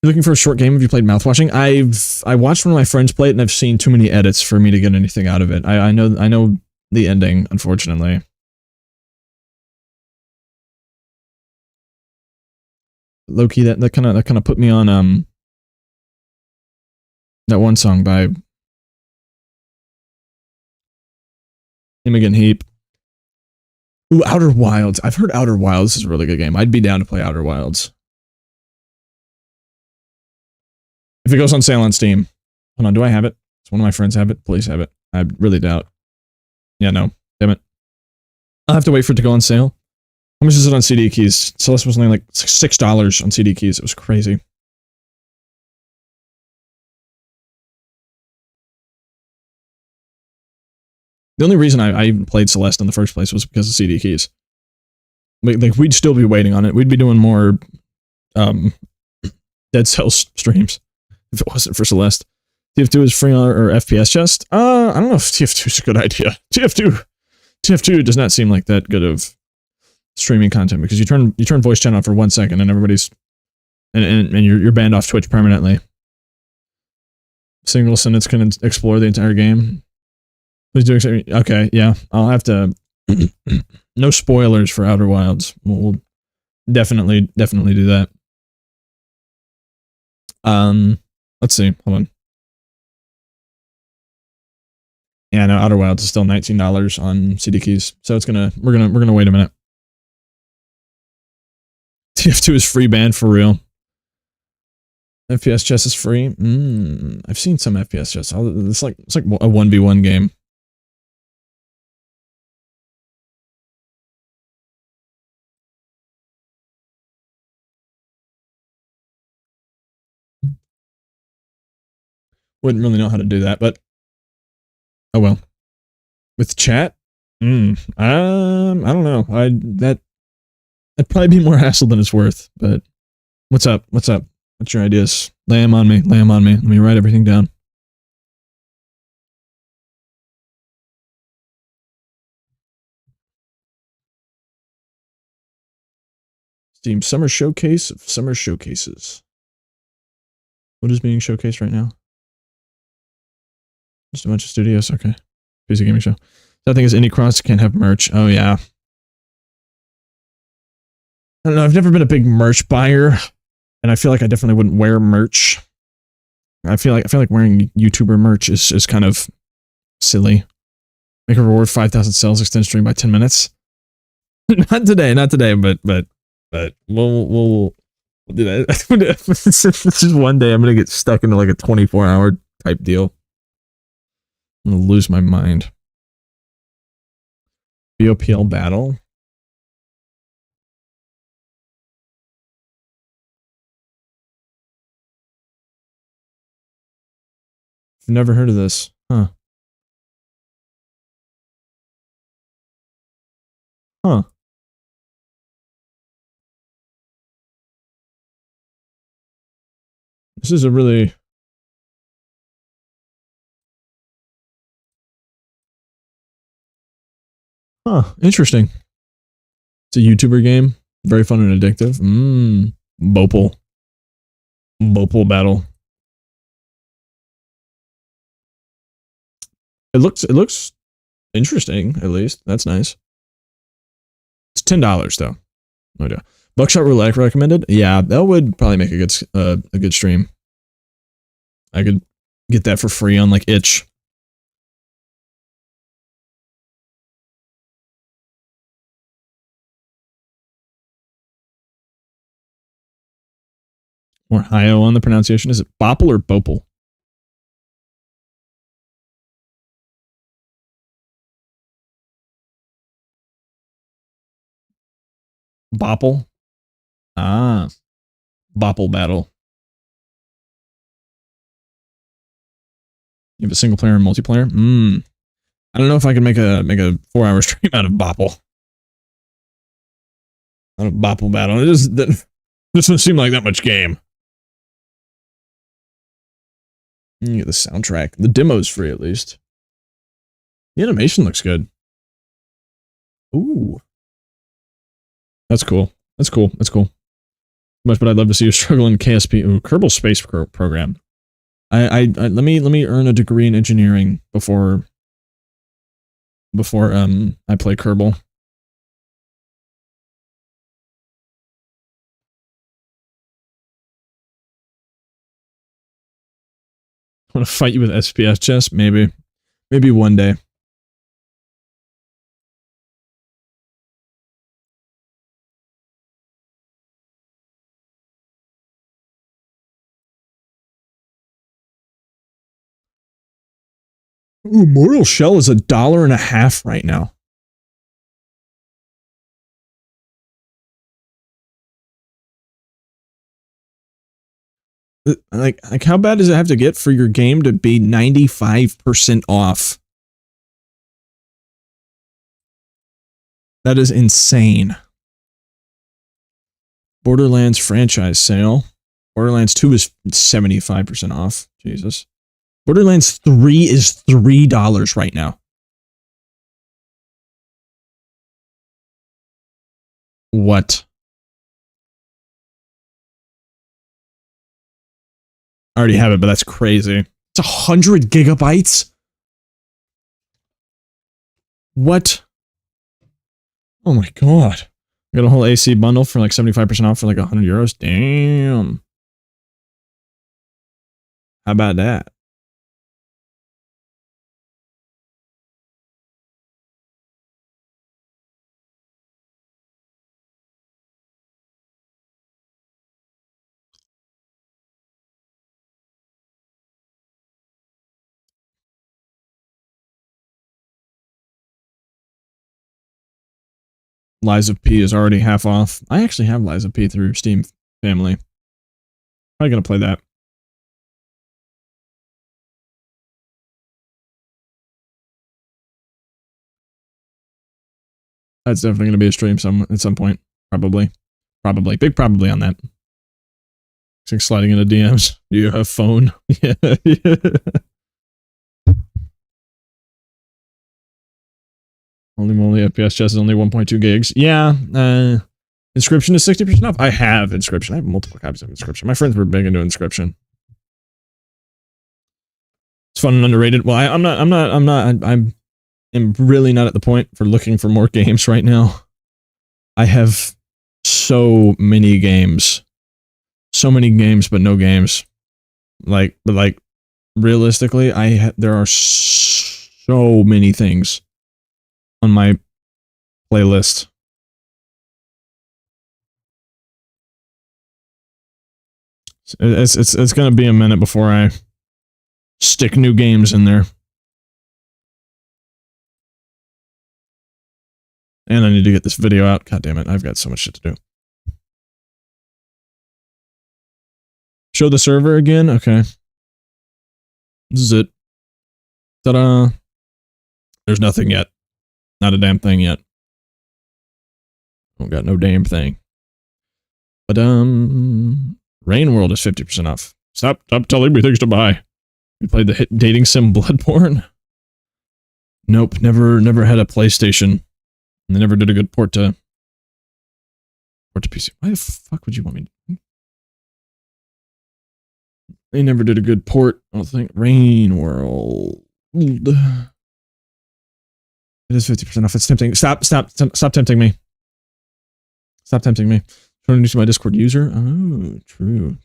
[SPEAKER 1] You're looking for a short game? Have you played Mouthwashing? I watched one of my friends play it, and I've seen too many edits for me to get anything out of it. I know the ending, unfortunately. Low key, that kind of put me on that one song by Imogen Heap. Ooh, Outer Wilds. I've heard Outer Wilds is a really good game. I'd be down to play Outer Wilds. If it goes on sale on Steam. Hold on, do I have it? Does one of my friends have it? Please have it. I really doubt. Yeah, no. Damn it. I'll have to wait for it to go on sale. How much is it on CD keys? Celeste was only like $6 on CD keys. It was crazy. The only reason I even played Celeste in the first place was because of CD keys. Like, we'd still be waiting on it. We'd be doing more Dead Cells streams if it wasn't for Celeste. TF2 is free on or FPS chest? I don't know if TF2 is a good idea. TF2 does not seem like that good of streaming content because you turn voice chat on for 1 second and everybody's and you're banned off Twitch permanently. Single sentence can explore the entire game. Please do accept. Okay, yeah, I'll have to. No spoilers for Outer Wilds. We'll definitely do that. Let's see. Hold on. Yeah, no, Outer Wilds is still $19 on CD keys, so we're gonna wait a minute. TF2 is free banned for real. FPS chess is free. I've seen some FPS chess. It's like a 1v1 game. Wouldn't really know how to do that, but oh well. With chat, I don't know. That'd probably be more hassle than it's worth. But what's up? What's your ideas? Lay them on me. Let me write everything down. Steam Summer Showcase of Summer Showcases. What is being showcased right now? Just a bunch of studios. Okay. PC gaming show. The thing is, Indiecross can't have merch. Oh yeah. I don't know. I've never been a big merch buyer, and I feel like I definitely wouldn't wear merch. I feel like wearing YouTuber merch is kind of silly. Make a reward 5,000 cells, extend stream by 10 minutes. not today, but we'll do that. This is one day I'm gonna get stuck into like a 24-hour type deal. I'm gonna lose my mind. BOPL battle. I've never heard of this. Huh. This is a really... interesting. It's a YouTuber game. Very fun and addictive. Bopal battle. It looks interesting, at least. That's nice. It's $10 though. No idea. Buckshot Roulette recommended? Yeah, that would probably make a good stream. I could get that for free on like Itch. More Ohio on the pronunciation. Is it Bopple or Bopal? Bopple? Ah. Bopple battle. You have a single player and multiplayer? I don't know if I can make a 4-hour stream out of Bopple. Out of Bopple battle. It doesn't seem like that much game. You get the soundtrack. The demo's free at least. The animation looks good. Ooh. That's cool. That's cool. That's cool. Much, but I'd love to see you struggle in KSP. Ooh, Kerbal Space Program. Let me earn a degree in engineering before I play Kerbal. I want to fight you with SPS chess? Maybe. Maybe one day. Ooh, Mortal Shell is $1.50 right now. Like how bad does it have to get for your game to be 95% off? That is insane. Borderlands franchise sale. Borderlands 2 is 75% off. Jesus. Borderlands 3 is $3 right now. What? I already have it, but that's crazy. It's 100 gigabytes? What? Oh my god. I got a whole AC bundle for like 75% off for like 100 euros? Damn. How about that? Lies of P is already half off. I actually have Lies of P through Steam Family. Probably gonna play that. That's definitely gonna be a stream at some point. Probably. Probably. Big probably on that. It's like sliding into DMs. Do you have phone? Yeah. Holy moly, FPS chess is only 1.2 gigs. Yeah, Inscription is 60% off. I have Inscription. I have multiple copies of Inscription. My friends were big into Inscription. It's fun and underrated. Well, I'm really not at the point for looking for more games right now. I have so many games. So many games, but no games. But realistically, there are so many things on my playlist. It's gonna be a minute before I stick new games in there. And I need to get this video out. God damn it, I've got so much shit to do. Show the server again? Okay. This is it. Ta-da! There's nothing yet. Not a damn thing yet. Don't got no damn thing. But Rain World is 50% off. Stop telling me things to buy. You played the hit dating sim Bloodborne? Nope, never had a PlayStation. And they never did a good port to PC. Why the fuck would you want me to? They never did a good port. I don't think. Rain World. It is 50% off. It's tempting. Stop tempting me. Stop tempting me. Trying to introduce my Discord user? Oh, true.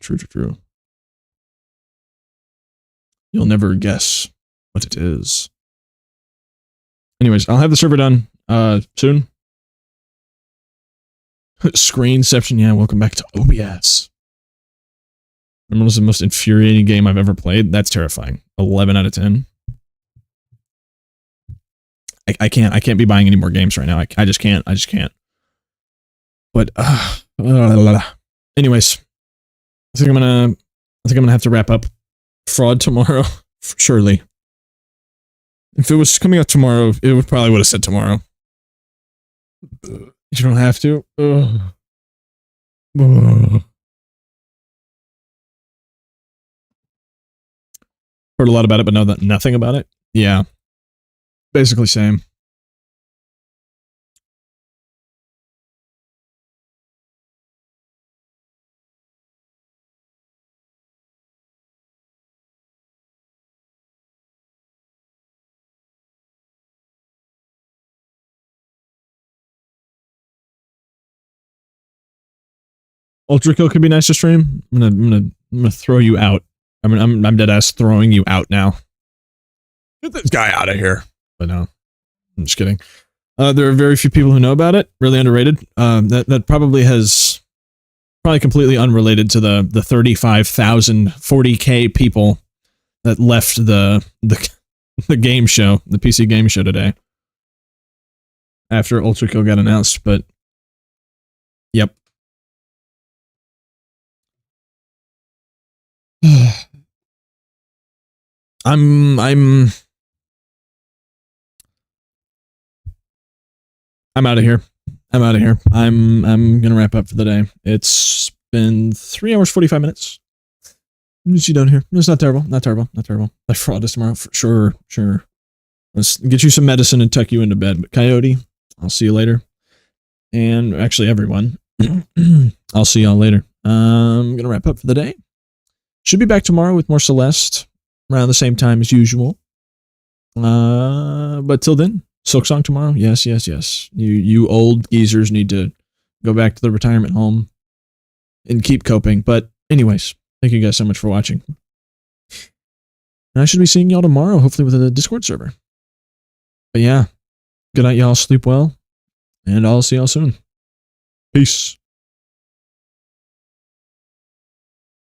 [SPEAKER 1] You'll never guess what it is. Anyways, I'll have the server done soon. Screenception, yeah, welcome back to OBS. Remember, this is the most infuriating game I've ever played? That's terrifying. 11 out of 10. I can't be buying any more games right now. I just can't. But anyways, I think I'm gonna have to wrap up Fraud tomorrow. Surely. If it was coming out tomorrow, it would probably would have said tomorrow. You don't have to. Heard a lot about it, but know that nothing about it. Yeah. Basically same. Ultra Kill could be nice to stream. I'm gonna throw you out. I'm dead ass throwing you out now. Get this guy out of here. But no, I'm just kidding. There are very few people who know about it. Really underrated. That probably completely unrelated to the 35,000 40K people that left the game show, the PC game show today after Ultra Kill got announced. But yep. I'm out of here. I'm gonna wrap up for the day. It's been 3 hours 45 minutes. What did you done here? It's not terrible. My fraud is tomorrow for sure. Let's get you some medicine and tuck you into bed. But Coyote, I'll see you later. And actually, everyone, I'll see y'all later. I'm gonna wrap up for the day. Should be back tomorrow with more Celeste around the same time as usual. But till then, Silk Song tomorrow. Yes. You old geezers need to go back to the retirement home and keep coping. But anyways, thank you guys so much for watching. And I should be seeing y'all tomorrow, hopefully with a Discord server. But yeah, good night, y'all. Sleep well, and I'll see y'all soon. Peace.